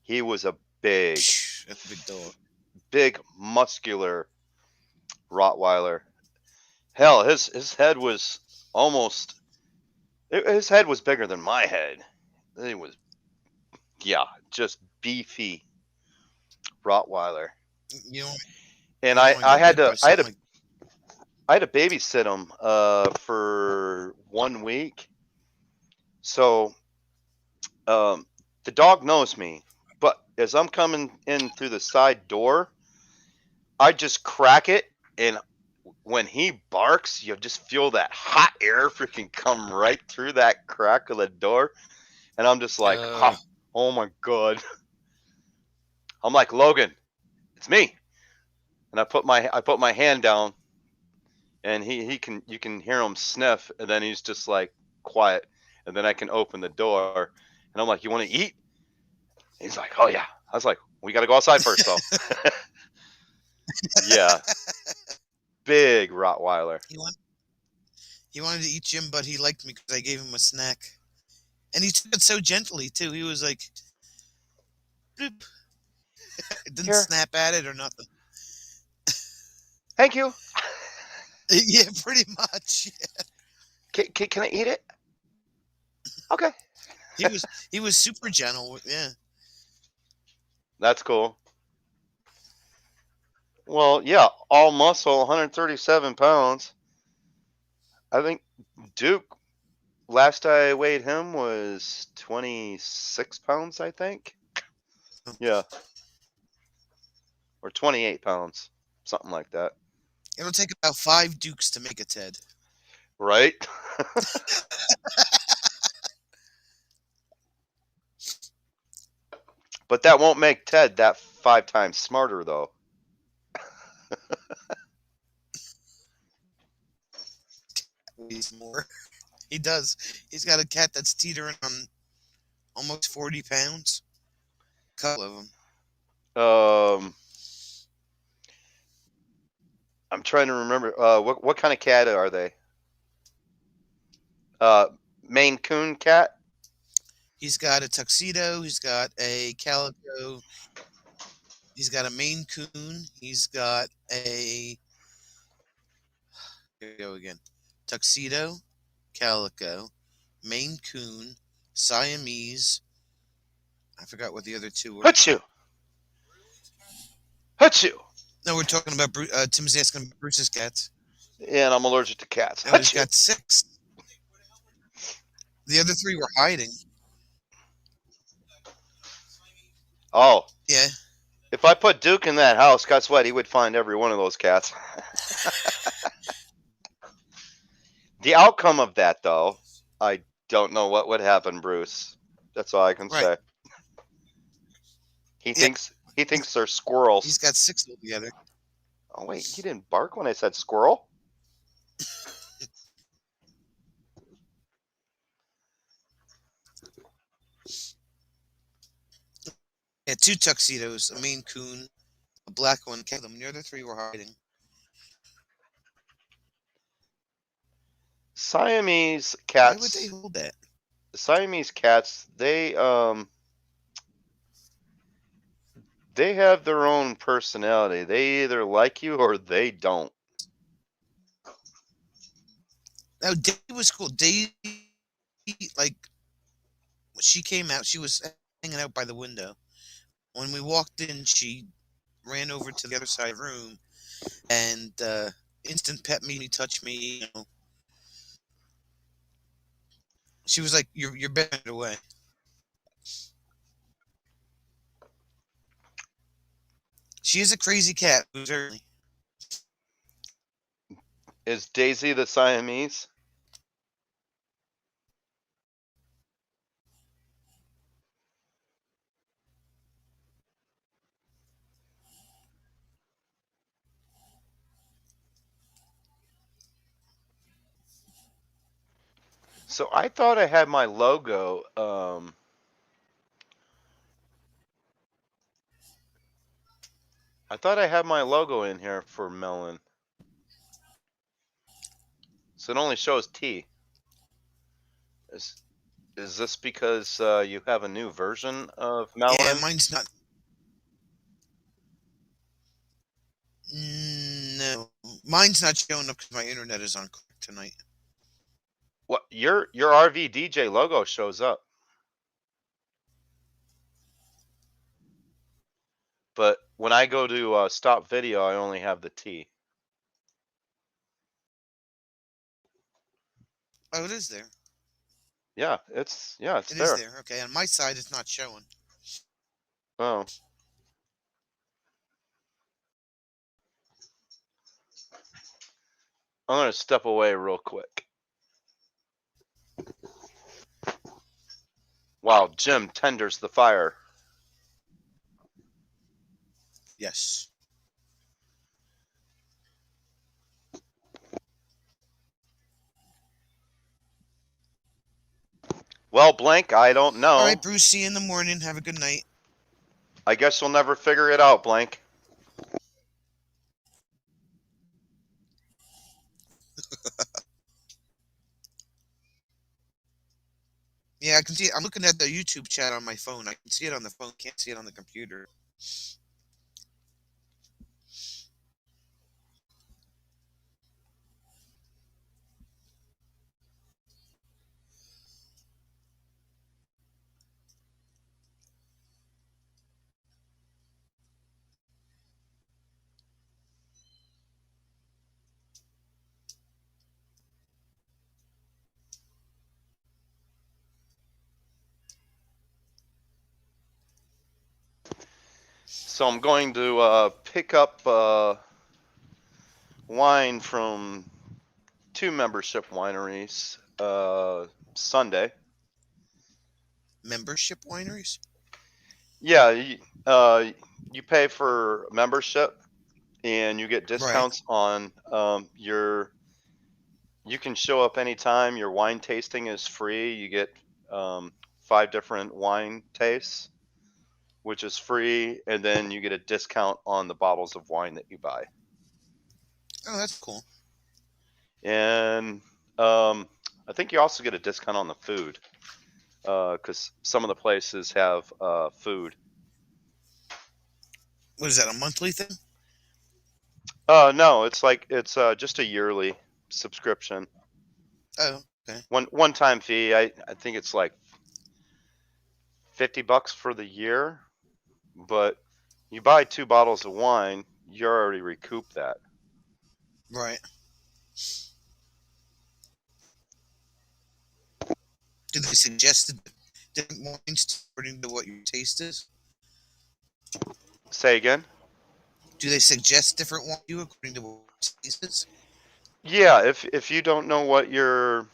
He was a That's a big dog. big muscular Rottweiler. Hell, his head was almost. His head was bigger than my head. It was, just beefy Rottweiler. You know, And I had to babysit him for 1 week. So the dog knows me, but as I'm coming in through the side door, I just crack it, and when he barks, you just feel that hot air freaking come right through that crack of the door, and I'm just like, Oh my god. I'm like, Logan, it's me. And I put my hand down, and you can hear him sniff, and then he's just like quiet, and then I can open the door, and I'm like, you want to eat? He's like, oh yeah. I was like, we got to go outside first though. Yeah, big Rottweiler. He wanted to eat Jim, but he liked me because I gave him a snack, and he took it so gently too. He was like, bloop. It didn't Here, snap at it or nothing. thank you. Yeah, pretty much. Can I eat it? Okay, He was super gentle. Yeah. that's cool. Well, yeah, all muscle, 137 pounds. I think Duke, last I weighed him was 26 pounds, I think. Yeah. Or 28 pounds, something like that. It'll take about 5 Dukes to make a Ted. Right? But that won't make Ted that 5 times smarter, though. Weighs more. He does. He's got a cat that's teetering on almost 40 pounds. A couple of them. I'm trying to remember. What kind of cat are they? Maine Coon cat? He's got a tuxedo. He's got a calico. He's got a Maine Coon. He's got a. Here we go again. Tuxedo, calico, Maine Coon, Siamese. I forgot what the other two were. Hutchu! Hutchu! No, we're talking about Tim's asking about Bruce's cats. Yeah, and I'm allergic to cats. No, he's Hutchu! got 6. The other 3 were hiding. Oh, Yeah. if I put Duke in that house, guess what? He would find every one of those cats. The outcome of that, though, I don't know what would happen, Bruce. That's all I can Right. say. He thinks they're squirrels. He's got 6 altogether. Oh wait, he didn't bark when I said squirrel. Yeah, 2 tuxedos, a Maine Coon, a black one. Kept them. The other 3 were hiding. Siamese Why would cats. they hold that? Siamese cats, they have their own personality. They either like you or they don't. No, Daisy was cool. Daisy, like, when she came out, she was hanging out by the window. When we walked in, she ran over to the other side of the room and instant pet me, touch me. You know, she was like, "You're better away." She is a crazy cat. Certainly. Is Daisy the Siamese? So I thought I had my logo. I thought I had my logo in here for Melon. So it only shows T. Is this because you have a new version of Melon? Yeah, mine's not. No, mine's not showing up because my internet is on tonight. What your RV DJ logo shows up, but when I go to stop video, I only have the T. Oh, it is there. Yeah, it's It there. is there. Okay, on my side, it's not showing. Oh. I'm gonna step away real quick. while Jim tenders the fire. Yes. Well, Blank, I don't know. All right, Bruce. See you in the morning. Have a good night. I guess you'll never figure it out, Blank. Yeah, I can see it. I'm looking at the YouTube chat on my phone. I can see it on the phone. Can't see it on the computer. So I'm going to pick up wine from 2 membership wineries Sunday. Membership wineries? Yeah, you pay for membership and you get discounts on your. You can show up anytime. Your wine tasting is free. You get 5 different wine tastes, which is free, and then you get a discount on the bottles of wine that you buy. Oh, that's cool. And I think you also get a discount on the food because some of the places have food. What is that, a monthly thing? No, it's just a yearly subscription. Oh, okay. One time fee. I think it's like $50 for the year, but you buy 2 bottles of wine, you already recoup that. Right. Do they suggest different wines according to what your taste is? Say again? Do they suggest different wine to you according to what your taste is? Yeah, if you don't know what your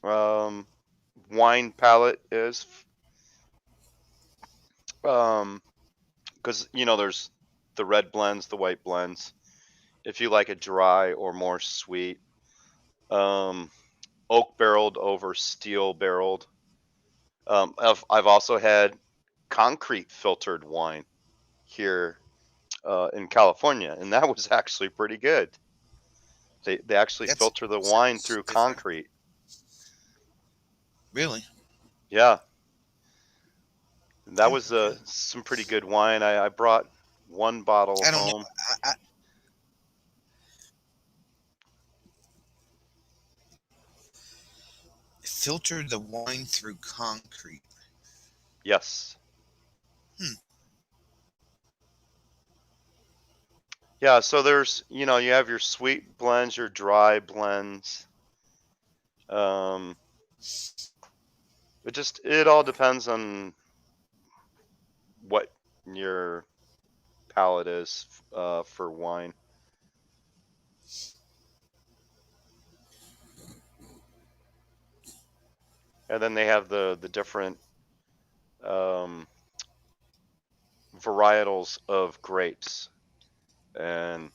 wine palate is, because there's the red blends, the white blends. If you like it dry or more sweet, oak barreled over steel barreled. I've also had concrete filtered wine here in California, and that was actually pretty good. They actually That's filter the wine sounds through different. concrete. Really? Yeah, that Oh, was okay. some pretty good wine. I brought 1 bottle I don't know. home. I filtered the wine through concrete. Yes. Hmm. Yeah, so there's, you have your sweet blends, your dry blends. It all depends on what your palate is for wine. And then they have the different um, varietals of grapes, and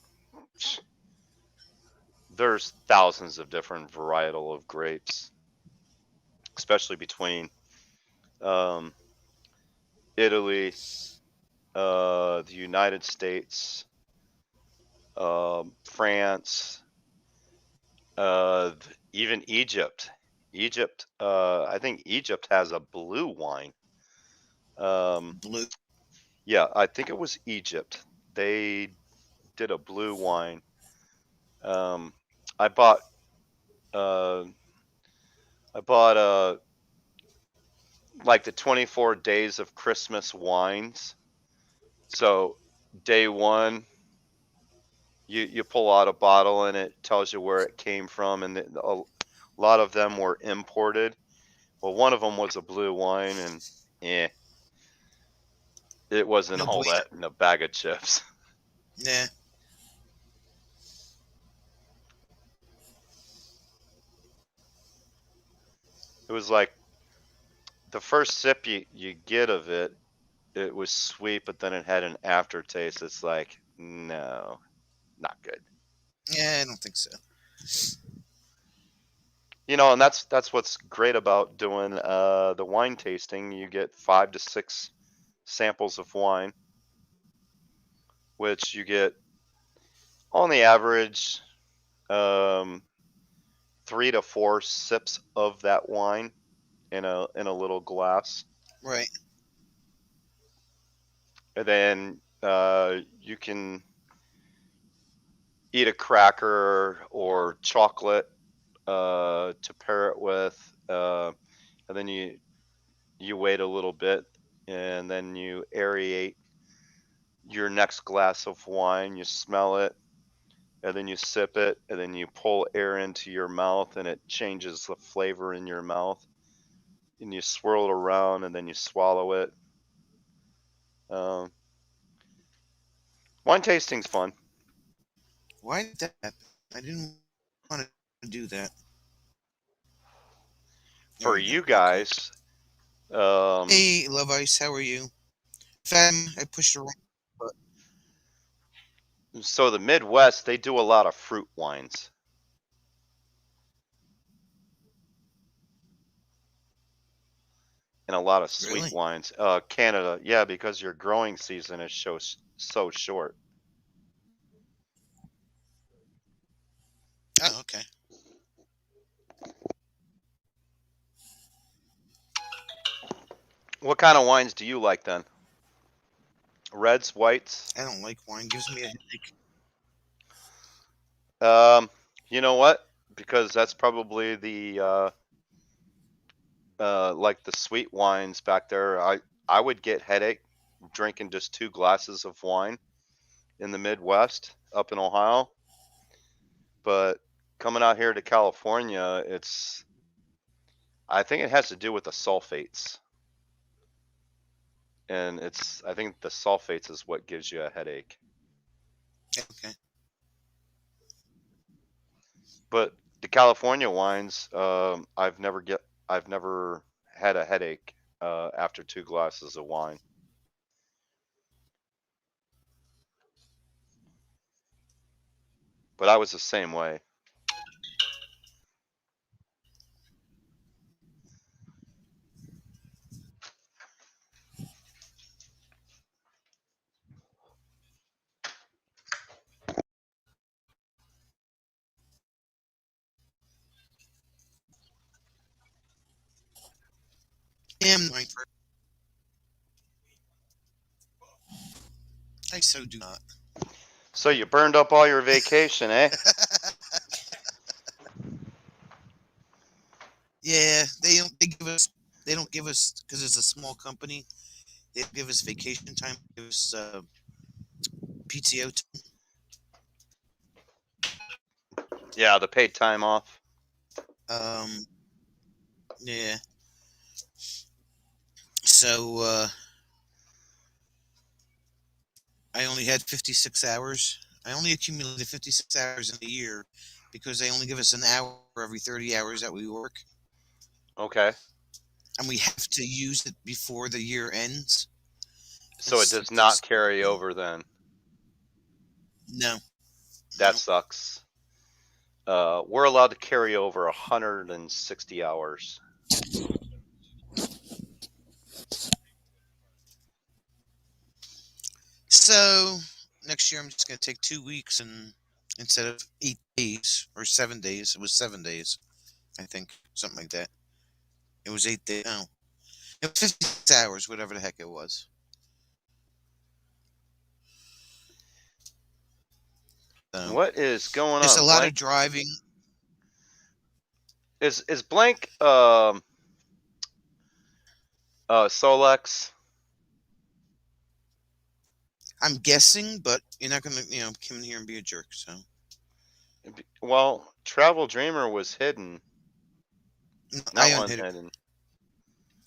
there's thousands of different varietal of grapes, especially between um, Italy, the United States, France, even Egypt. I think Egypt has a blue wine. Blue. Yeah, I think it was Egypt. They did a blue wine. I bought uh, like the 24 days of Christmas wines. So day 1, you pull out a bottle and it tells you where it came from, and a lot of them were imported. Well, one of them was a blue wine, and it wasn't No all bueno. that in a bag of chips. Nah. It was like the first sip you get of it, it was sweet, but then it had an aftertaste. It's like, no, not good. Yeah, I don't think so. You know, and that's what's great about doing the wine tasting. You get 5 to 6 samples of wine, which you get on the average 3 to 4 sips of that wine in a little glass, Right. and then you can eat a cracker or chocolate to pair it with, and then you wait a little bit, and then you aerate your next glass of wine. You smell it, and then you sip it, and then you pull air into your mouth, and it changes the flavor in your mouth. And you swirl it around, and then you swallow it. Um, Wine tasting's fun Why did that happen? I didn't want to do that. There for we go. you Okay. guys. Hey, Love Ice, how are you? Fam, I pushed her. But So the Midwest, they do a lot of fruit wines and a lot of sweet really? wines. Canada, yeah, because your growing season is so short. Oh, okay. What kind of wines do you like then? Reds, whites? I don't like wine. Gives me a headache. Um, you know what? Because that's probably the like the sweet wines back there. I would get headache drinking just 2 glasses of wine in the Midwest up in Ohio, but coming out here to California, I think it has to do with the sulfates. And I think the sulfates is what gives you a headache. Okay. But the California wines, I've never had a headache after 2 glasses of wine. But I was the same way. Damn, wine for. I so do not. So you burned up all your vacation, eh? Yeah, they don't. They give us. They don't give us because it's a small company. They don't give us vacation time. They give us PTO. Yeah, the paid time off. Um. Yeah. So I only had 56 hours. I only accumulated 56 hours in a year because they only give us an hour every 30 hours that we work, Okay. and we have to use it before the year ends. So it does not carry over then. No, That no. sucks. We're allowed to carry over 160 hours. So next year I'm just going to take 2 weeks and instead of 8 days or 7 days, it was 7 days, I think, something like that. It was 8 days. No, it was 56 hours, whatever the heck it was. So What is going it's on, a lot Blank? of driving. Is Blank Solex? I'm guessing, but you're not going to, come in here and be a jerk. So Well, Travel Dreamer was hidden, no, I not unhid her. unhidden.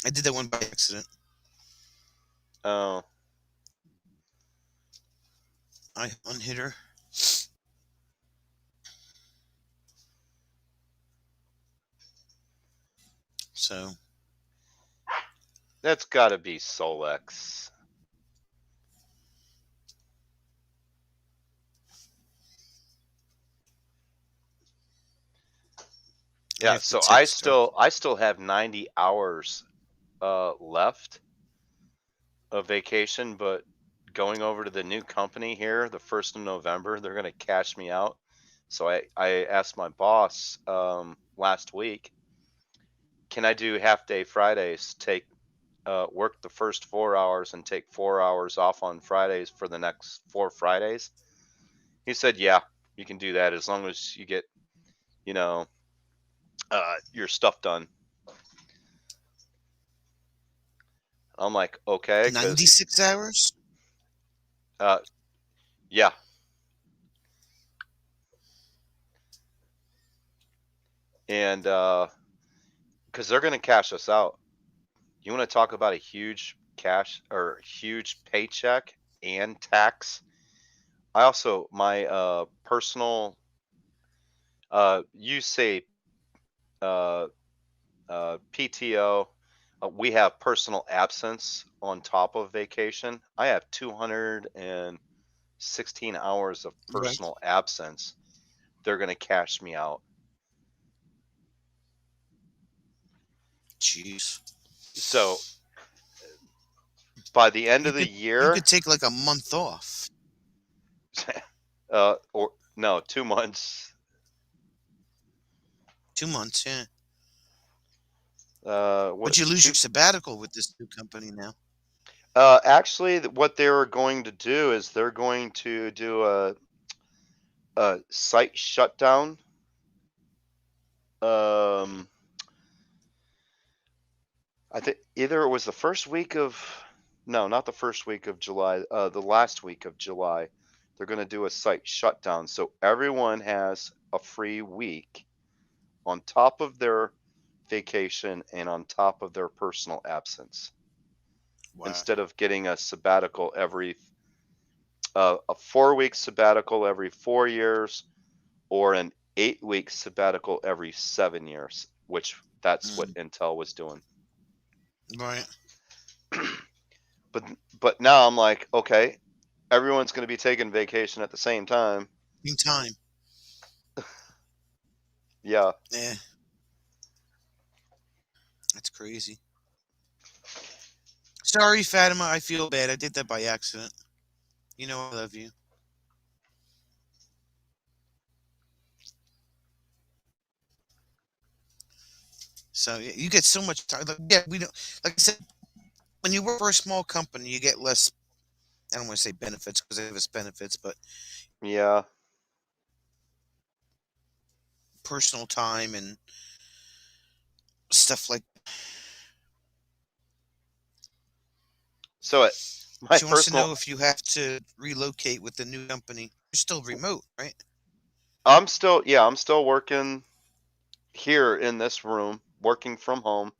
I did that one by accident. Oh, I unhid her. So That's got to be Solex. I Yeah, have to so text her. I still have 90 hours left of vacation, but going over to the new company here the 1st of November, they're going to cash me out. So I asked my boss last week, can I do half day Fridays, take work the first 4 hours and take 4 hours off on Fridays for the next 4 Fridays? He said, yeah, you can do that as long as you get, you know, your stuff done. I'm like, okay, because 96 hours? yeah. And because they're going to cash us out. You want to talk about a huge cash or huge paycheck and tax? I also, my personal, you say uh, PTO, we have personal absence on top of vacation. I have 216 hours of Right. personal absence. They're going to cash me out. Jeez. So by the end You of the could you year, could take like a month off. or no, 2 months. 2 months, yeah. What But you lose your two? sabbatical with this new company now. Actually, what they're going to do is they're going to do a site shutdown. Um, I think either it was the first week of, no, not the first week of July, the last week of July. They're going to do a site shutdown, so everyone has a free week on top of their vacation and on top of their personal absence, Wow. instead of getting a sabbatical every a 4 week sabbatical every 4 years, or an 8 week sabbatical every 7 years, which that's what Mm, Intel was doing. right. but but now I'm like, okay, everyone's going to be taking vacation at the same time. In time. Yeah. Yeah. That's crazy. Sorry, Fatima. I feel bad. I did that by accident. You know I love you. So you get so much time. Like, yeah, we don't. Like I said, when you work for a small company, you get less. I don't want to say benefits because they have us benefits, but Yeah. personal time and stuff like. So my She wants to personal, know if you have to relocate with the new company. You're still remote, right? I'm still working here in this room, working from home.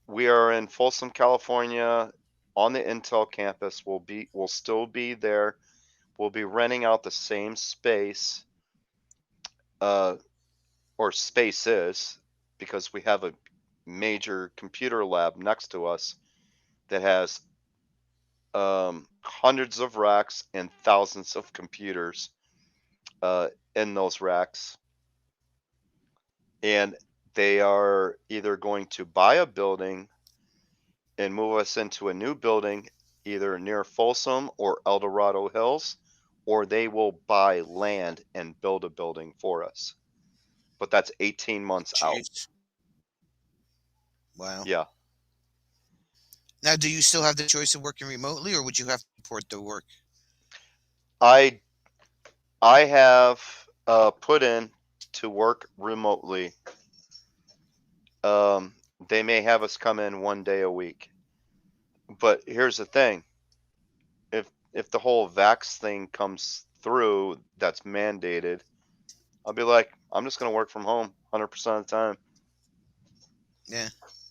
We are in Folsom, California, on the Intel campus. We'll still be there. We'll be renting out the same space, uh, or spaces, because we have a major computer lab next to us that has hundreds of racks and thousands of computers in those racks. And they are either going to buy a building and move us into a new building, either near Folsom or El Dorado Hills, or they will buy land and build a building for us. But that's 18 months out. Jeez. Wow. Yeah. Now, do you still have the choice of working remotely, or would you have to report to work? I I have put in to work remotely. Um, they may have us come in 1 day a week. But here's the thing. If the whole vax thing comes through that's mandated, I'll be like, I'm just going to work from home 100% of the time. Yeah.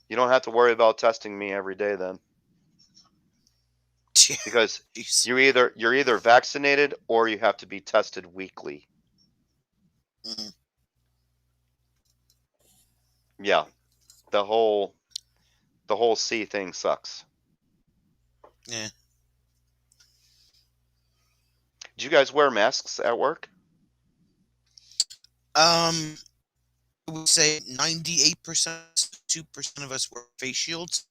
You don't have to worry about testing me every day then, because Jeez. you're either vaccinated or you have to be tested weekly. Mhm. Yeah. The whole the whole C thing sucks. Yeah. Do you guys wear masks at work? I would say 98%, 2% of us wear face shields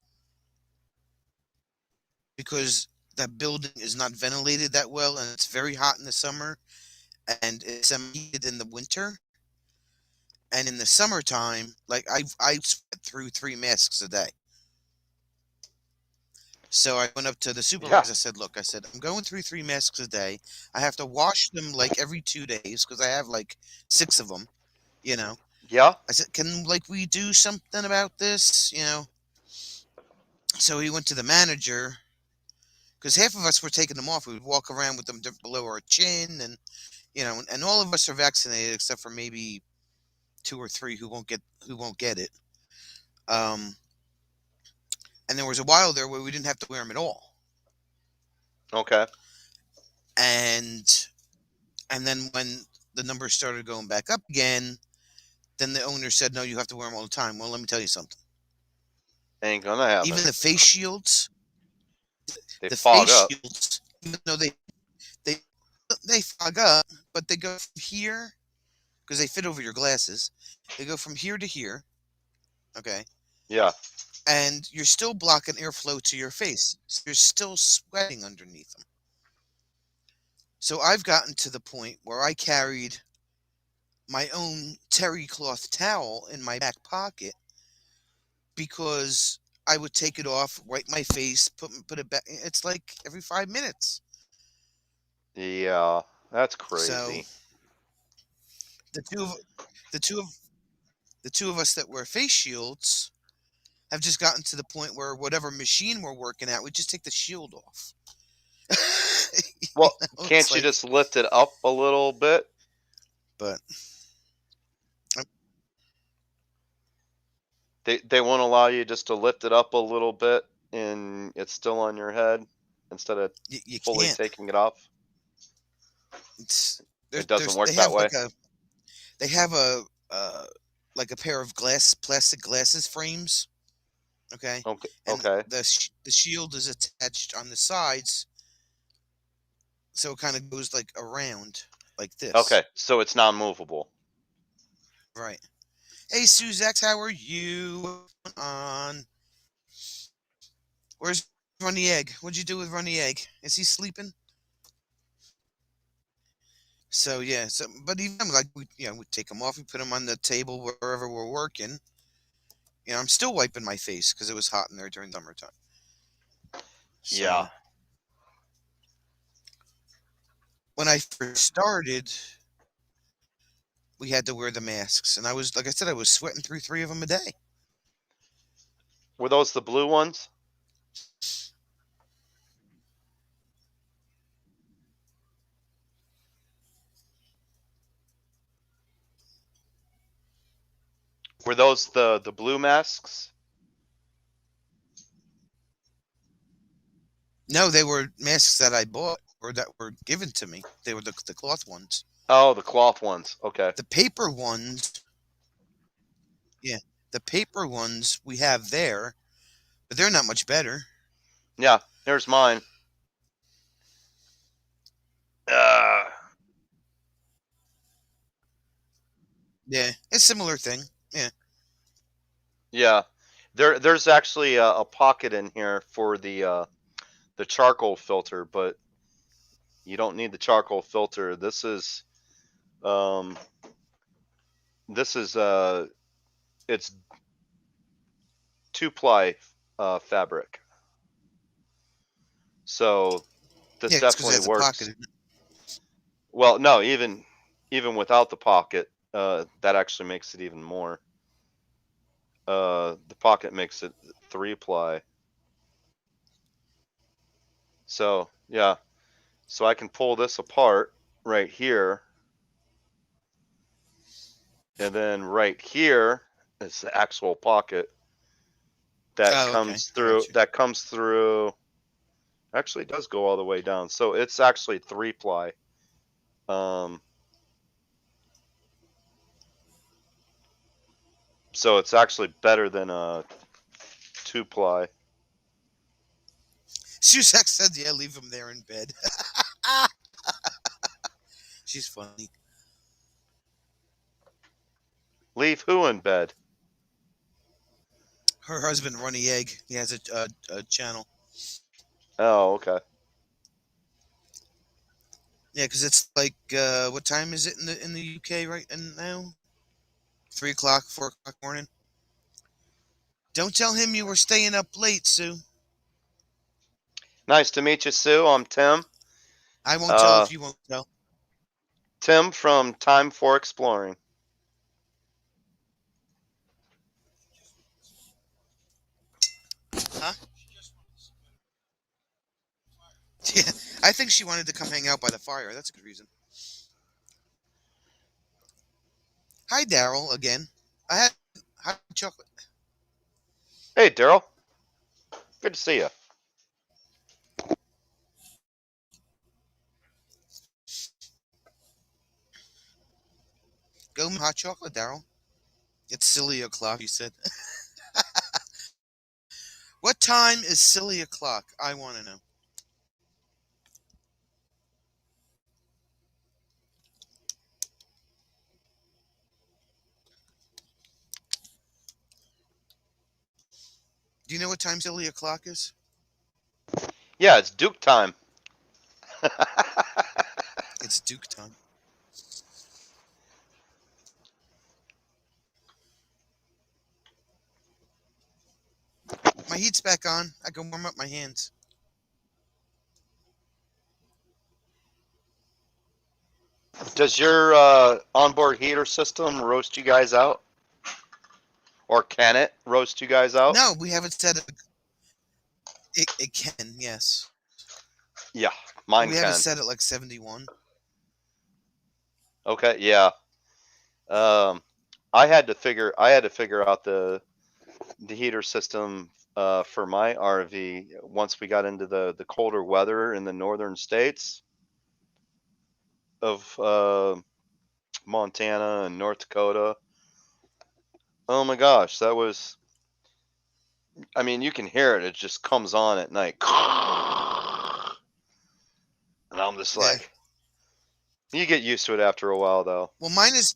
because that building is not ventilated that well, and it's very hot in the summer, and it's heated in the winter. And in the summertime, like I sweat through 3 masks a day. So I went up to the Yeah. supervisor. I said, "Look, I said I'm going through 3 masks a day. I have to wash them like every 2 days because I have like 6 of them. You know." Yeah. I said, "Can like we do something about this?" So he went to the manager because half of us were taking them off. We would walk around with them below our chin, and and all of us are vaccinated except for maybe 2 or 3 who won't get it. Um, and there was a while there where we didn't have to wear them at all. Okay. And then when the numbers started going back up again, then the owner said, "No, you have to wear them all the time." Well, let me tell you something. Ain't gonna happen. Even the face shields, They the fog face up. shields, even though they they fog up, but they go from here because they fit over your glasses. They go from here to here, okay, Yeah. and you're still blocking airflow to your face, so you're still sweating underneath them. So I've gotten to the point where I carried my own terry cloth towel in my back pocket because I would take it off, wipe my face, put it back. It's like every 5 minutes. Yeah. That's So crazy. the two of the two of the two of us that wear face shields have just gotten to the point where whatever machine we're working at, we just take the shield off. Well, It's can't you like, just lift it up a little bit? but They won't allow you just to lift it up a little bit and it's still on your head instead of you fully can't. taking it off. It's It doesn't they work that have way. a uh, like a pair of plastic glasses frames. Okay, Okay. and Okay. the shield is attached on the sides, so it kind of goes like around like this. Okay. So it's non-movable. Right. Hey, Suzette, how are you? On Where's Runny Egg? What'd you do with Runny Egg? Is he sleeping? So yeah. So but even like we take him off, we put him on the table wherever we're working. I'm still wiping my face because it was hot in there during summertime. Yeah. So when I first started, we had to wear the masks, and I was like I said, I was sweating through 3 of them a day. Were those the blue ones? Were those the blue masks? No, they were masks that I bought or that were given to me. They were the cloth ones. Oh, the cloth ones. Okay. The paper ones, yeah, the paper ones we have there, but they're not much better. Yeah. Here's mine. Uh, Yeah, it's a similar thing. Yeah. yeah. There's actually a pocket in here for the charcoal filter, but you don't need the charcoal filter. Um this is it's 2-ply fabric. So this Yeah, it's because it definitely has a pocket works. in it. Well, no, even without the pocket, that actually makes it even more. The pocket makes it 3-ply. So yeah, so I can pull this apart right here, and then right here is the actual pocket that Oh, okay. comes I got through. you. That comes through. Actually, it does go all the way down. So it's actually 3-ply. So it's actually better than a 2-ply. Suzak said, "Yeah, leave him there in bed." She's funny. Leave who in bed? Her husband, Runny Egg, he has a channel. Oh, okay. Yeah, because it's like what time is it in the UK right now? 3 o'clock, 4 o'clock morning. Don't tell him you were staying up late, Sue. Nice to meet you, Sue. I'm Tim. I won't tell if you won't tell. Tim from Time for Exploring. Huh? Yeah, I think she wanted to come hang out by the fire. That's a good reason. Hi, Daryl, again. I had hot chocolate. Hey, Daryl. Good to see you. Go hot chocolate, Daryl. It's silly o'clock, you said. What time is silly o'clock? I want to know. Do you know what time silly o'clock is? Yeah, it's Duke time. It's Duke time. My heat's back on. I can warm up my hands. Does your onboard heater system roast you guys out? Or can it roast you guys out? No, we haven't set it. It can, yes. Yeah, mine We have it can. set at like 71. Okay, yeah. I had to figure out the heater system for my RV once we got into the colder weather in the northern states of Montana and North Dakota. Oh my gosh, that was, I mean, you can hear it. It just comes on at night. And I'm just Yeah. like, you get used to it after a while, though. Well, mine is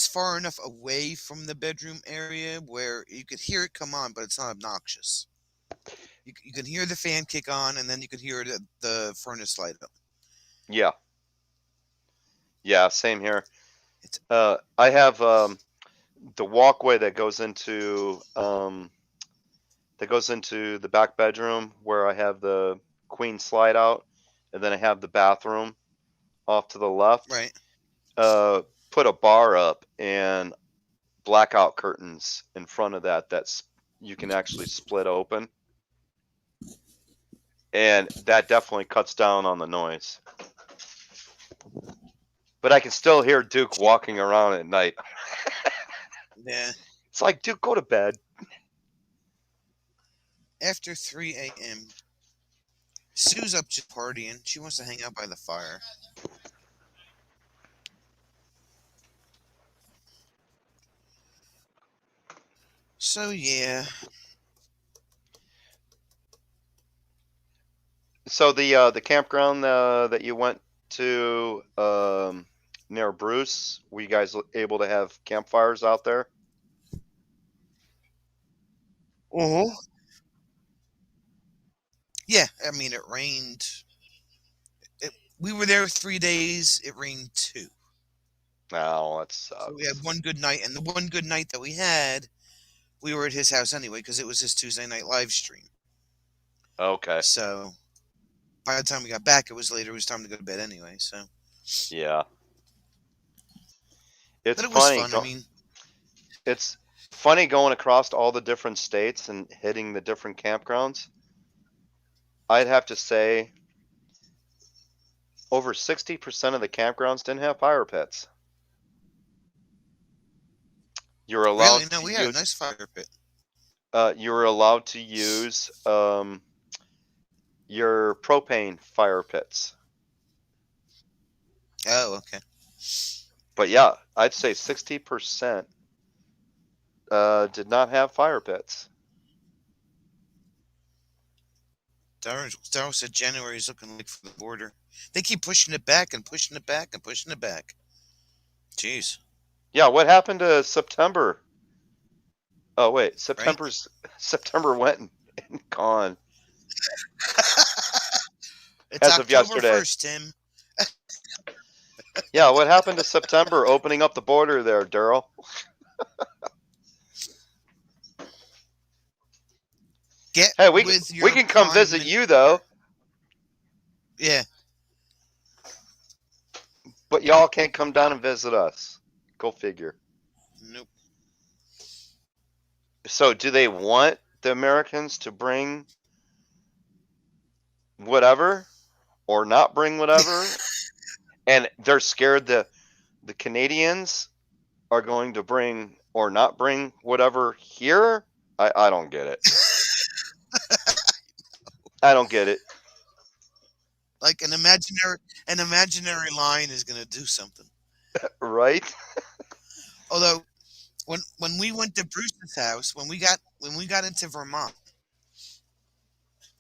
far enough away from the bedroom area where you could hear it come on, but it's not obnoxious. You can hear the fan kick on, and then you could hear the furnace light up. Yeah. Yeah, same here. It's I have the walkway that goes into the back bedroom where I have the queen slide out, and then I have the bathroom off to the left. right. Put a bar up and blackout curtains in front of that's you can actually split open, and that definitely cuts down on the noise. But I can still hear Duke walking around at night. Yeah. It's like, Duke, go to bed. After 3 a.m., Sue's up just partying. She wants to hang out by the fire. So yeah. So the campground that you went to near Bruce, were you guys able to have campfires out there? Uh-huh. Yeah, I mean it rained. We were there 3 days. It rained 2. No, that So we sucks. had one good night, and the one good night that we had, we were at his house anyway because it was his Tuesday night live stream. Okay. So by the time we got back, it was later. It was time to go to bed anyway. So, Yeah. It's but it was funny. fun. I mean, It's funny going across all the different states and hitting the different campgrounds. I'd have to say over 60% of the campgrounds didn't have fire pits. You're really, allowed no, to we had a use nice fire pit. you're allowed to use your propane fire pits. Oh, okay. But yeah, I'd say 60% did not have fire pits. Darryl said January is looking like for the border. They keep pushing it back and pushing it back and pushing it back. Jeez. Yeah, what happened to September? Oh wait, Right? September went and gone It's as of October yesterday. 1st, Tim. Yeah, what happened to September opening up the border there, Daryl? Get Hey, with we your can come prime visit minister. you though, Yeah. but y'all can't come down and visit us. Go figure. Nope. So, do they want the Americans to bring whatever or not bring whatever? And they're scared the Canadians are going to bring or not bring whatever here? I don't get it. I don't get it. Like an imaginary line is going to do something. Right? Although when we went to Bruce's house, when we got into Vermont,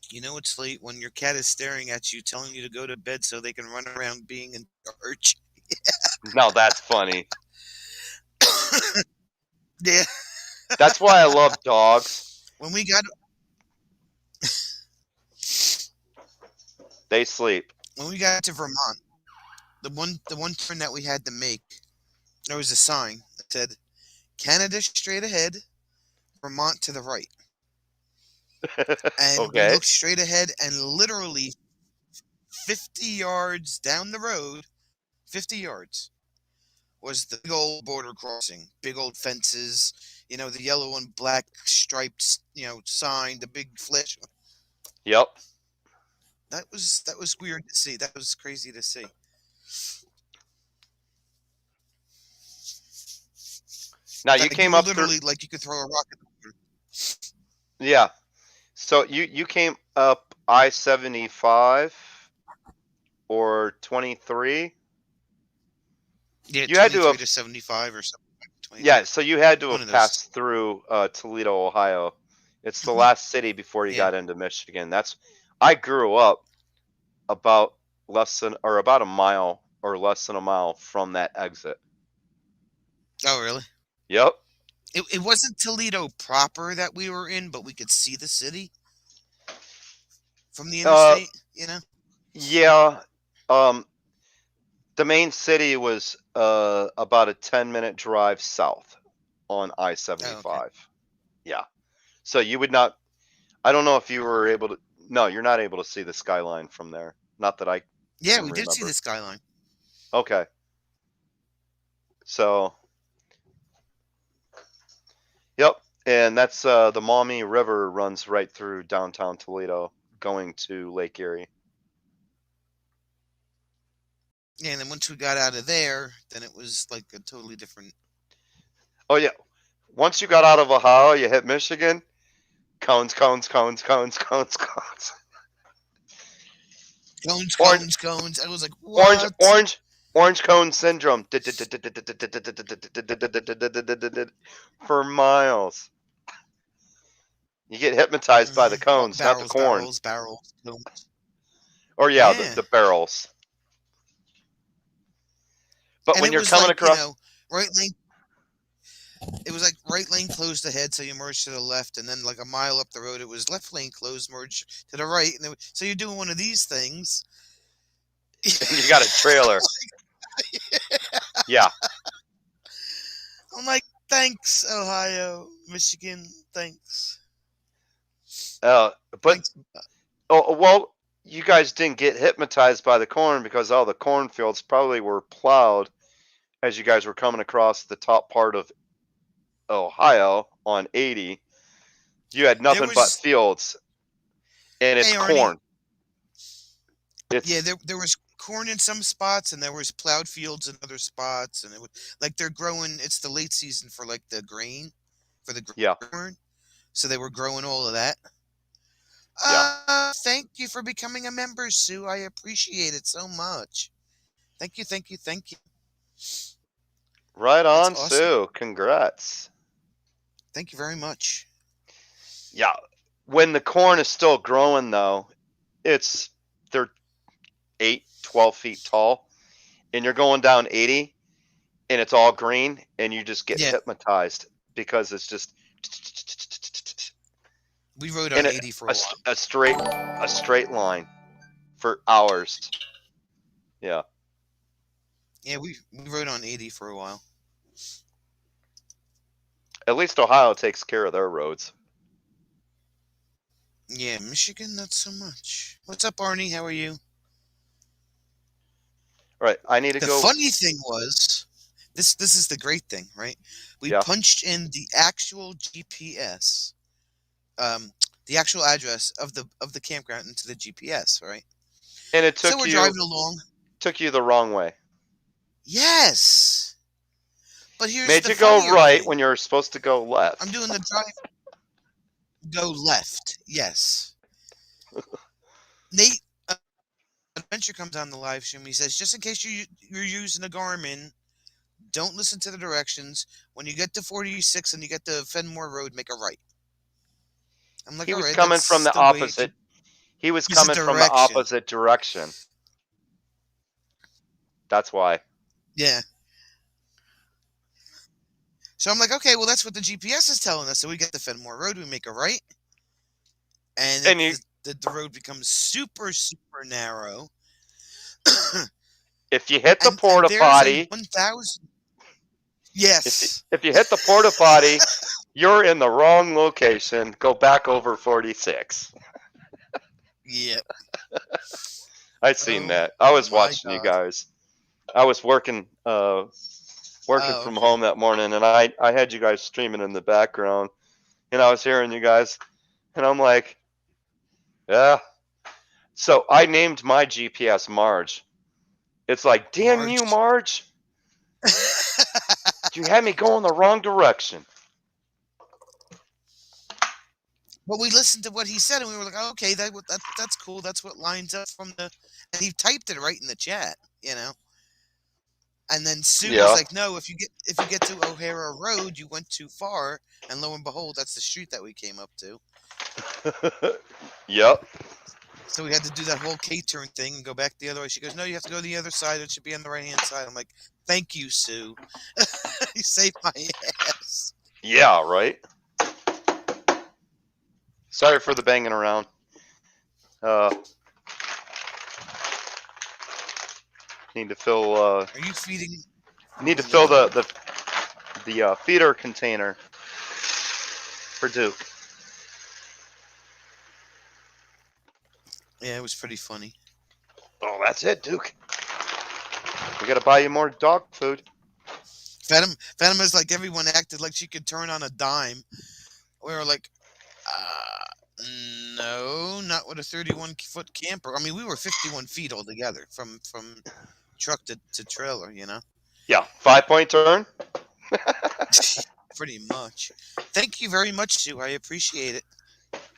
you know it's late when your cat is staring at you, telling you to go to bed so they can run around being in charge. Now that's funny. Yeah. That's why I love dogs. When we got They sleep. to Vermont, the one turn that we had to make, there was a sign that said Canada straight ahead, Vermont to the right. And we Okay. looked straight ahead, and literally 50 yards down the road, 50 yards, was the big old border crossing, big old fences, the yellow and black striped, sign, the big flash. Yep. That was weird to see. That was crazy to see. Now you Like you came were up through. literally like you could throw a rock at the border. Yeah. So you came up I-75 or 23. Yeah, You had to 23 have. to 75 or something. 23. Yeah. So you had to One have of those. passed through Toledo, Ohio. It's the Mhm. last city before you Yeah. got into Michigan. I grew up about about a mile or less than a mile from that exit. Oh, really? Yep. It wasn't Toledo proper that we were in, but we could see the city from the Uh, interstate, yeah. Um, the main city was about a 10-minute drive south on Oh, okay. I-75. Yeah. So you would not. I don't know if you were able to. No, you're not able to see the skyline from there. Not that I Yeah, can we did see remember. the skyline. Okay. So, yep. And that's the Maumee River runs right through downtown Toledo, going to Lake Erie. Yeah, and then once we got out of there, then it was like a totally different. Oh yeah. Once you got out of Ohio, you hit Michigan. Cones, cones, cones, cones, cones, cones. Orange, Cones. I was like, orange, what? orange, orange cone syndrome. For miles. You get hypnotized by the cones, not the Barrels, corn. barrels, barrels. Cones. Or yeah, Yeah. the barrels. But And when it you're was coming like, across, right lane. It was like right lane closed ahead, so you merge to the left, and then like a mile up the road, it was left lane closed, merge to the right, and so you're doing one of these things. and you got a trailer. Yeah. I'm like, thanks, Ohio, Michigan, thanks. But Thanks. well, you guys didn't get hypnotized by the corn because all the cornfields probably were plowed as you guys were coming across the top part of Ohio on 80. You had There nothing but was, fields, and it's hey Arnie, corn. It's there was corn in some spots, and there was plowed fields in other spots, and it would like they're growing. It's the late season for like the grain, for the yeah, corn, so they were growing all of that. yeah. Thank you for becoming a member, Sue. I appreciate it so much. Thank you, thank you, thank you. Right That's on, awesome. Sue. Congrats. Thank you very much. Yeah. When the corn is still growing, though, they're 8, 12 feet tall, and you're going down 80, and it's all green, and you just get Yeah, hypnotized because it's just we rode in on 80 for a while. a straight line for hours. Yeah. Yeah, we rode on 80 for a while. At least Ohio takes care of their roads. Yeah, Michigan, not so much. What's up, Arnie? How are you? Right. I need to The go. funny thing was, this is the great thing, right? We Yeah. punched in the actual GPS, um, the actual address of the campground into the GPS, right? And it So we're driving along. took you the wrong way. Yes, but here's Made the you go funnier right thing. when you're supposed to go left. I'm doing the drive. Go left. Yes. Nate Adventure comes on the live stream. He says, just in case you're using a Garmin, don't listen to the directions. When you get to 46 and you get to Fenmore Road, make a right. I'm like, He all was right, coming from that's the the way. opposite. He was It's a coming from the direction. opposite direction. That's why. Yeah. So I'm like, okay, well, that's what the GPS is telling us. So we get to Fenmore Road, we make a right, and And you, the road becomes super, super narrow. if you hit the and porta there's a potty, 1,000. Yes. if you hit the porta potty, you're in the wrong location. Go back over 46. Yeah. I seen Oh that. I was my watching you God. guys. I was working Oh, from okay. home that morning, and I had you guys streaming in the background, and I was hearing you guys, and I'm like, yeah. So I named my GPS Marge. It's like, damn you, Marge. You had me going the wrong direction. But we listened to what he said, and we were like, oh, okay, that's cool. That's what lines up from the. And he typed it right in the chat, you know. And then Sue was Yeah. like, no, if you get to O'Hara Road, you went too far. And lo and behold, that's the street that we came up to. Yep. So we had to do that whole K-turn thing and go back the other way. She goes, no, you have to go the other side. It should be on the right-hand side. I'm like, thank you, Sue. You saved my ass. Yeah, right. Sorry for the banging around. Need to fill. Are you feeding? Need to fill the feeder container for Duke. Yeah, it was pretty funny. Oh, that's it, Duke. We gotta buy you more dog food. Fatima's like, everyone acted like she could turn on a dime. We were like, no, not with a 31-foot camper. I mean, we were 51 feet altogether from truck to trailer, you know? Yeah, 5-point turn. Pretty much. Thank you very much, Sue. I appreciate it.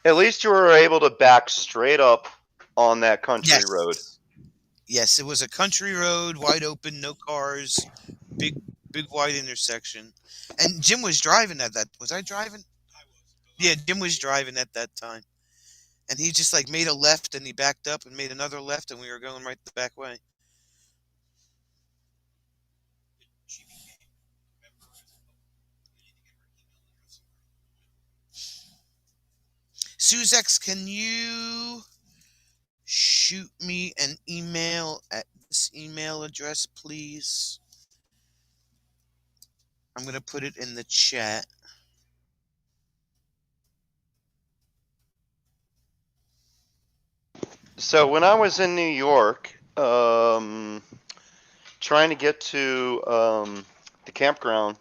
At least you were able to back straight up on that country road. Yes, it was a country road, wide open, no cars, big wide intersection. And Jim was driving at that. Was I driving? Yeah, Jim was driving at that time. And he just like made a left and he backed up and made another left and we were going right the back way. Suzex, can you shoot me an email at this email address, please? I'm going to put it in the chat. So when I was in New York, trying to get to the campground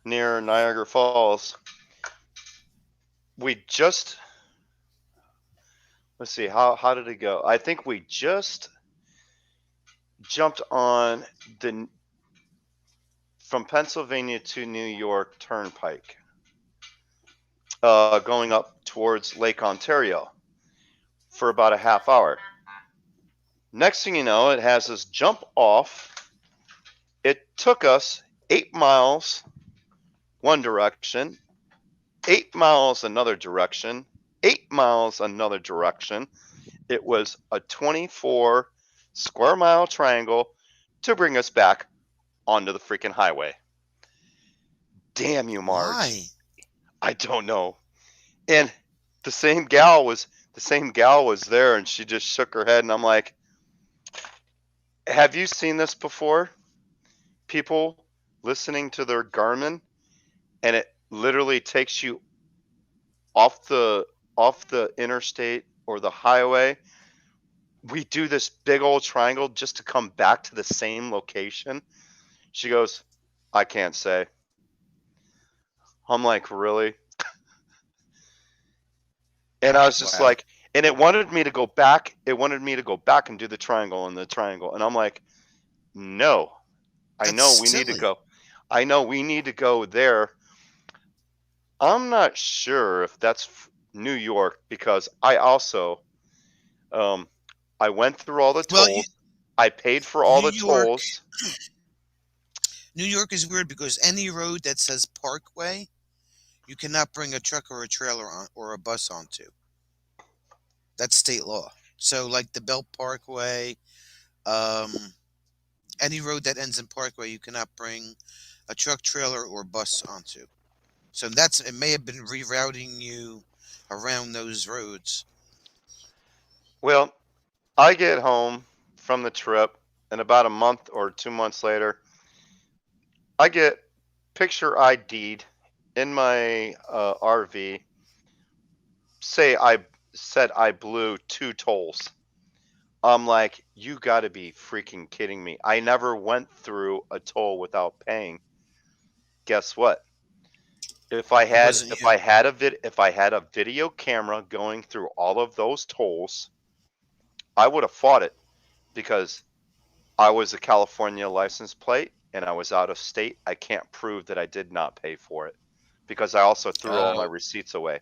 near Niagara Falls, we just, let's see, how did it go? I think we just jumped on from Pennsylvania to New York Turnpike, going up towards Lake Ontario for about a half hour. Next thing you know, it has us jump off. It took us 8 miles one direction 8 miles another direction, 8 miles another direction. It was a 24 square mile triangle to bring us back onto the freaking highway. Damn you, Marge. Why? I don't know. And the same gal was there, and she just shook her head, and I'm like, have you seen this before? People listening to their Garmin, and it literally takes you off the interstate or the highway. We do this big old triangle just to come back to the same location. She goes, I can't say. I'm like, really? And I was just Wow. like, and it wanted me to go back. It wanted me to go back and do the triangle and the triangle. And I'm like, no, I That's know we need to silly. go. I know we need to go there. I'm not sure if that's New York, because I also, I went through all the Well, tolls. I paid for all New the York, tolls. New York is weird because any road that says Parkway, you cannot bring a truck or a trailer on or a bus onto. That's state law. So, like the Belt Parkway, um, any road that ends in Parkway, you cannot bring a truck, trailer, or bus onto. So it may have been rerouting you around those roads. Well, I get home from the trip, and about a month or 2 months later, I get picture ID'd in my RV. Say I said I blew 2 tolls. I'm like, you got to be freaking kidding me. I never went through a toll without paying. Guess what? If I It had wasn't if you. I had a video camera going through all of those tolls, I would have fought it, because I was a California license plate and I was out of state. I can't prove that I did not pay for it, because I also threw all my Oh, receipts away.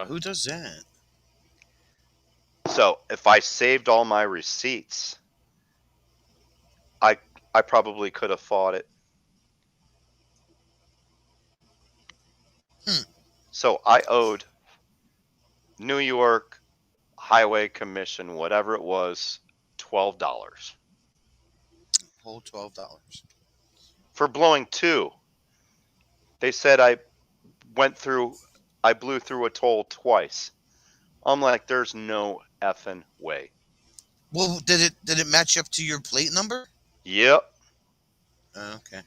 who does that? So if I saved all my receipts, I I probably could have fought it. Hmm. So I owed New York Highway Commission, whatever it was, $12 Whole $12. for blowing 2. They said I blew through a toll twice. I'm like, there's no effing way. Well, did it match up to your plate number? Yep. Okay.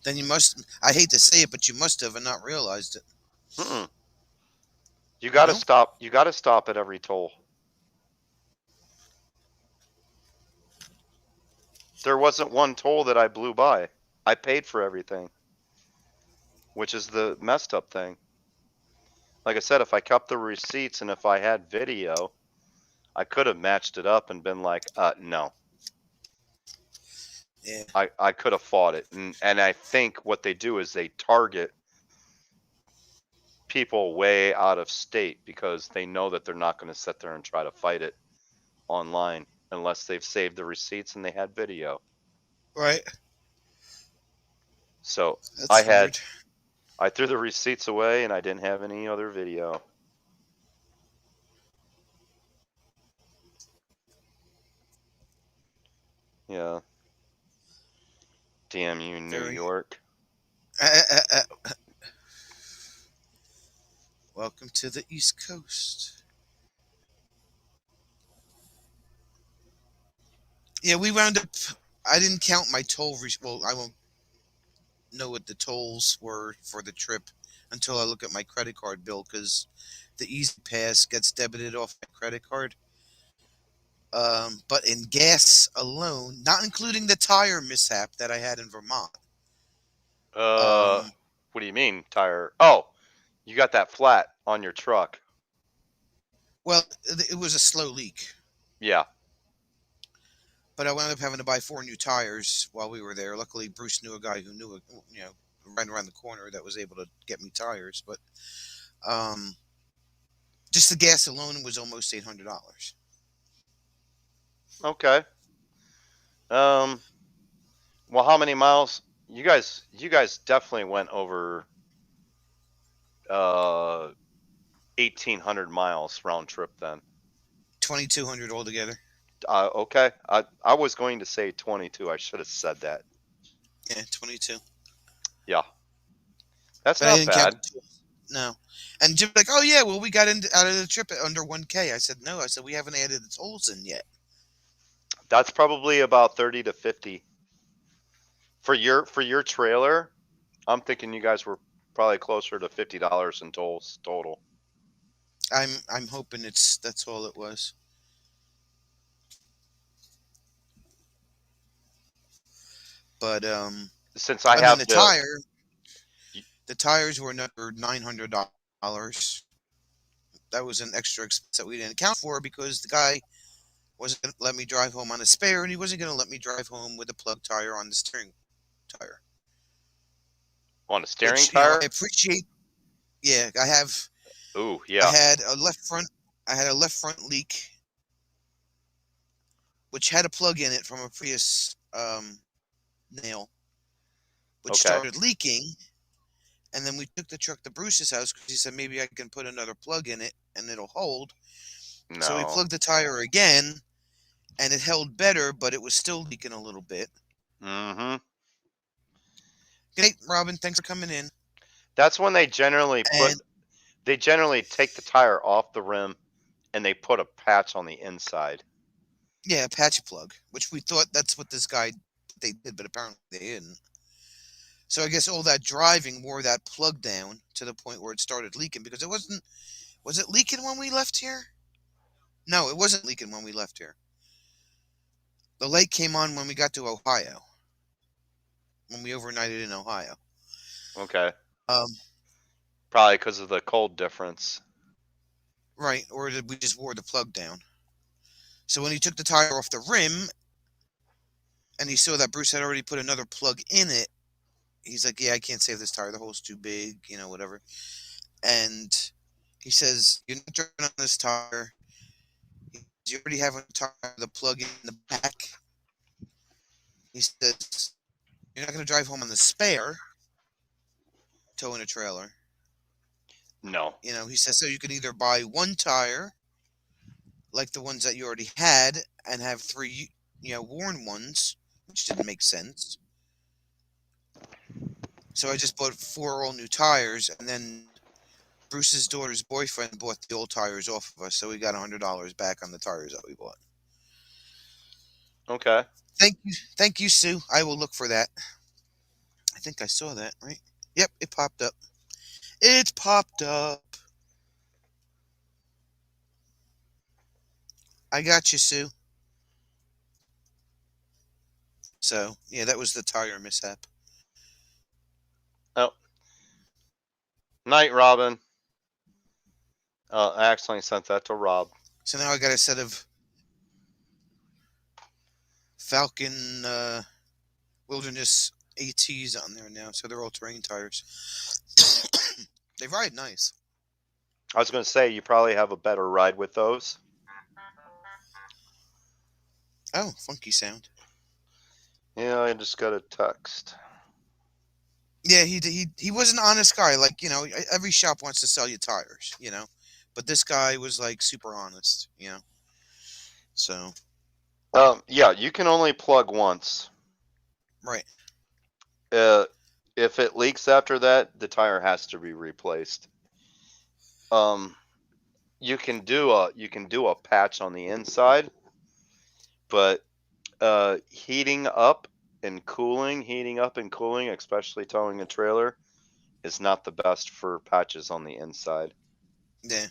Then you must. I hate to say it, but you must have and not realized it. Mm-mm. You got to No. stop. You got to stop at every toll. There wasn't one toll that I blew by. I paid for everything, which is the messed up thing. Like I said, if I kept the receipts and if I had video, I could have matched it up and been like, no. Yeah. I could have fought it. And I think what they do is they target people way out of state, because they know that they're not going to sit there and try to fight it online unless they've saved the receipts and they had video. Right. So That's weird. I threw the receipts away and I didn't have any other video. Yeah. Damn you, New Very. York. Welcome to the East Coast. Yeah, we wound up. I didn't count my toll. Well, I won't know what the tolls were for the trip until I look at my credit card bill because the Easy Pass gets debited off my credit card. But in gas alone, not including the tire mishap that I had in Vermont. Um, What do you mean, tire? Oh, you got that flat on your truck. well, it was a slow leak, Yeah. but I wound up having to buy 4 new tires while we were there. Luckily, Bruce knew a guy who knew, right around the corner that was able to get me tires. But um, just the gas alone was almost $800. Okay. Um, well, how many miles? You guys definitely went over Uh, 1,800 miles round trip then. 2,200 altogether. Okay. I was going to say 22. I should have said that. Yeah, 22. Yeah. That's But I not didn't count bad. the tools. No. And Jim's like, oh, yeah, well, we got out of the trip at under 1K. I said, no. I said, we haven't added the tolls in yet. That's probably about 30 to 50 for your trailer. I'm thinking you guys were probably closer to $50 in tolls total. I'm hoping that's all it was. But Since I and then have the tires were another $900. That was an extra expense that we didn't account for because the guy wasn't going to let me drive home on a spare, and he wasn't going to let me drive home with a plug tire on the steering tire. on a steering Which I tire. appreciate. Yeah, Ooh, I yeah. had a left front leak, which had a plug in it from a Prius nail, which Okay. started leaking. And then we took the truck to Bruce's house because he said maybe I can put another plug in it and it'll hold. So we No. plugged the tire again, and it held better, but it was still leaking a little bit. Mm-hmm. Good night, Robin. Thanks for coming in. That's when they generally And take the tire off the rim and they put a patch on the inside. yeah, a patch plug, which we thought that's what they did, but apparently they didn't. So I guess all that driving wore that plug down to the point where it started leaking because it wasn't. Was it leaking when we left here? No, it wasn't leaking when we left here. The light came on when we got to Ohio. When we overnighted in Ohio. Okay. Um, Probably because of the cold difference. right, or did we just wore the plug down? So when he took the tire off the rim, and he saw that Bruce had already put another plug in it, he's like, "Yeah, I can't save this tire. The hole's too big, whatever." And he says, "You're not driving on this tire. You already have a tire with a plug in the back." He says, "You're not going to drive home on the spare, towing a trailer." No. He says, "So you can either buy one tire, like the ones that you already had, and have three, worn ones," which didn't make sense. So I just bought 4 all new tires, and then Bruce's daughter's boyfriend bought the old tires off of us, so we got $100 back on the tires that we bought. Okay. Thank you, Sue. I will look for that. I think I saw that, right? Yep, it popped up. It popped up. I got you, Sue. So, yeah, that was the tire mishap. Oh. Night, Robin. I accidentally sent that to Rob. So now I got a set of Falcon Wilderness ATs on there now, so they're all terrain tires. They ride nice. I was going to say you probably have a better ride with those. Oh, funky sound. Yeah, I just got a text. Yeah, he was an honest guy. Like, every shop wants to sell you tires, but this guy was like super honest, So, Yeah, you can only plug once. right. If it leaks after that, the tire has to be replaced. You can do a patch on the inside, but heating up and cooling, especially towing a trailer, is not the best for patches on the inside. Yeah.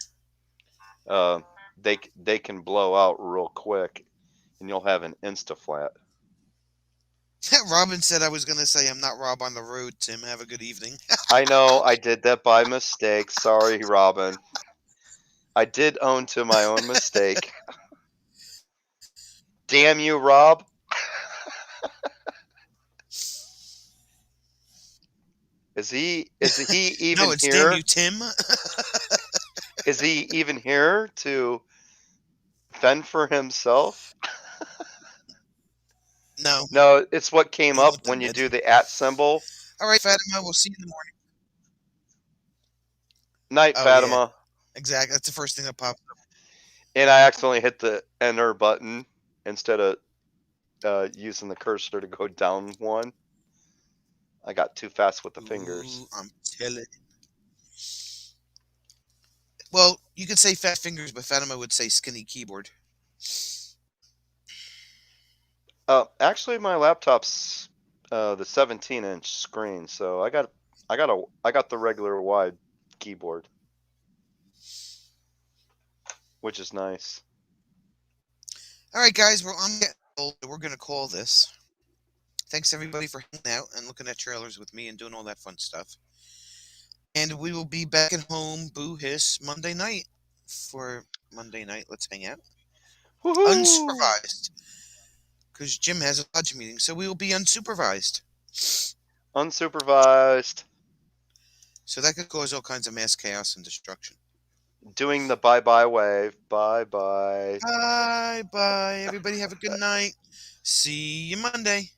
They can blow out real quick, and you'll have an insta flat. Robin said I was going to say I'm not Rob on the road, Tim. Have a good evening. I know I did that by mistake. Sorry, Robin. I did own to my own mistake. Damn you, Rob. Is he even No, it's damn here? you, Tim. Is he even here to fend for himself? No, No, it's what came he up went to when you bed. do the @ symbol. All right, Fatima, we'll see you in the morning. Night, Oh, Fatima. Exactly. That's the first thing that popped up. And I accidentally hit the enter button instead of using the cursor to go down one. I got too fast with the fingers. Ooh, I'm telling. Well, you could say fat fingers, but Fatima would say skinny keyboard. Actually, my laptop's the 17-inch screen, so I got the regular wide keyboard, which is nice. All right, guys. Well, I'm getting old. We're gonna call this. Thanks everybody for hanging out and looking at trailers with me and doing all that fun stuff. And we will be back at home, Boo Hiss, Monday night for Monday night. Let's hang out. Woohoo! Unsupervised. Because Jim has a lodge meeting, so we will be unsupervised. Unsupervised. So that could cause all kinds of mass chaos and destruction. Doing the bye-bye wave. Bye-bye. Bye. Everybody have a good night. See you Monday.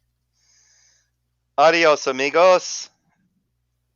Adios, amigos.